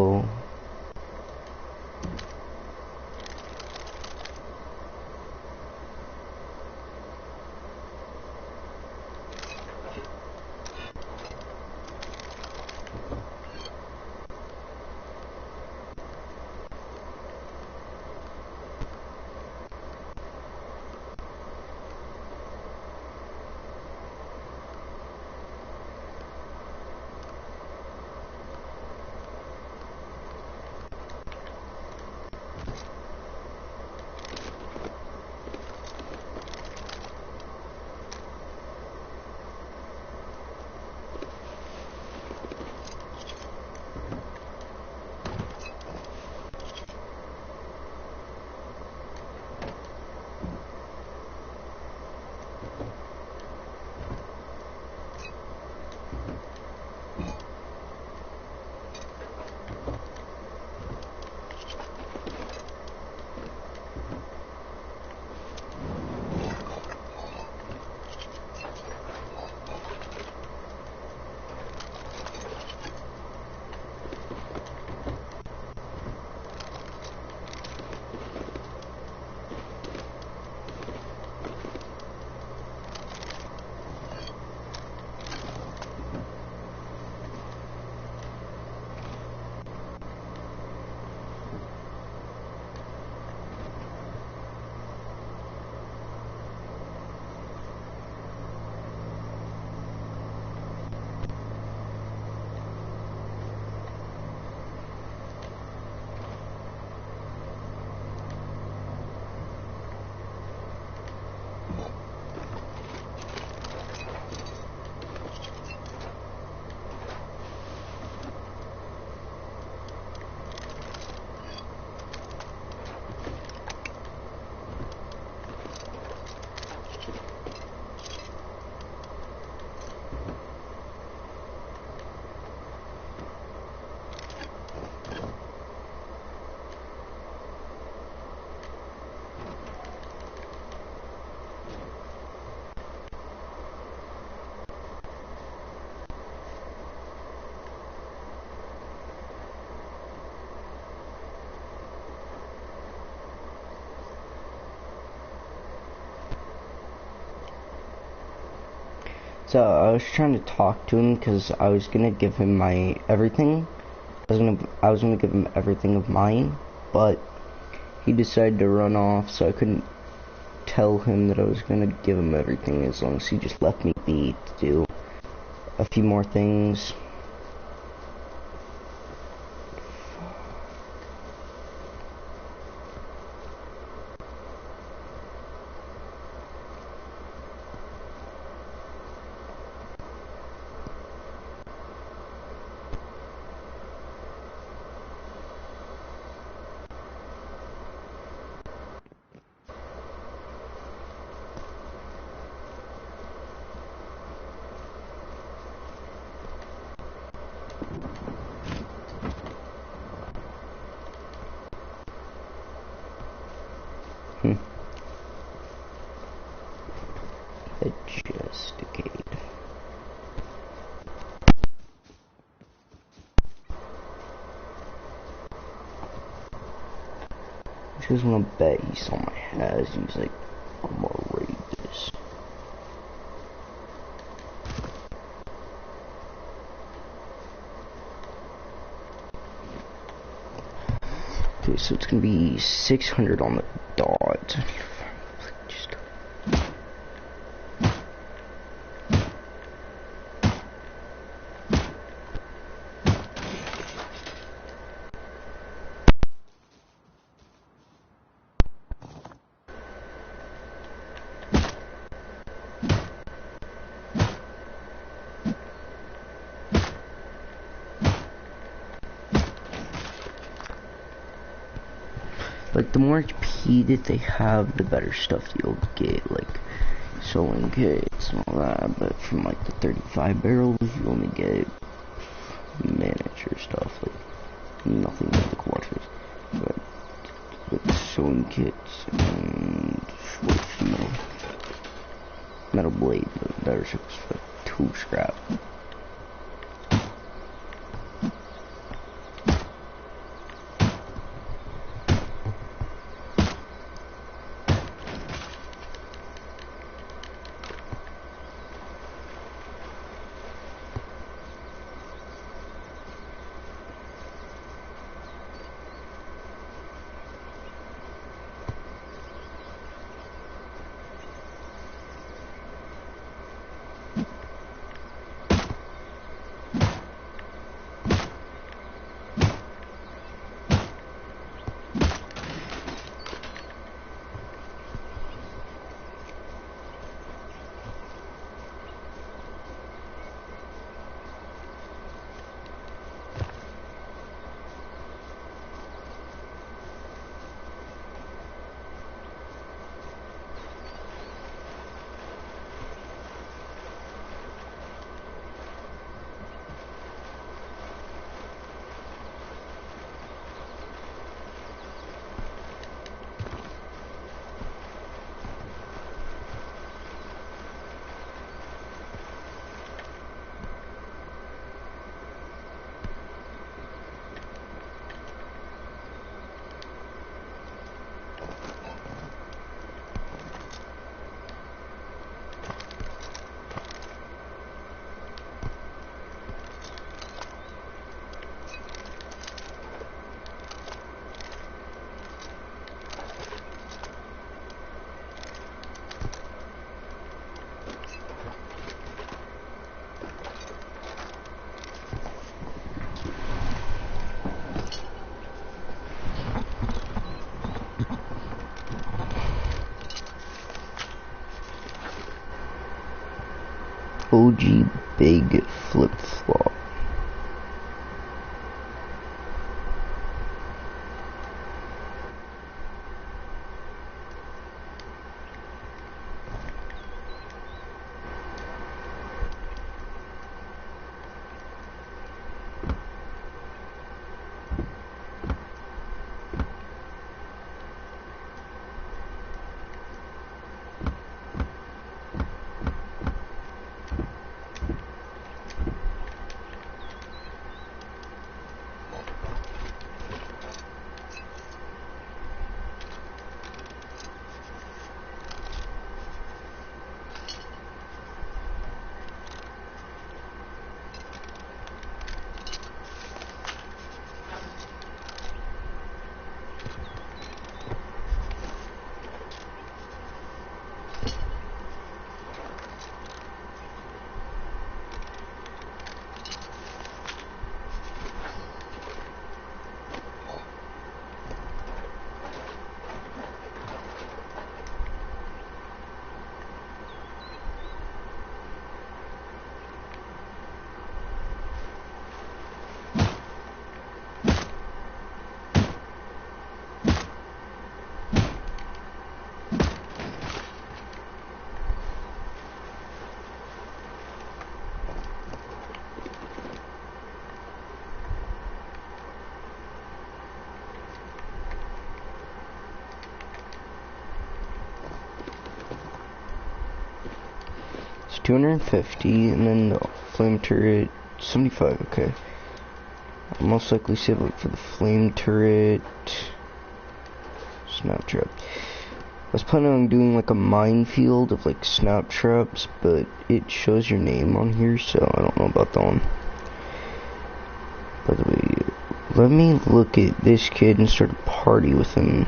So I was trying to talk to him because I was gonna give him my everything. I was gonna give him everything of mine, but he decided to run off, so I couldn't tell him that I was gonna give him everything as long as he just left me be to do a few more things. Adjusticate. I just wanna bet he saw my has. He was like, I'm gonna raid this. Okay, so it's gonna be 600 on the dot. Just... Like, the more HP that they have, the better stuff you'll get, like sewing kits and all that, but from like the 35 barrels, you only get miniature stuff, like nothing like the quarters. But with marshalling kits and Schwarzschild. Metal blade, but there's tool scrap. OG big flip flop. It's 250, and then the flame turret 75. Okay, I'll most likely save it for the flame turret. Snap trap. I was planning on doing like a minefield of like snap traps, but it shows your name on here, so I don't know about that one. By the way, let me look at this kid and start a party with him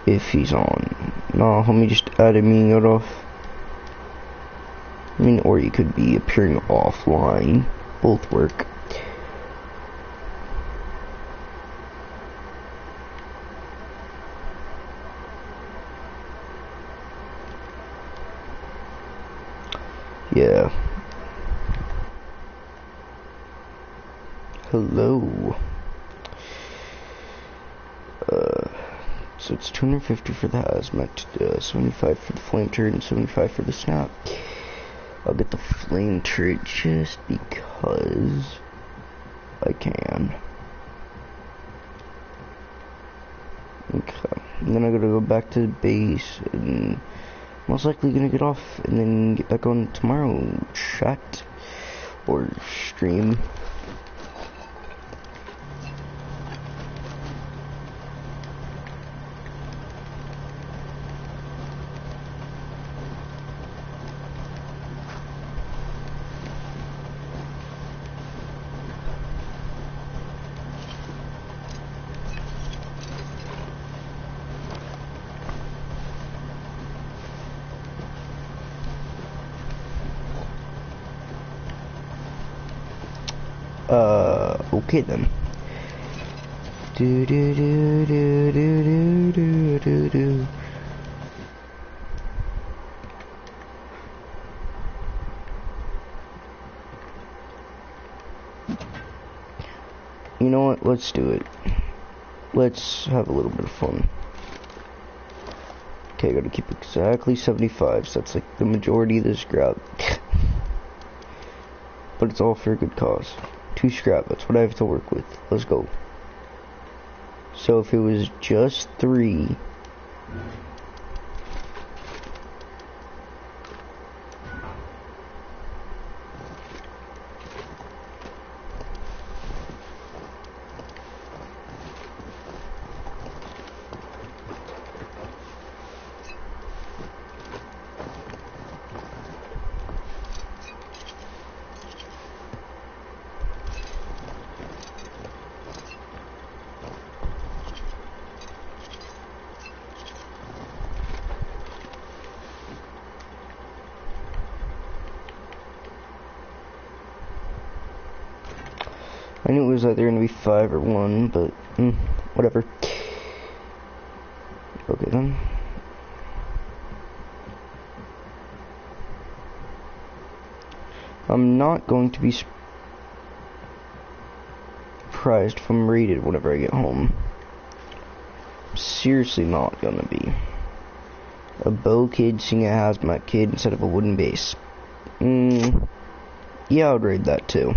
if he's on. No, let me just add him and get off. I mean, or you could be appearing offline. Both work. Yeah. Hello. So it's 250 for the hazmat, 75 for the flame turret, and 75 for the snap. I'll get the flame turret just because I can. Okay. And then I gotta go back to the base and most likely gonna get off and then get back on tomorrow chat or stream. Okay then. Do do do do do do do do. You know what? Let's do it. Let's have a little bit of fun. Okay, I gotta keep exactly 75, so that's like the majority of this scrap. But it's all for a good cause. 2 scrap, that's what I have to work with. Let's go. So if it was just 3... I knew it was either going to be 5 or 1, but whatever. Okay then. I'm not going to be surprised if I'm raided whenever I get home. I'm seriously not gonna be. A bow kid seeing a hazmat kid instead of a wooden base. Yeah, I would raid that too.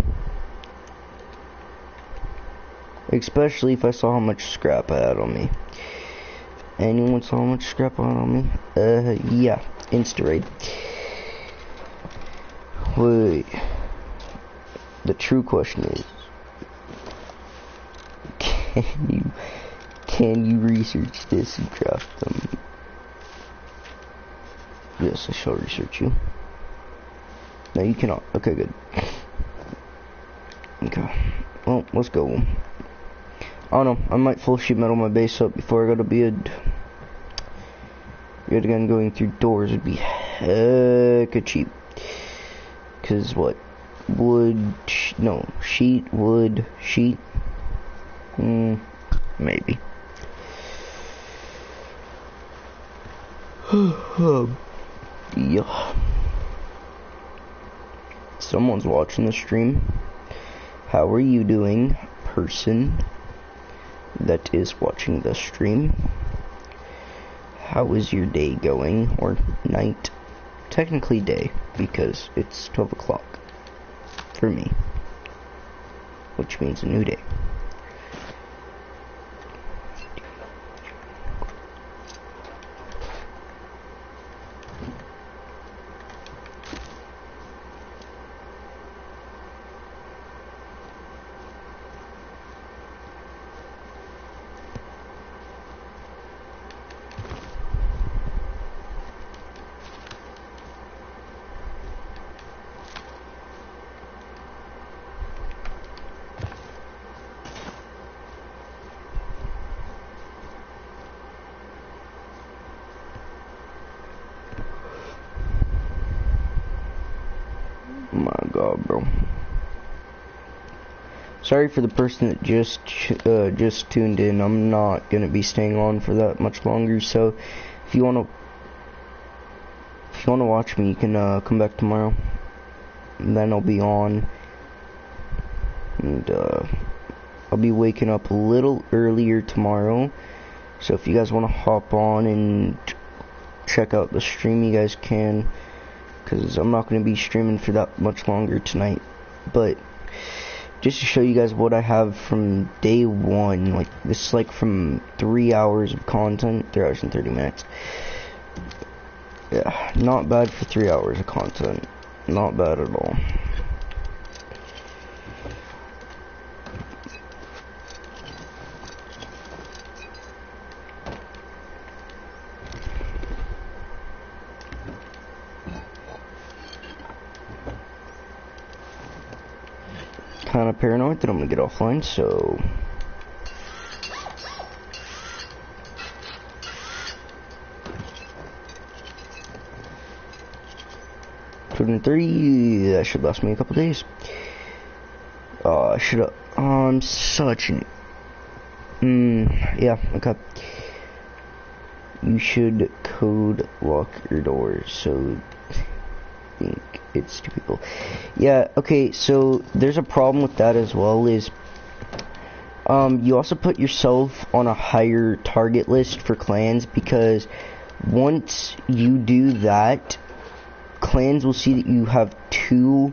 Especially if I saw how much scrap I had on me. Anyone saw how much scrap I had on me? Yeah, insta raid. Wait. The true question is, can you research this and craft them? Yes, I shall research you. No, you cannot. Okay, good. Okay. Well, let's go. I don't know, I might full sheet metal my base up before I go to bed. Yet again, going through doors would be hecka cheap. Cause what? Wood, no, sheet, wood, sheet? Maybe. Yeah. Someone's watching the stream. How are you doing, person that is watching the stream? How is your day going, or night? Technically day, because it's 12 o'clock for me, which means a new day. My God, bro. Sorry for the person that just tuned in. I'm not gonna be staying on for that much longer. So, if you wanna watch me, you can come back tomorrow. And then I'll be on, and I'll be waking up a little earlier tomorrow. So if you guys wanna hop on and check out the stream, you guys can. Because I'm not going to be streaming for that much longer tonight. But just to show you guys what I have from day one. Like, this is like from 3 hours of content, 3 hours and 30 minutes. Yeah, not bad for 3 hours of content. Not bad at all. Kind of paranoid that I'm gonna get offline, so 203. That should last me a couple days. I should have. I'm such an. Yeah. Okay. You should code lock your doors. So I think it's 2 people. Yeah. Okay. So there's a problem with that as well. Is you also put yourself on a higher target list for clans, because once you do that, clans will see that you have 2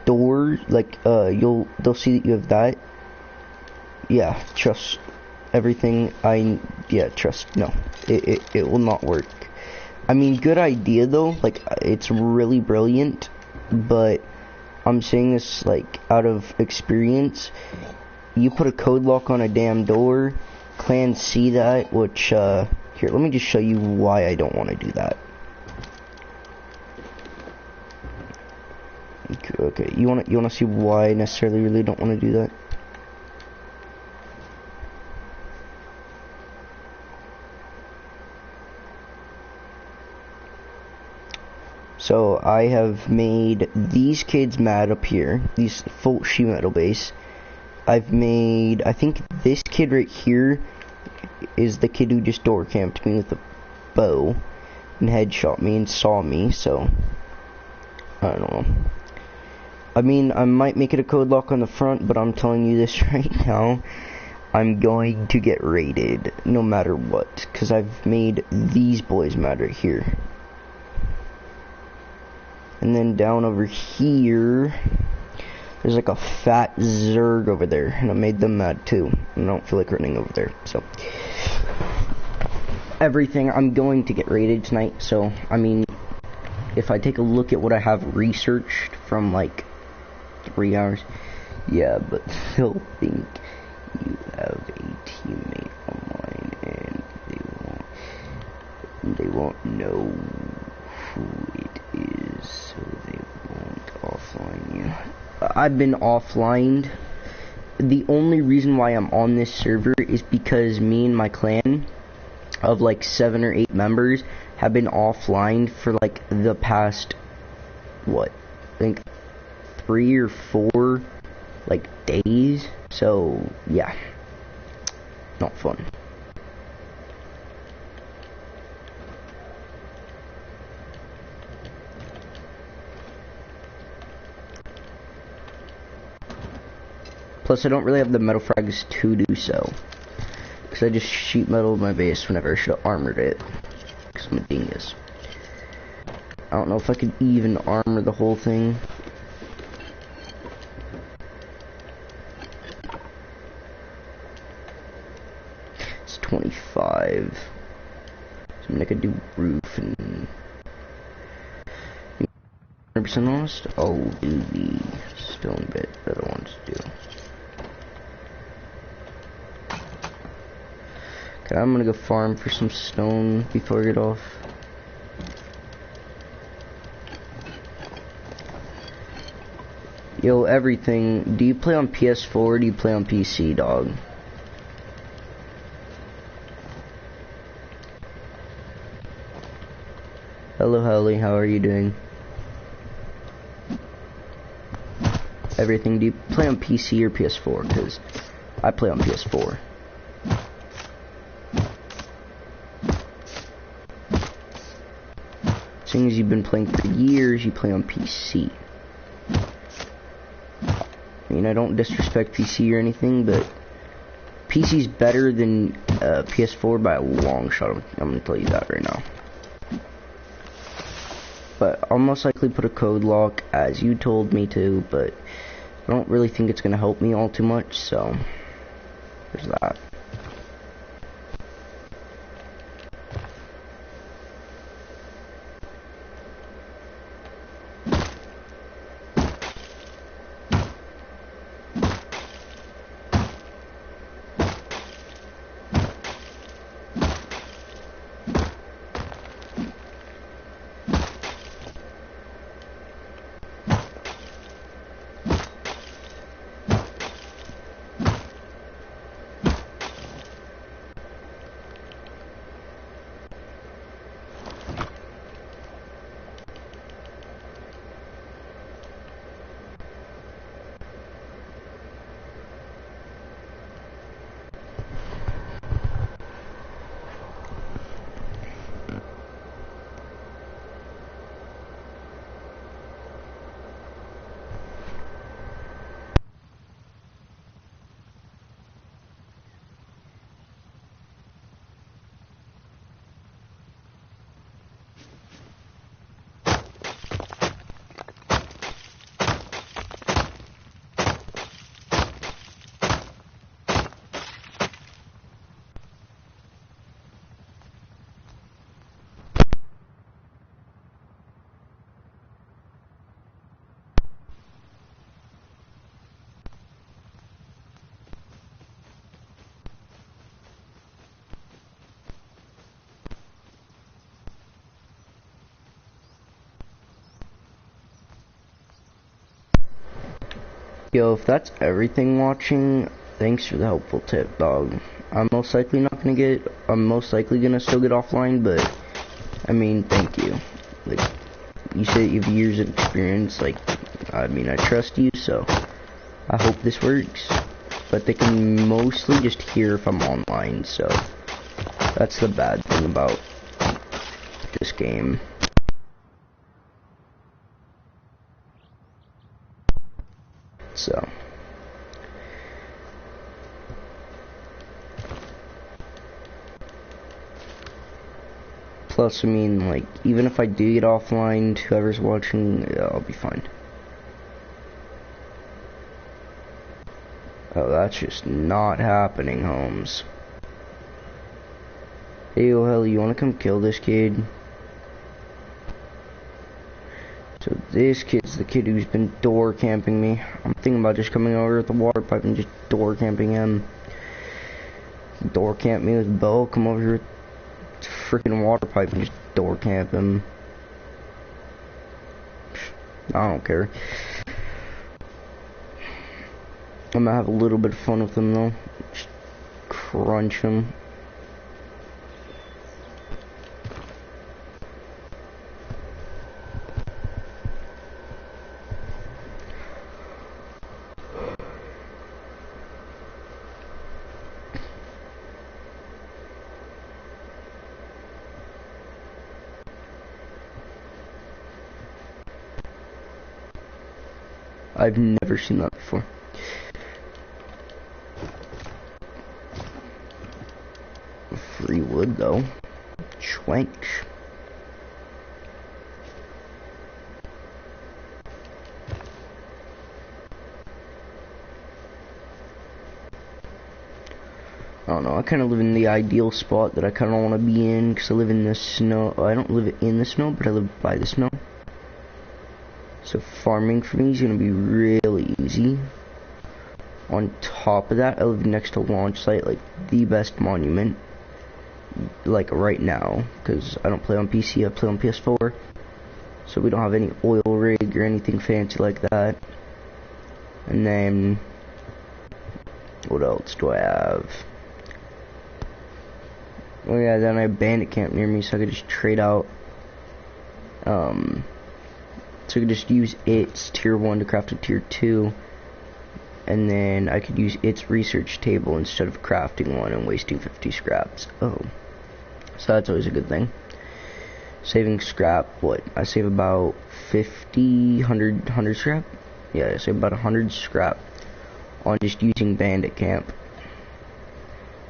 doors. Like they'll see that you have that. Yeah, trust everything. Trust. No, it will not work. I mean, good idea though. Like, it's really brilliant, but I'm saying this like out of experience. You put a code lock on a damn door, clans see that, which here, let me just show you why I don't want to do that. Okay, you wanna see why I necessarily really don't want to do that? So I have made these kids mad up here, these full sheet metal base. I've made, I think this kid right here is the kid who just door camped me with a bow and headshot me and saw me, so I don't know. I mean, I might make it a code lock on the front, but I'm telling you this right now, I'm going to get raided no matter what, because I've made these boys mad right here. And then down over here, there's like a fat Zerg over there, and I made them mad too. And I don't feel like running over there, so everything, I'm going to get raided tonight. So I mean, if I take a look at what I have researched from like 3 hours, yeah, but they'll think you have a teammate online, and they won't know who it is, so they won't offline you. I've been offlined. The only reason why I'm on this server is because me and my clan of like 7 or 8 members have been offline for like the past, what, I think 3 or 4 like days. So yeah, not fun. Plus, I don't really have the metal frags to do so, because I just sheet metaled my base whenever I should have armored it, because I'm a dingus. I don't know if I could even armor the whole thing. It's 25, so I mean, I could do roof and 100% honest, I'll do the stone bit that I wanted to do. Okay, I'm gonna go farm for some stone before I get off. Yo, everything. Do you play on PS4 or do you play on PC, dog? Hello, Holly. How are you doing? Everything. Do you play on PC or PS4? Because I play on PS4. Seeing as you've been playing for years, you play on PC. I mean, I don't disrespect PC or anything, but PC's better than PS4 by a long shot. I'm gonna tell you that right now. But I'll most likely put a code lock as you told me to, but I don't really think it's gonna help me all too much, so there's that. Yo, if that's everything watching, thanks for the helpful tip, dog. I'm most likely gonna still get offline, but, I mean, thank you. Like, you say you have years of experience, like, I mean, I trust you, so, I hope this works. But they can mostly just hear if I'm online, so, that's the bad thing about this game. So plus, I mean, like, even if I do get offline, whoever's watching, I'll be fine. Oh, that's just not happening, Holmes. Hey, oh hell, you wanna come kill this kid? So this kid's the kid who's been door camping me. I'm thinking about just coming over with the water pipe and just door camping him. Door camp me with Bo, come over here with freaking water pipe and just door camp him. I don't care. I'm gonna have a little bit of fun with him though. Just crunch him. I've never seen that before. Free wood though. Schwank. I don't know, I kind of live in the ideal spot that I kind of want to be in, because I live in the snow. I don't live in the snow, but I live by the snow. So farming for me is going to be really easy. On top of that, I live next to launch site, like the best monument, like right now, because I don't play on PC, I play on PS4. So we don't have any oil rig or anything fancy like that. And then, what else do I have? Oh yeah, then I have bandit camp near me, so I could just trade out, so I could just use its tier 1 to craft a tier 2, and then I could use its research table instead of crafting one and wasting 50 scraps. Oh, so that's always a good thing. Saving scrap, what? I save about 50, 100 scrap? Yeah, I save about 100 scrap on just using bandit camp.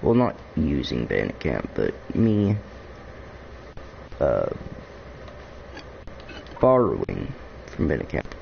Well, not using bandit camp, but me borrowing from bandit camp.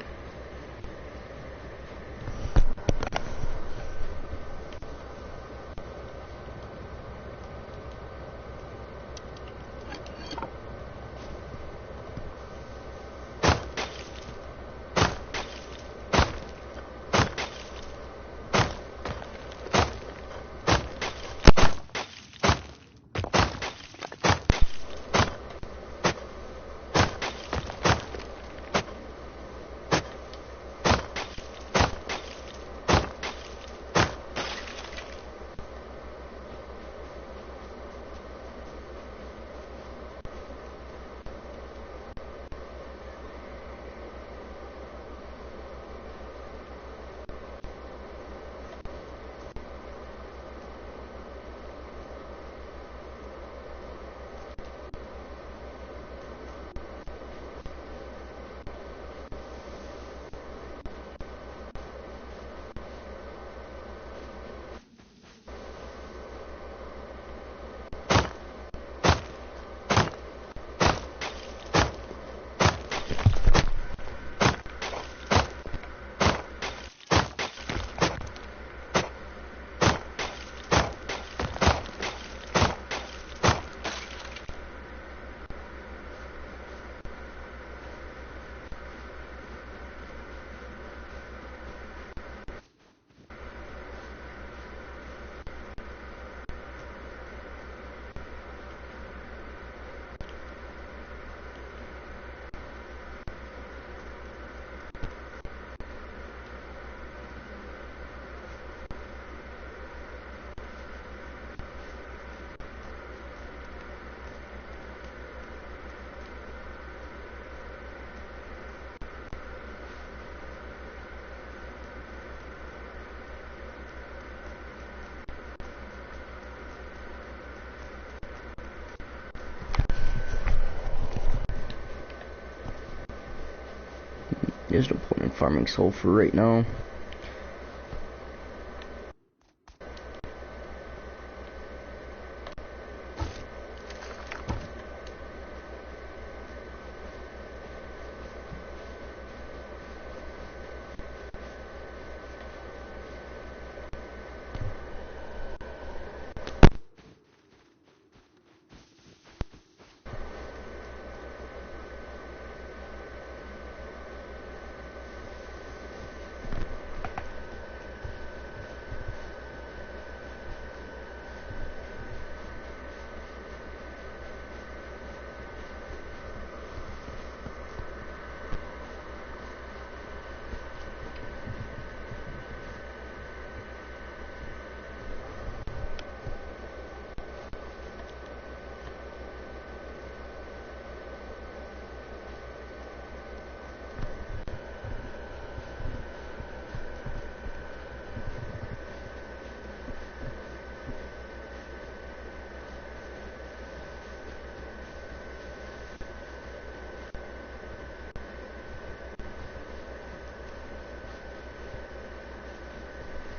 There's no point in farming sulfur right now.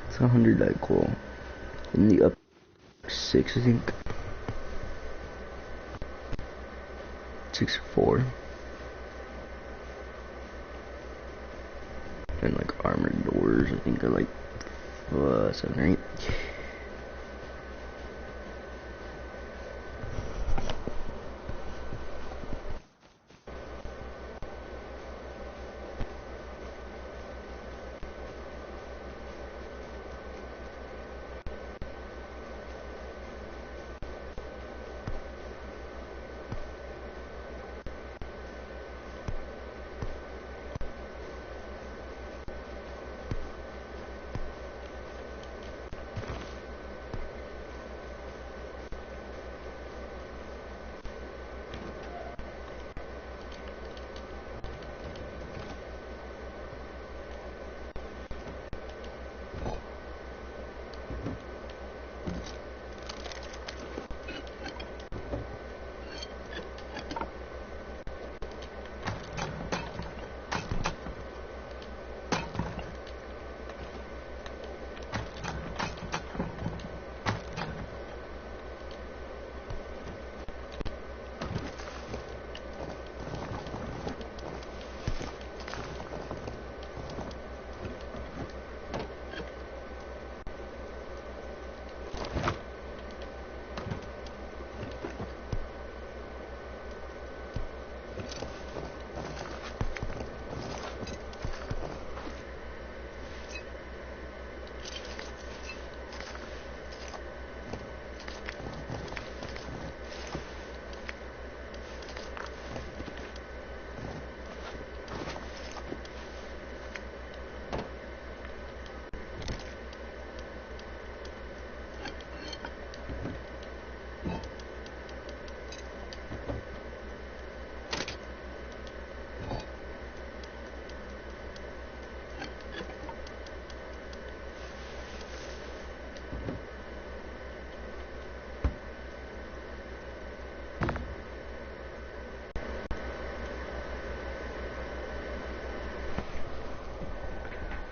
It's 100 die coal in the up 6, I think. 6-4. And like armored doors, I think are like 7 or 8.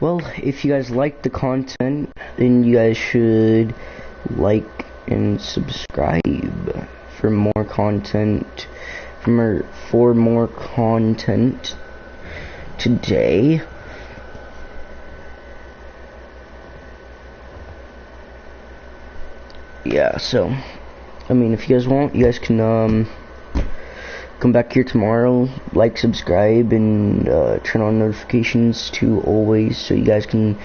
Well, if you guys like the content, then you guys should like and subscribe for more content. For more content today. Yeah, so I mean, if you guys want, you guys can come back here tomorrow, like, subscribe, and turn on notifications to always, so you guys can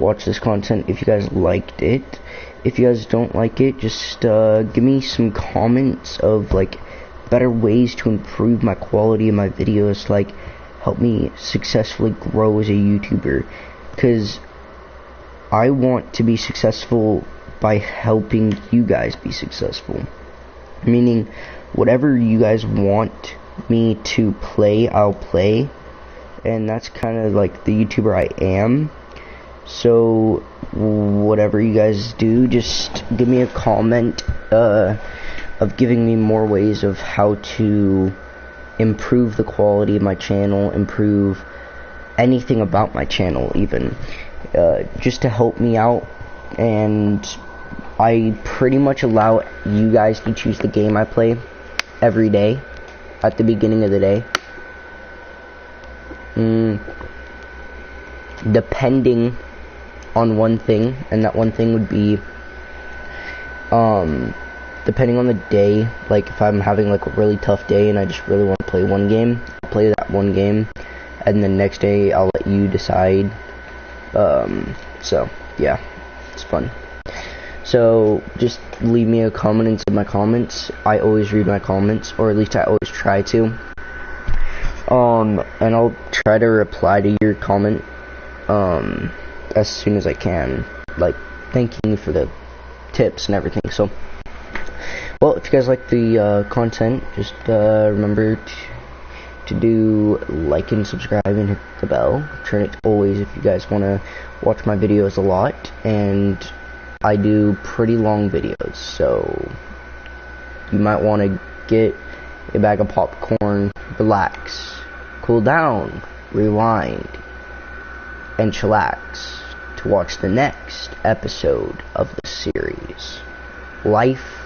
watch this content if you guys liked it. If you guys don't like it, just give me some comments of like better ways to improve my quality of my videos, like help me successfully grow as a YouTuber, because I want to be successful by helping you guys be successful. Meaning, whatever you guys want me to play, I'll play. And that's kind of like the YouTuber I am. So, whatever you guys do, just give me a comment of giving me more ways of how to improve the quality of my channel, improve anything about my channel even, just to help me out. And I pretty much allow you guys to choose the game I play every day at the beginning of the day. Depending on one thing, and that one thing would be depending on the day. Like if I'm having like a really tough day and I just really want to play one game, I'll play that one game, and the next day I'll let you decide. So yeah, it's fun. So just leave me a comment inside my comments. I always read my comments, or at least I always try to. And I'll try to reply to your comment as soon as I can, like thanking you for the tips and everything. So, well, if you guys like the content, just remember to do like and subscribe and hit the bell. Turn it always if you guys want to watch my videos a lot. And I do pretty long videos, so you might want to get a bag of popcorn, relax, cool down, rewind, and chillax to watch the next episode of the series, Life